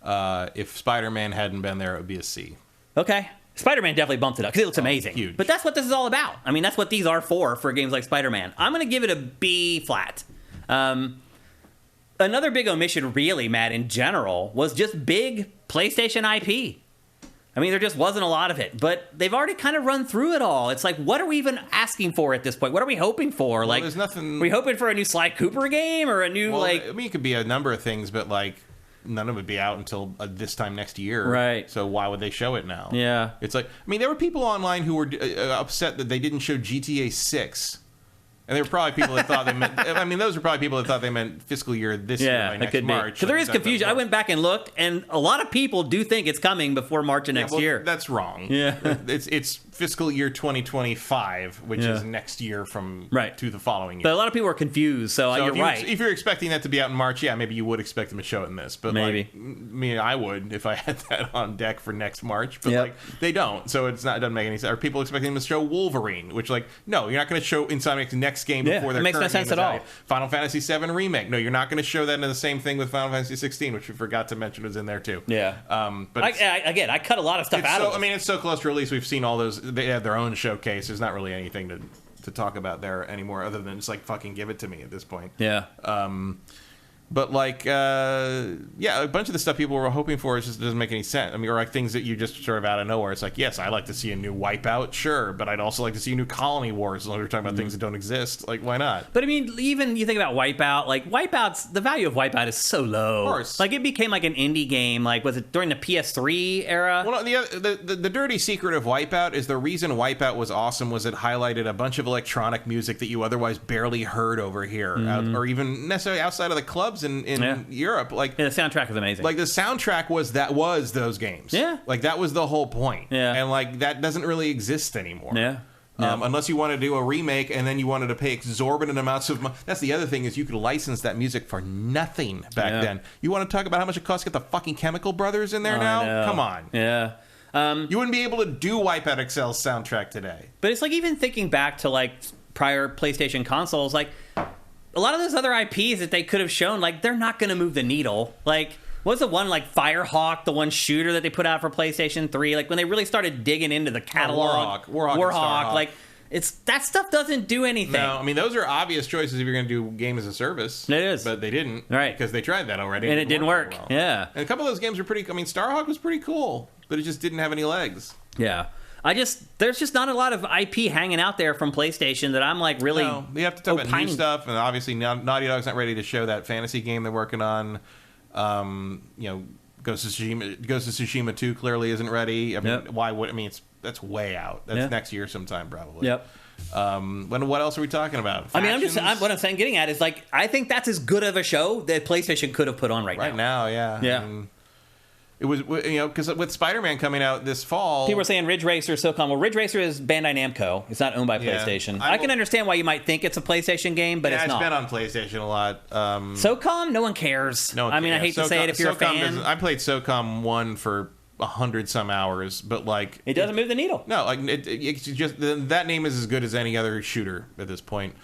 If Spider-Man hadn't been there, it would be a C. Okay. Spider-Man definitely bumped it up because it looks amazing. Huge. But that's what this is all about. I mean, that's what these are for games like Spider-Man. I'm going to give it a B flat. Another big omission, really, Matt, in general, was just big PlayStation IP. I mean, there just wasn't a lot of it, but they've already kind of run through it all. It's like, what are we even asking for at this point? What are we hoping for? Well, like, there's nothing. Are we hoping for a new Sly Cooper game or a new I mean, it could be a number of things, but like, none of it would be out until this time next year. Right. So why would they show it now? Yeah. It's like, I mean, there were people online who were upset that they didn't show GTA 6. And there were probably people that thought they meant... I mean, those were probably people that thought they meant fiscal year this year by next March. Because there is confusion. I went back and looked, and a lot of people do think it's coming before March of next year. That's wrong. Yeah. It's fiscal year 2025, which is next year from to the following year. But a lot of people are confused, so you're right. If you're expecting that to be out in March, maybe you would expect them to show it in this. But maybe. I would if I had that on deck for next March. But they don't, so it doesn't make any sense. Are people expecting them to show Wolverine? Which, no, you're not going to show Insomniac's next game before their makes no sense at all. Final Fantasy VII Remake. No, you're not going to show that in the same thing with Final Fantasy 16, which we forgot to mention was in there too. Yeah. But I cut a lot of stuff out of it. I mean, it's so close to release. We've seen all those. They have their own showcase. There's not really anything to talk about there anymore other than just like fucking give it to me at this point. Yeah. But a bunch of the stuff people were hoping for just doesn't make any sense. I mean, or like things that you just sort of out of nowhere. It's like, yes, I'd like to see a new Wipeout, sure, but I'd also like to see a new Colony Wars. As long as we're talking about things that don't exist, like why not? But I mean, even you think about Wipeout, like the value of Wipeout is so low. Of course, like it became like an indie game. Like was it during the PS3 era? Well, the dirty secret of Wipeout is the reason Wipeout was awesome was it highlighted a bunch of electronic music that you otherwise barely heard over here, or even necessarily outside of the clubs in Europe. Like the soundtrack is amazing. Like the soundtrack was those games. Yeah. Like that was the whole point. Yeah. And like that doesn't really exist anymore. Yeah. Unless you want to do a remake and then you wanted to pay exorbitant amounts of money. That's the other thing is you could license that music for nothing back then. You want to talk about how much it costs to get the fucking Chemical Brothers in there now? Come on. Yeah. You wouldn't be able to do Wipeout Excel's soundtrack today. But it's like even thinking back to like prior PlayStation consoles, like a lot of those other IPs that they could have shown, like they're not going to move the needle. Like what was the one like Firehawk, the one shooter that they put out for PlayStation 3? Like when they really started digging into the catalog, Warhawk, like it's that stuff doesn't do anything. No, I mean those are obvious choices if you're going to do game as a service. It is, but they didn't, right? Because they tried that already, and it didn't work. Well. Yeah, and a couple of those games were pretty. I mean, Starhawk was pretty cool, but it just didn't have any legs. Yeah. there's just not a lot of IP hanging out there from PlayStation that I'm like really. No, you have to talk about new stuff, and obviously Naughty Dog's not ready to show that fantasy game they're working on. Ghost of Tsushima 2 clearly isn't ready. I mean, why would? I mean, that's way out. That's next year sometime probably. Yep. What else are we talking about? Factions? I mean, what I'm saying, getting at is like I think that's as good of a show that PlayStation could have put on right now. Right now, yeah. Yeah. I mean, it was, because with Spider-Man coming out this fall, people were saying Ridge Racer, SOCOM. Well, Ridge Racer is Bandai Namco. It's not owned by PlayStation. I can understand why you might think it's a PlayStation game, but it's not. It's been on PlayStation a lot. SOCOM, no one cares. No one I mean, I hate to say it if you're a fan. I played SOCOM 1 for 100 some hours, but like it doesn't move the needle. No, like it's just that name is as good as any other shooter at this point.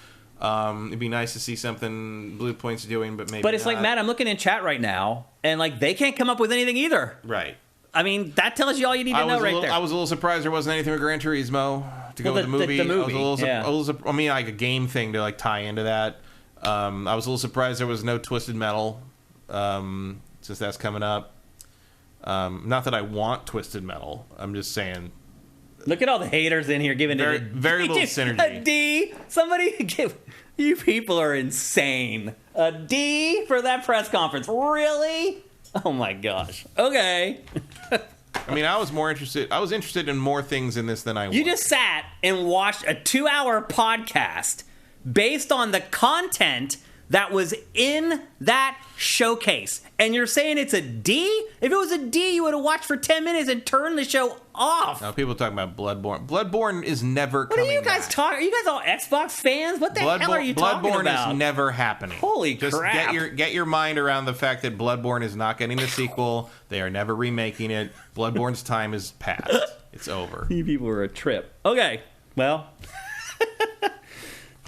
It'd be nice to see something Blue Point's doing, but maybe. But it's not. like, Matt, I'm looking in chat right now, and like they can't come up with anything either. Right. I mean, that tells you all you need to know right there. I was a little surprised there wasn't anything with Gran Turismo to go with the movie. The movie. I mean, like a game thing to like tie into that. I was a little surprised there was no Twisted Metal, since that's coming up. Not that I want Twisted Metal. I'm just saying. Look at all the haters in here giving very little synergy. A D. Somebody give. You people are insane. A D for that press conference. Really? Oh my gosh. Okay. I mean, I was interested in more things in this than I was. You just sat and watched a 2-hour podcast based on the content that was in that showcase. And you're saying it's a D? If it was a D, you would have watched for 10 minutes and turned the show off. Now, people talking about Bloodborne. Bloodborne is never coming back. What are you guys talking? Are you guys all Xbox fans? What the hell are you talking about? Bloodborne is never happening. Holy crap. Just get your mind around the fact that Bloodborne is not getting the sequel. They are never remaking it. Bloodborne's time is past. It's over. You people are a trip. Okay, well...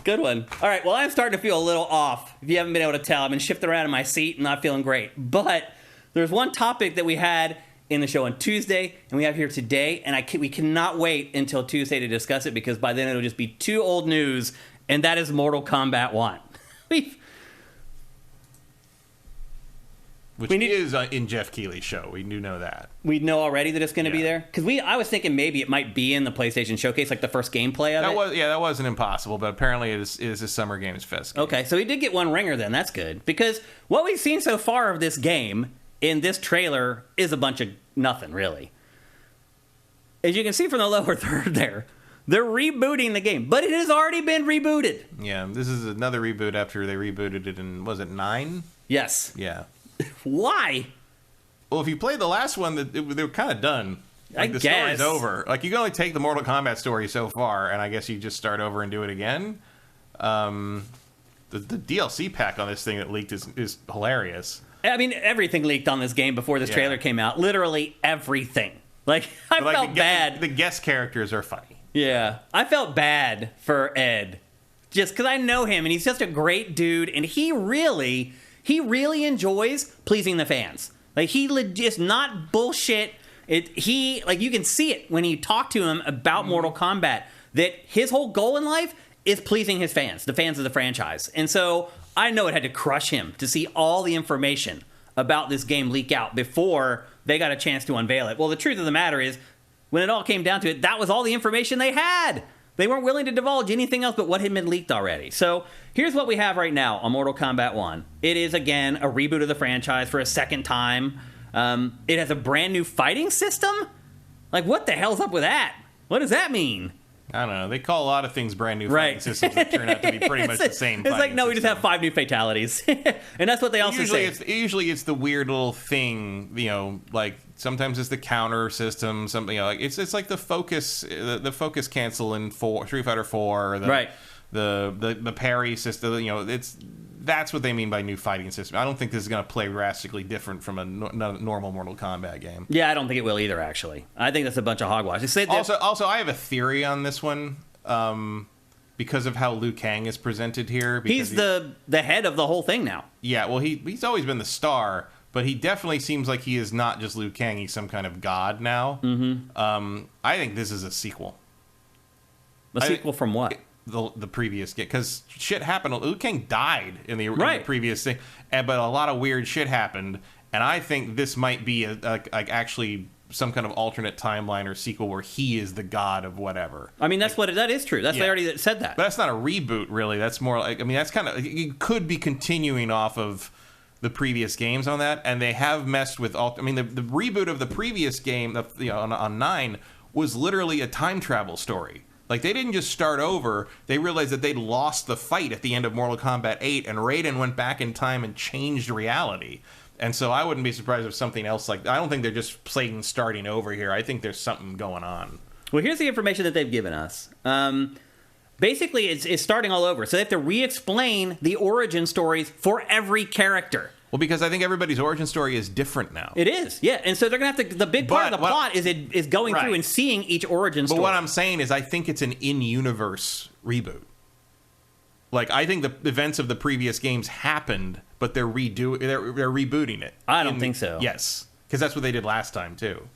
Good one. All right, well, I'm starting to feel a little off. If you haven't been able to tell, I've been shifting around in my seat and not feeling great. But there's one topic that we had in the show on Tuesday, and we have here today, and we cannot wait until Tuesday to discuss it, because by then it'll just be too old news, and that is Mortal Kombat 1. Which is in Jeff Keighley's show. We do know that. We know already that it's going to be there? Because I was thinking maybe it might be in the PlayStation Showcase, like the first gameplay of it. That wasn't impossible, but apparently it is a Summer Games Fest game. Okay, so we did get one ringer then. That's good. Because what we've seen so far of this game in this trailer is a bunch of nothing, really. As you can see from the lower third there, they're rebooting the game. But it has already been rebooted. Yeah, this is another reboot after they rebooted it in, was it 9? Yes. Yeah. Why? Well, if you played the last one, they were kind of done. Like, the story's over. Like, you can only take the Mortal Kombat story so far, and I guess you just start over and do it again. The DLC pack on this thing that leaked is hilarious. I mean, everything leaked on this game before this trailer came out. Literally everything. Like, I felt bad. The guest characters are funny. Yeah. I felt bad for Ed. Just because I know him, and he's just a great dude, and he really enjoys pleasing the fans. Like, just not bullshit. You can see it when you talk to him about Mortal Kombat, that his whole goal in life is pleasing his fans, the fans of the franchise. And so I know it had to crush him to see all the information about this game leak out before they got a chance to unveil it. Well, the truth of the matter is, when it all came down to it, that was all the information they had. They weren't willing to divulge anything else but what had been leaked already. So here's what we have right now on Mortal Kombat 1. It is, again, a reboot of the franchise for a second time. It has a brand new fighting system? Like, what the hell's up with that? What does that mean? I don't know. They call a lot of things brand new fighting systems that turn out to be pretty much the same. It's like, no, we just have 5 new fatalities. And that's what they also say. Usually it's the weird little thing, like sometimes it's the counter system, something like it's like the focus cancel in Street Fighter 4, the parry system, that's what they mean by new fighting system. I don't think this is going to play drastically different from a normal Mortal Kombat game. Yeah, I don't think it will either, actually. I think that's a bunch of hogwash. Also, I have a theory on this one because of how Liu Kang is presented here. He's the head of the whole thing now. Yeah, well, he's always been the star, but he definitely seems like he is not just Liu Kang. He's some kind of god now. Mm-hmm. I think this is a sequel. A sequel from what? The previous game, because shit happened. Liu Kang died in the previous thing, but a lot of weird shit happened, and I think this might be actually some kind of alternate timeline or sequel where he is the god of whatever. I mean, that is true. They already said that. But that's not a reboot, really. That's more like, I mean, that's kind of, you could be continuing off of the previous games on that, and they have messed with all. I mean, the reboot of the previous game, on 9, was literally a time travel story. Like, they didn't just start over. They realized that they'd lost the fight at the end of Mortal Kombat 8, and Raiden went back in time and changed reality. And so I wouldn't be surprised if something else I don't think they're just playing starting over here. I think there's something going on. Well, here's the information that they've given us. Basically, it's starting all over. So they have to re-explain the origin stories for every character. Well, because I think everybody's origin story is different now. It is, yeah. And so they're going to have to... The big part of the plot is going through and seeing each origin story. But what I'm saying is I think it's an in-universe reboot. Like, I think the events of the previous games happened, but they're rebooting it. I don't think so. Yes. Because that's what they did last time, too.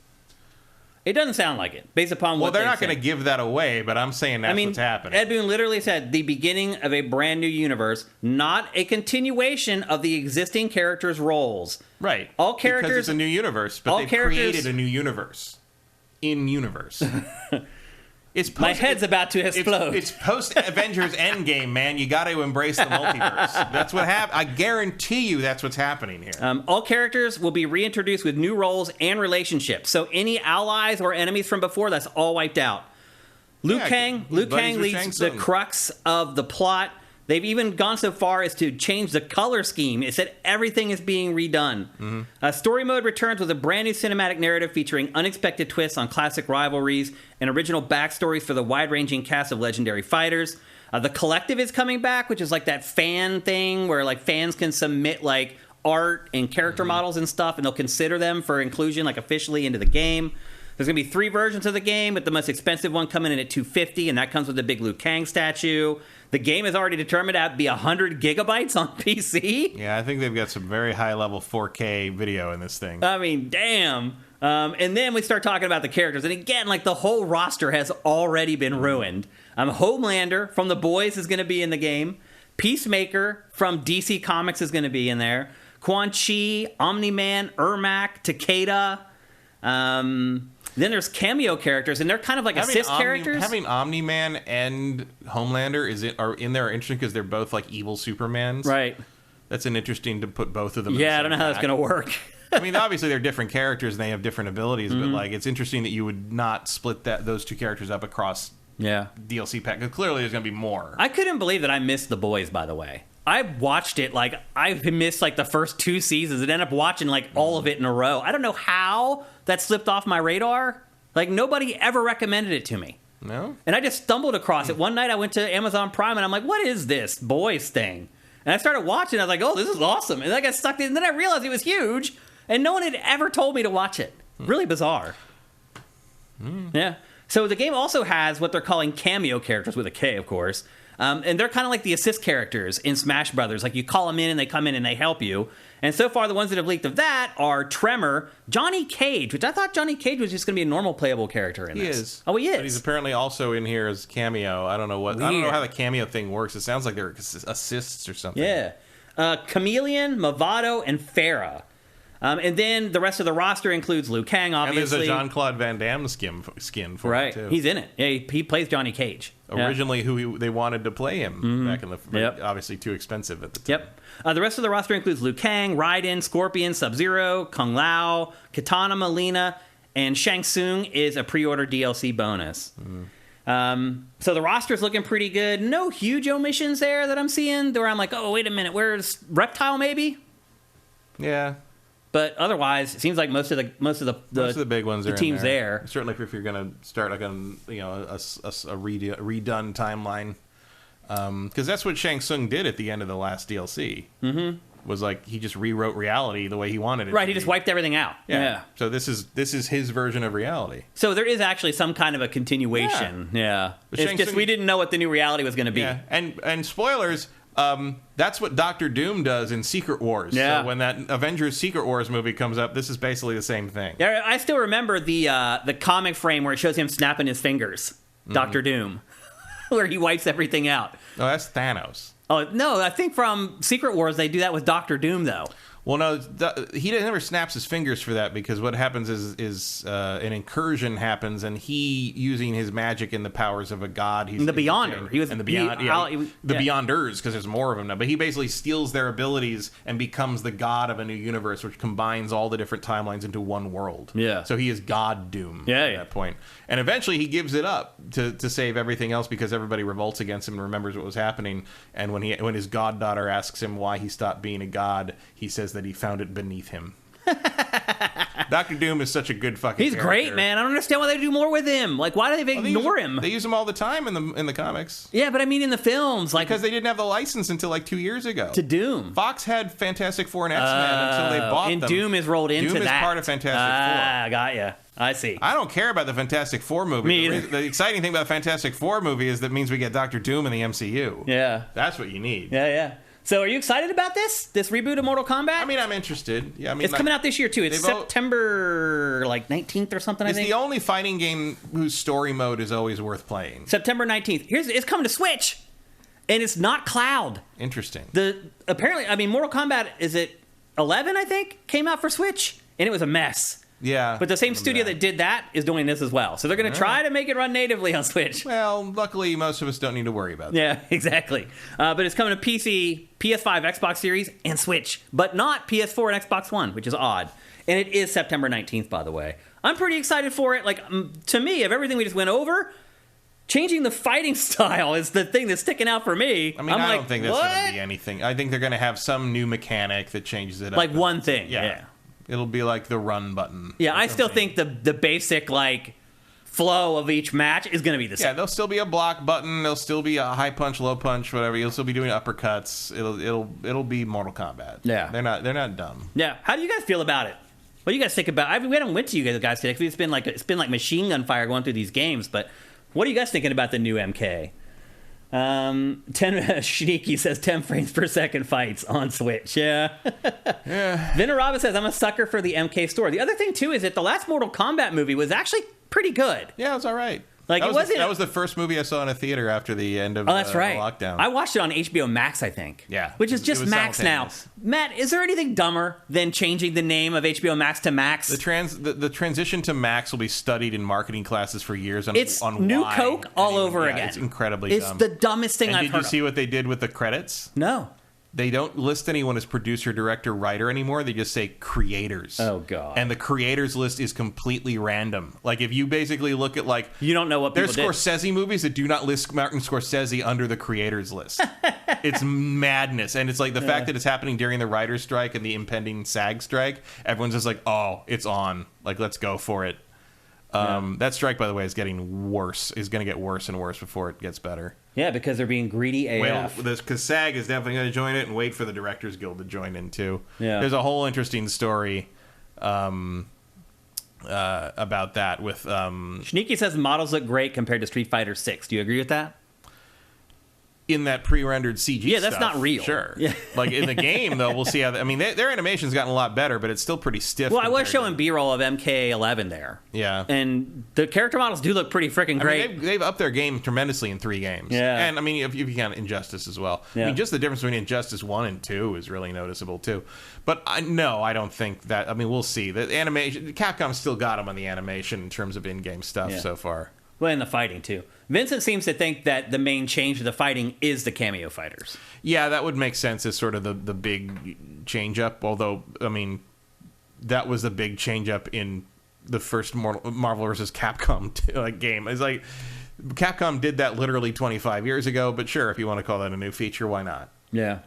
It doesn't sound like it, based upon what they're not going to give that away, but I'm saying that's what's happening. Ed Boon literally said, the beginning of a brand new universe, not a continuation of the existing characters' roles. Right. All characters... Because it's a new universe, but they've created a new universe. In-universe. My head's about to explode. It's post-Avengers Endgame, man. You got to embrace the multiverse. That's what happened. I guarantee you that's what's happening here. All characters will be reintroduced with new roles and relationships. So any allies or enemies from before, that's all wiped out. Liu Kang leads the crux of the plot. They've even gone so far as to change the color scheme. It said everything is being redone. Mm-hmm. Story mode returns with a brand new cinematic narrative featuring unexpected twists on classic rivalries and original backstories for the wide-ranging cast of legendary fighters. The Collective is coming back, which is like that fan thing where like fans can submit like art and character models and stuff, and they'll consider them for inclusion like officially into the game. There's going to be 3 versions of the game, with the most expensive one coming in at $250, and that comes with the big Liu Kang statue. The game is already determined to be 100 gigabytes on PC. Yeah, I think they've got some very high-level 4K video in this thing. I mean, damn. And then we start talking about the characters. And again, like the whole roster has already been ruined. Homelander from The Boys is going to be in the game. Peacemaker from DC Comics is going to be in there. Quan Chi, Omni-Man, Ermac, Takeda. Then there's cameo characters, and they're kind of like assist characters. Having Omni-Man and Homelander are in there interesting because they're both like evil Supermans. Right. That's interesting to put both of them. Yeah, I don't know how that's going to work. I mean, obviously they're different characters and they have different abilities, but like it's interesting that you would not split those two characters up across DLC pack. Because clearly there's going to be more. I couldn't believe that I missed The Boys, by the way. I watched it, like, I missed, like, the first 2 seasons and ended up watching, like, all of it in a row. I don't know how that slipped off my radar. Like, nobody ever recommended it to me. No? And I just stumbled across it. One night I went to Amazon Prime, and I'm like, what is this Boys thing? And I started watching, I was like, oh, this is awesome. And I got sucked in, and then I realized it was huge, and no one had ever told me to watch it. Really bizarre. Yeah. So the game also has what they're calling cameo characters, with a K, of course. And they're kind of like the assist characters in Smash Brothers. Like, you call them in, and they come in, and they help you. And so far, the ones that have leaked of that are Tremor, Johnny Cage, which I thought Johnny Cage was just going to be a normal playable character in this. He is. Oh, he is. But he's apparently also in here as cameo. I don't know what. Weird. I don't know how the cameo thing works. It sounds like they're assists or something. Yeah. Chameleon, Movado, and Farah. And then the rest of the roster includes Liu Kang, obviously. And there's a Jean-Claude Van Damme skin for him, too. He's in it. Yeah, he plays Johnny Cage. Originally, they wanted to play him back in the... Obviously, too expensive at the time. The rest of the roster includes Liu Kang, Raiden, Scorpion, Sub-Zero, Kung Lao, Kitana Melina, and Shang Tsung is a pre-order DLC bonus. So the roster's looking pretty good. No huge omissions there that I'm seeing, where I'm like, oh, wait a minute, where's Reptile, maybe? Yeah. But otherwise, it seems like most of the big ones are teams there. Certainly, if you're going to start like a redone timeline, because that's what Shang Tsung did at the end of the last DLC. Was like he just rewrote reality the way he wanted it. Right, he just wiped everything out. Yeah. So this is his version of reality. So there is actually some kind of a continuation. Yeah. It's just we didn't know what the new reality was going to be. Yeah. And spoilers. That's what Doctor Doom does in Secret Wars. Yeah. So when that Avengers Secret Wars movie comes up, this is basically the same thing. Yeah, I still remember the comic frame where it shows him snapping his fingers, Doctor Doom, where he wipes everything out. Oh, that's Thanos. Oh, no, I think from Secret Wars they do that with Doctor Doom, though. Well, no, he never snaps his fingers for that, because what happens is an incursion happens, and he, using his magic and the powers of a god, he's the Beyonder. He was and the Beyond, the Beyonders, because there's more of them now. But he basically steals their abilities and becomes the god of a new universe, which combines all the different timelines into one world. Yeah. So he is God Doom at that point, and eventually he gives it up to save everything else, because everybody revolts against him and remembers what was happening. And when his goddaughter asks him why he stopped being a god, he says that he found it beneath him. Dr. Doom is such a good fucking He's character. great, man. I don't understand why they do more with him. Like, why do they ignore him? They use him all the time in the comics. Yeah, but I mean in the films. Like, because they didn't have the license until like 2 years ago. To Doom. Fox had Fantastic Four and X-Men until they bought them. And Doom is rolled into that. Doom is part of Fantastic Four. Ah, got ya. I see. I don't care about the Fantastic Four movie. Me either. The exciting thing about the Fantastic Four movie is that means we get Dr. Doom in the MCU. Yeah. That's what you need. Yeah. So are you excited about this reboot of Mortal Kombat? I mean, I'm interested. Yeah, I mean, it's coming out this year too. It's September 19th or something. I think it's the only fighting game whose story mode is always worth playing. September 19th. It's coming to Switch, and it's not cloud. Interesting. Apparently, Mortal Kombat, is it 11? I think came out for Switch, and it was a mess. Yeah. But the same studio that did that is doing this as well. So they're going to try to make it run natively on Switch. Well, luckily, most of us don't need to worry about that. Yeah, exactly. But it's coming to PC, PS5, Xbox Series, and Switch. But not PS4 and Xbox One, which is odd. And it is September 19th, by the way. I'm pretty excited for it. Like, to me, of everything we just went over, changing the fighting style is the thing that's sticking out for me. I mean, I don't think that's going to be anything. I think they're going to have some new mechanic that changes it up. Like one thing, yeah. It'll be like the run button. Yeah, I still think the basic, like, flow of each match is going to be the same. Yeah, there'll still be a block button. There'll still be a high punch, low punch, whatever. You'll still be doing uppercuts. It'll be Mortal Kombat. Yeah, they're not dumb. Yeah, how do you guys feel about it? What do you guys think about it? We haven't went to you guys today because it's been like machine gun fire going through these games. But what are you guys thinking about the new MK? Shiniki says 10 frames per second fights on Switch. Yeah. Vinarava says, I'm a sucker for the MK store. The other thing, too, is that the last Mortal Kombat movie was actually pretty good. Yeah, it was all right. Like, that was the first movie I saw in a theater after the end of that's right. lockdown. I watched it on HBO Max, I think. Yeah. Which is just Max now. Matt, is there anything dumber than changing the name of HBO Max to Max? The transition to Max will be studied in marketing classes for years on It's new Coke all over again. It's incredibly dumb. It's the dumbest thing I've heard of. Did you see what they did with the credits? No. They don't list anyone as producer, director, writer anymore. They just say creators. Oh, God. And the creators list is completely random. Like, if you basically look at, like... You don't know what people There's Scorsese movies that do not list Martin Scorsese under the creators list. It's madness. And it's like the fact that it's happening during the writer's strike and the impending SAG strike, everyone's just like, oh, it's on. Like, let's go for it. That strike, by the way, is getting worse. Is going to get worse and worse before it gets better. Yeah, because they're being greedy AF. Because SAG is definitely going to join it, and wait for the Directors Guild to join in too. Yeah. There's a whole interesting story about that with... Shniki says models look great compared to Street Fighter 6. Do you agree with that? In that pre-rendered CG Yeah, that's stuff, not real. Sure. Yeah. Like, in the game, though, we'll see how... their animation's gotten a lot better, but it's still pretty stiff. Well, I was showing B-roll of MK11 there. Yeah. And the character models do look pretty freaking great. I mean, they've upped their game tremendously in 3 games. Yeah. And, I mean, if you count Injustice as well. Yeah. I mean, just the difference between Injustice 1 and 2 is really noticeable, too. But, no, I don't think that... I mean, we'll see. The animation... Capcom's still got them on the animation in terms of in-game stuff so far. Well, and the fighting, too. Vincent seems to think that the main change of the fighting is the cameo fighters. Yeah, that would make sense as sort of the big change-up. Although, I mean, that was the big change-up in the first Marvel vs. Capcom game. It's like, Capcom did that literally 25 years ago, but sure, if you want to call that a new feature, why not? Yeah.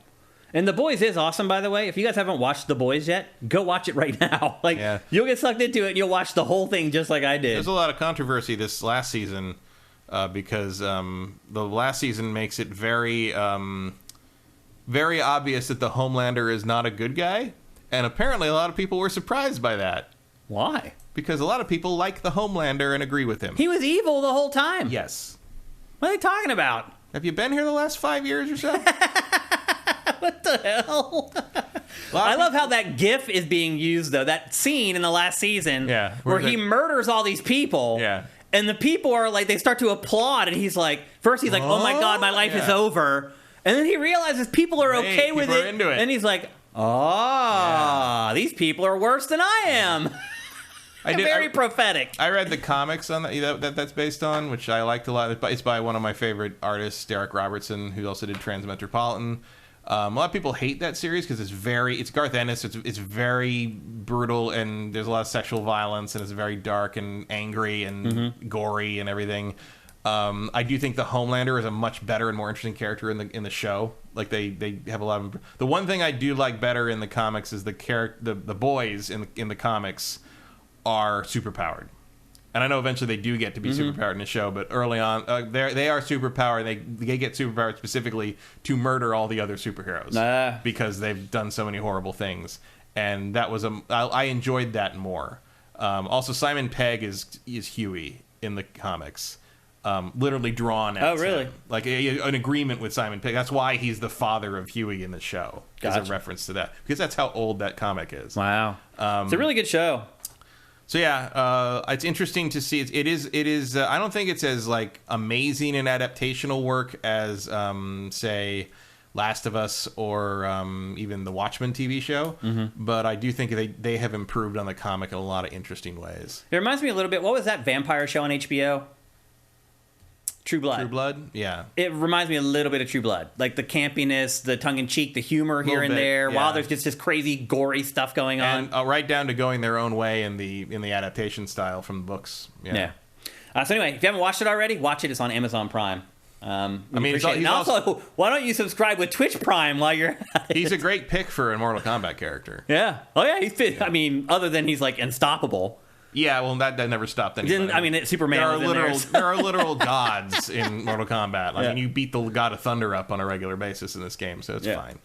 And The Boys is awesome, by the way. If you guys haven't watched The Boys yet, go watch it right now. You'll get sucked into it, and you'll watch the whole thing just like I did. There's a lot of controversy this last season because the last season makes it very, very obvious that the Homelander is not a good guy. And apparently a lot of people were surprised by that. Why? Because a lot of people like the Homelander and agree with him. He was evil the whole time. Yes. What are they talking about? Have you been here the last 5 years or so? What the hell? I love how that GIF is being used, though. That scene in the last season where he murders all these people. Yeah. And the people are like, they start to applaud. And he's like, first he's like, oh my God, my life is over. And then he realizes people are okay with it. Into it. And he's like, Oh, these people are worse than I am. Very prophetic. I read the comics on that's based on, which I liked a lot. It's by one of my favorite artists, Derek Robertson, who also did Transmetropolitan. A lot of people hate that series because it's Garth Ennis. It's very brutal, and there's a lot of sexual violence, and it's very dark and angry and gory and everything. I do think the Homelander is a much better and more interesting character in the show. Like they have a lot of. The one thing I do like better in the comics is the boys in the comics are superpowered. And I know eventually they do get to be superpowered in the show, but early on, they are superpowered. They get superpowered specifically to murder all the other superheroes because they've done so many horrible things. And that was I enjoyed that more. Also, Simon Pegg is Huey in the comics, literally drawn as him. Like an agreement with Simon Pegg. That's why he's the father of Huey in the show, as a reference to that, because that's how old that comic is. Wow, it's a really good show. So yeah, it's interesting to see. It is. I don't think it's as like amazing in adaptational work as, say, Last of Us or even the Watchmen TV show. But I do think they have improved on the comic in a lot of interesting ways. It reminds me a little bit. What was that vampire show on HBO? True Blood. True Blood, yeah. It reminds me a little bit of True Blood. Like the campiness, the tongue-in-cheek, the humor here and there, while there's just this crazy, gory stuff going on. And right down to going their own way in the adaptation style from the books. Yeah. So anyway, if you haven't watched it already, watch it. It's on Amazon Prime. I mean, he's also, why don't you subscribe with Twitch Prime while you're at it? He's a great pick for a Mortal Kombat character. Yeah. Oh, yeah, he's fit. Yeah. I mean, other than he's, like, unstoppable. Yeah, well, that never stopped anybody. Superman there are literal gods in Mortal Kombat. I mean, you beat the God of Thunder up on a regular basis in this game, so it's fine.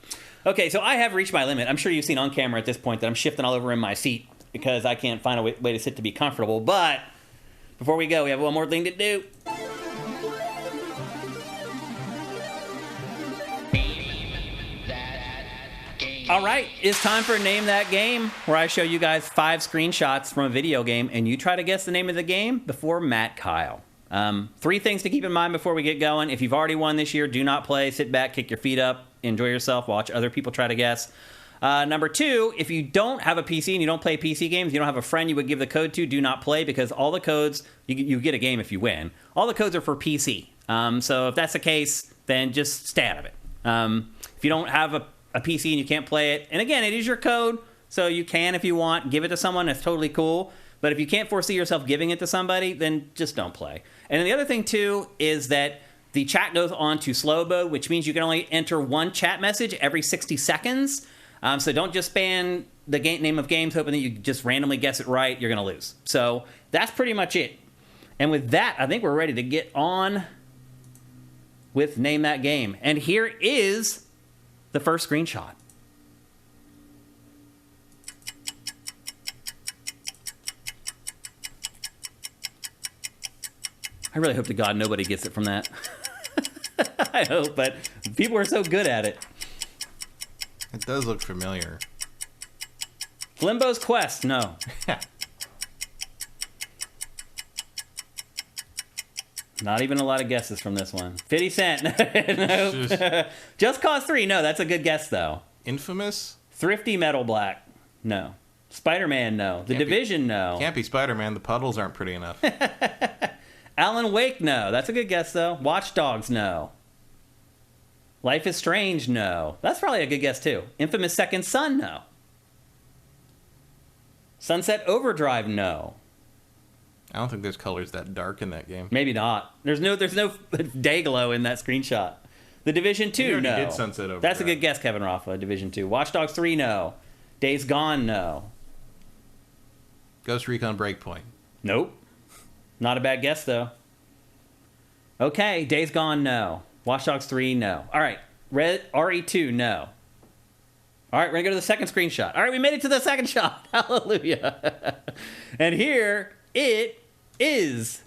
Okay, so I have reached my limit. I'm sure you've seen on camera at this point that I'm shifting all over in my seat because I can't find a way to sit to be comfortable. But before we go, we have one more thing to do. All right, it's time for Name That Game, where I show you guys 5 screenshots from a video game, and you try to guess the name of the game before Matt Kyle. 3 things to keep in mind before we get going. If you've already won this year, do not play. Sit back, kick your feet up, enjoy yourself, watch other people try to guess. Number 2, if you don't have a PC and you don't play PC games, you don't have a friend you would give the code to, do not play, because all the codes, you get a game if you win. All the codes are for PC. So if that's the case, then just stay out of it. If you don't have a PC and you can't play it, and again, it is your code, so you can, if you want, give it to someone. It's totally cool. But if you can't foresee yourself giving it to somebody, then just don't play. And then the other thing, too, is that the chat goes on to slow mode, which means you can only enter one chat message every 60 seconds. So don't just spam the name of games hoping that you just randomly guess it right. You're going to lose. So that's pretty much it. And with that, I think we're ready to get on with Name That Game. And here is the first screenshot. I really hope to God nobody gets it from that. I hope, but people are so good at it. It does look familiar. Limbo's Quest, no. Not even a lot of guesses from this one. 50 Cent. Nope. Just Cause 3. No, that's a good guess, though. Infamous? Thrifty Metal Black. No. Spider-Man, no. The Division, no. Can't be Spider-Man. The puddles aren't pretty enough. Alan Wake, no. That's a good guess, though. Watch Dogs, no. Life is Strange, no. That's probably a good guess, too. Infamous Second Son, no. Sunset Overdrive, no. I don't think there's colors that dark in that game. Maybe not. There's no day glow in that screenshot. The Division 2, no. Did Sunset Overdrive. That's a good guess, Kevin Rafa. Division 2. Watch Dogs 3, no. Days Gone, no. Ghost Recon Breakpoint. Nope. Not a bad guess, though. Okay, Days Gone, no. Watch Dogs 3, no. All right, RE2, no. All right, we're going to go to the second screenshot. All right, we made it to the second shot. Hallelujah. And here it is.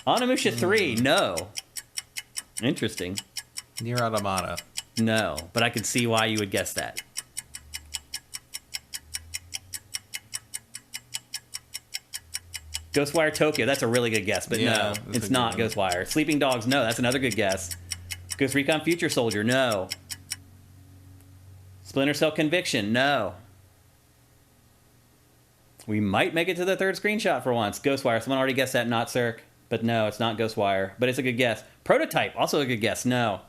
Onimusha 3, no. Interesting. Nier Automata. No, but I could see why you would guess that. Ghostwire Tokyo, that's a really good guess, but no, it's not Ghostwire. Sleeping Dogs, no, that's another good guess. Ghost Recon Future Soldier, no. Splinter Cell Conviction, no. We might make it to the third screenshot for once. Ghostwire, someone already guessed that, not Cirque. But no, it's not Ghostwire. But it's a good guess. Prototype, also a good guess, no.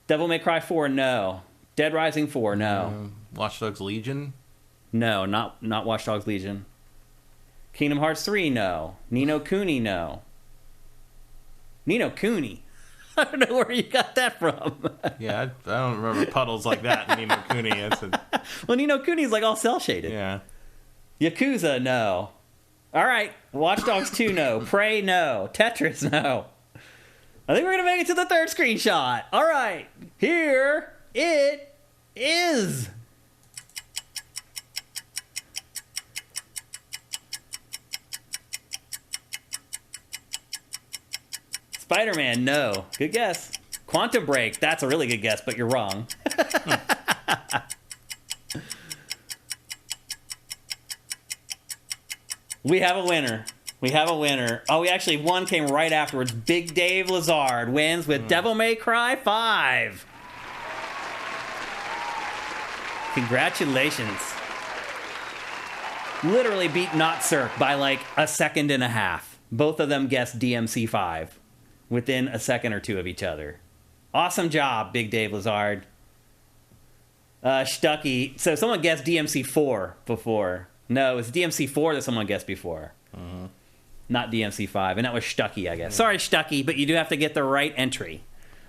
Devil May Cry 4, no. Dead Rising 4, no. Watch Dogs Legion? No, not Watch Dogs Legion. Kingdom Hearts 3, no. Ni no Kuni, no. Ni no Kuni? I don't know where you got that from. Yeah, I don't remember puddles like that in Ni no Kuni. Well, Ni no Kuni is like all cel-shaded. Yeah. Yakuza, no. All right, Watch Dogs 2, no. Prey, no. Tetris, no. I think we're going to make it to the third screenshot. All right, here it is. Spider-Man, no. Good guess. Quantum Break, that's a really good guess, but you're wrong. We have a winner. We have a winner. Oh, we actually, one came right afterwards. Big Dave Lazard wins with Devil May Cry 5. Congratulations. Literally beat Not Cirque by like a second and a half. Both of them guessed DMC 5 within a second or two of each other. Awesome job, Big Dave Lazard. Stucky. So someone guessed DMC 4 before. No, it's DMC 4 that someone guessed before. Mm-hmm. Not DMC 5. And that was Stucky, I guess. Mm-hmm. Sorry, Stucky, but you do have to get the right entry.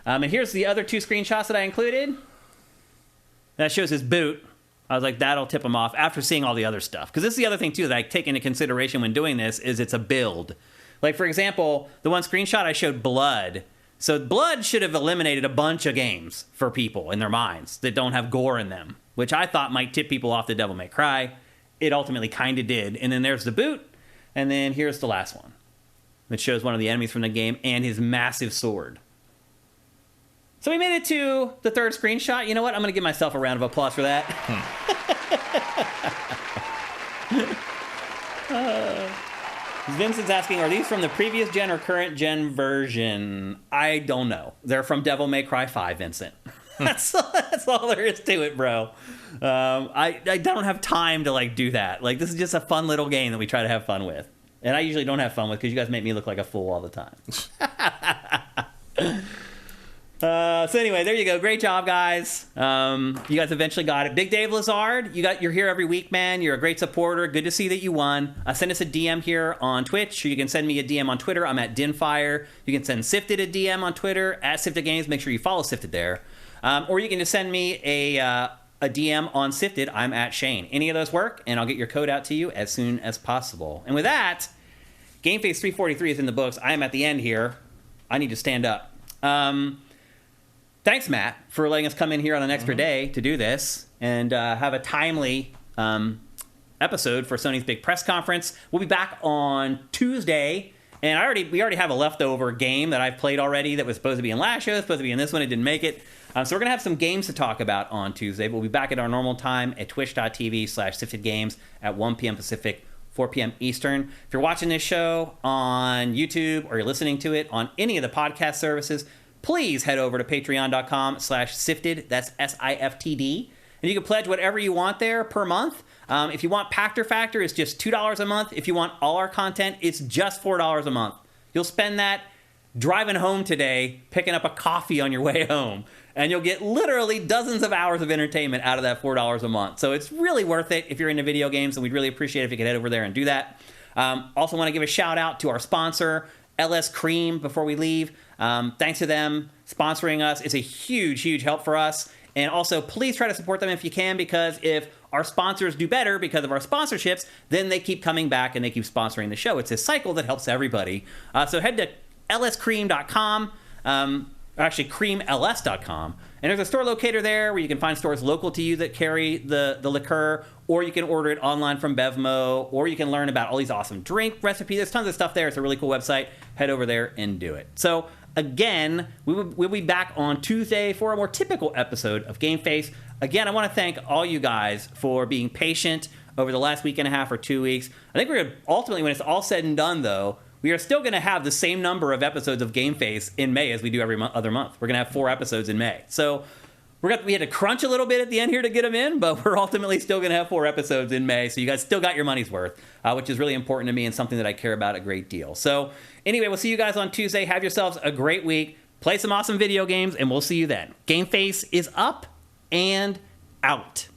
And here's the other two screenshots that I included. That shows his boot. I was like, that'll tip him off after seeing all the other stuff. Because this is the other thing, too, that I take into consideration when doing this, is it's a build. Like, for example, the one screenshot I showed Blood. So Blood should have eliminated a bunch of games for people in their minds that don't have gore in them, which I thought might tip people off to Devil May Cry. It ultimately kind of did. And then there's the boot. And then here's the last one. That shows one of the enemies from the game and his massive sword. So we made it to the third screenshot. You know what? I'm going to give myself a round of applause for that. Vincent's asking, are these from the previous gen or current gen version? I don't know. They're from Devil May Cry 5, Vincent. That's all there is to it, bro. I don't have time to like do that. Like, this is just a fun little game that we try to have fun with. And I usually don't have fun with because you guys make me look like a fool all the time. So anyway, there you go. Great job, guys. You guys eventually got it. Big Dave Lazard, you're here every week, man. You're a great supporter. Good to see that you won. Send us a DM here on Twitch, or you can send me a DM on Twitter. I'm at Dinfire. You can send Sifted a DM on Twitter, at Sifted Games. Make sure you follow Sifted there. Or you can just send me a DM on Sifted. I'm at Shane. Any of those work, and I'll get your code out to you as soon as possible. And with that, GameFace 343 is in the books. I am at the end here. I need to stand up. Thanks, Matt, for letting us come in here on an extra day to do this and have a timely episode for Sony's big press conference. We'll be back on Tuesday, and we already have a leftover game that I've played already that was supposed to be in last show, supposed to be in this one. It didn't make it. So we're going to have some games to talk about on Tuesday. We'll be back at our normal time at twitch.tv/SiftedGames at 1 p.m. Pacific, 4 p.m. Eastern. If you're watching this show on YouTube or you're listening to it on any of the podcast services, please head over to patreon.com/sifted. That's SIFTD. And you can pledge whatever you want there per month. If you want Pactor Factor, it's just $2 a month. If you want all our content, it's just $4 a month. You'll spend that driving home today, picking up a coffee on your way home. And you'll get literally dozens of hours of entertainment out of that $4 a month. So it's really worth it if you're into video games, and we'd really appreciate it if you could head over there and do that. Also want to give a shout out to our sponsor, LS Cream, before we leave. Thanks to them sponsoring us. It's a huge, huge help for us. And also, please try to support them if you can, because if our sponsors do better because of our sponsorships, then they keep coming back and they keep sponsoring the show. It's a cycle that helps everybody. So head to lscream.com. Actually, creamls.com. And there's a store locator there where you can find stores local to you that carry the liqueur, or you can order it online from Bevmo, or you can learn about all these awesome drink recipes. There's tons of stuff there. It's a really cool website. Head over there and do it. So, again, we'll be back on Tuesday for a more typical episode of GameFace. Again, I want to thank all you guys for being patient over the last week and a half or 2 weeks. I think we're going to ultimately, when it's all said and done, though, we are still going to have the same number of episodes of GameFace in May as we do every other month. We're going to have 4 episodes in May. So we had to crunch a little bit at the end here to get them in, but we're ultimately still going to have 4 episodes in May. So you guys still got your money's worth, which is really important to me and something that I care about a great deal. So anyway, we'll see you guys on Tuesday. Have yourselves a great week. Play some awesome video games, and we'll see you then. GameFace is up and out.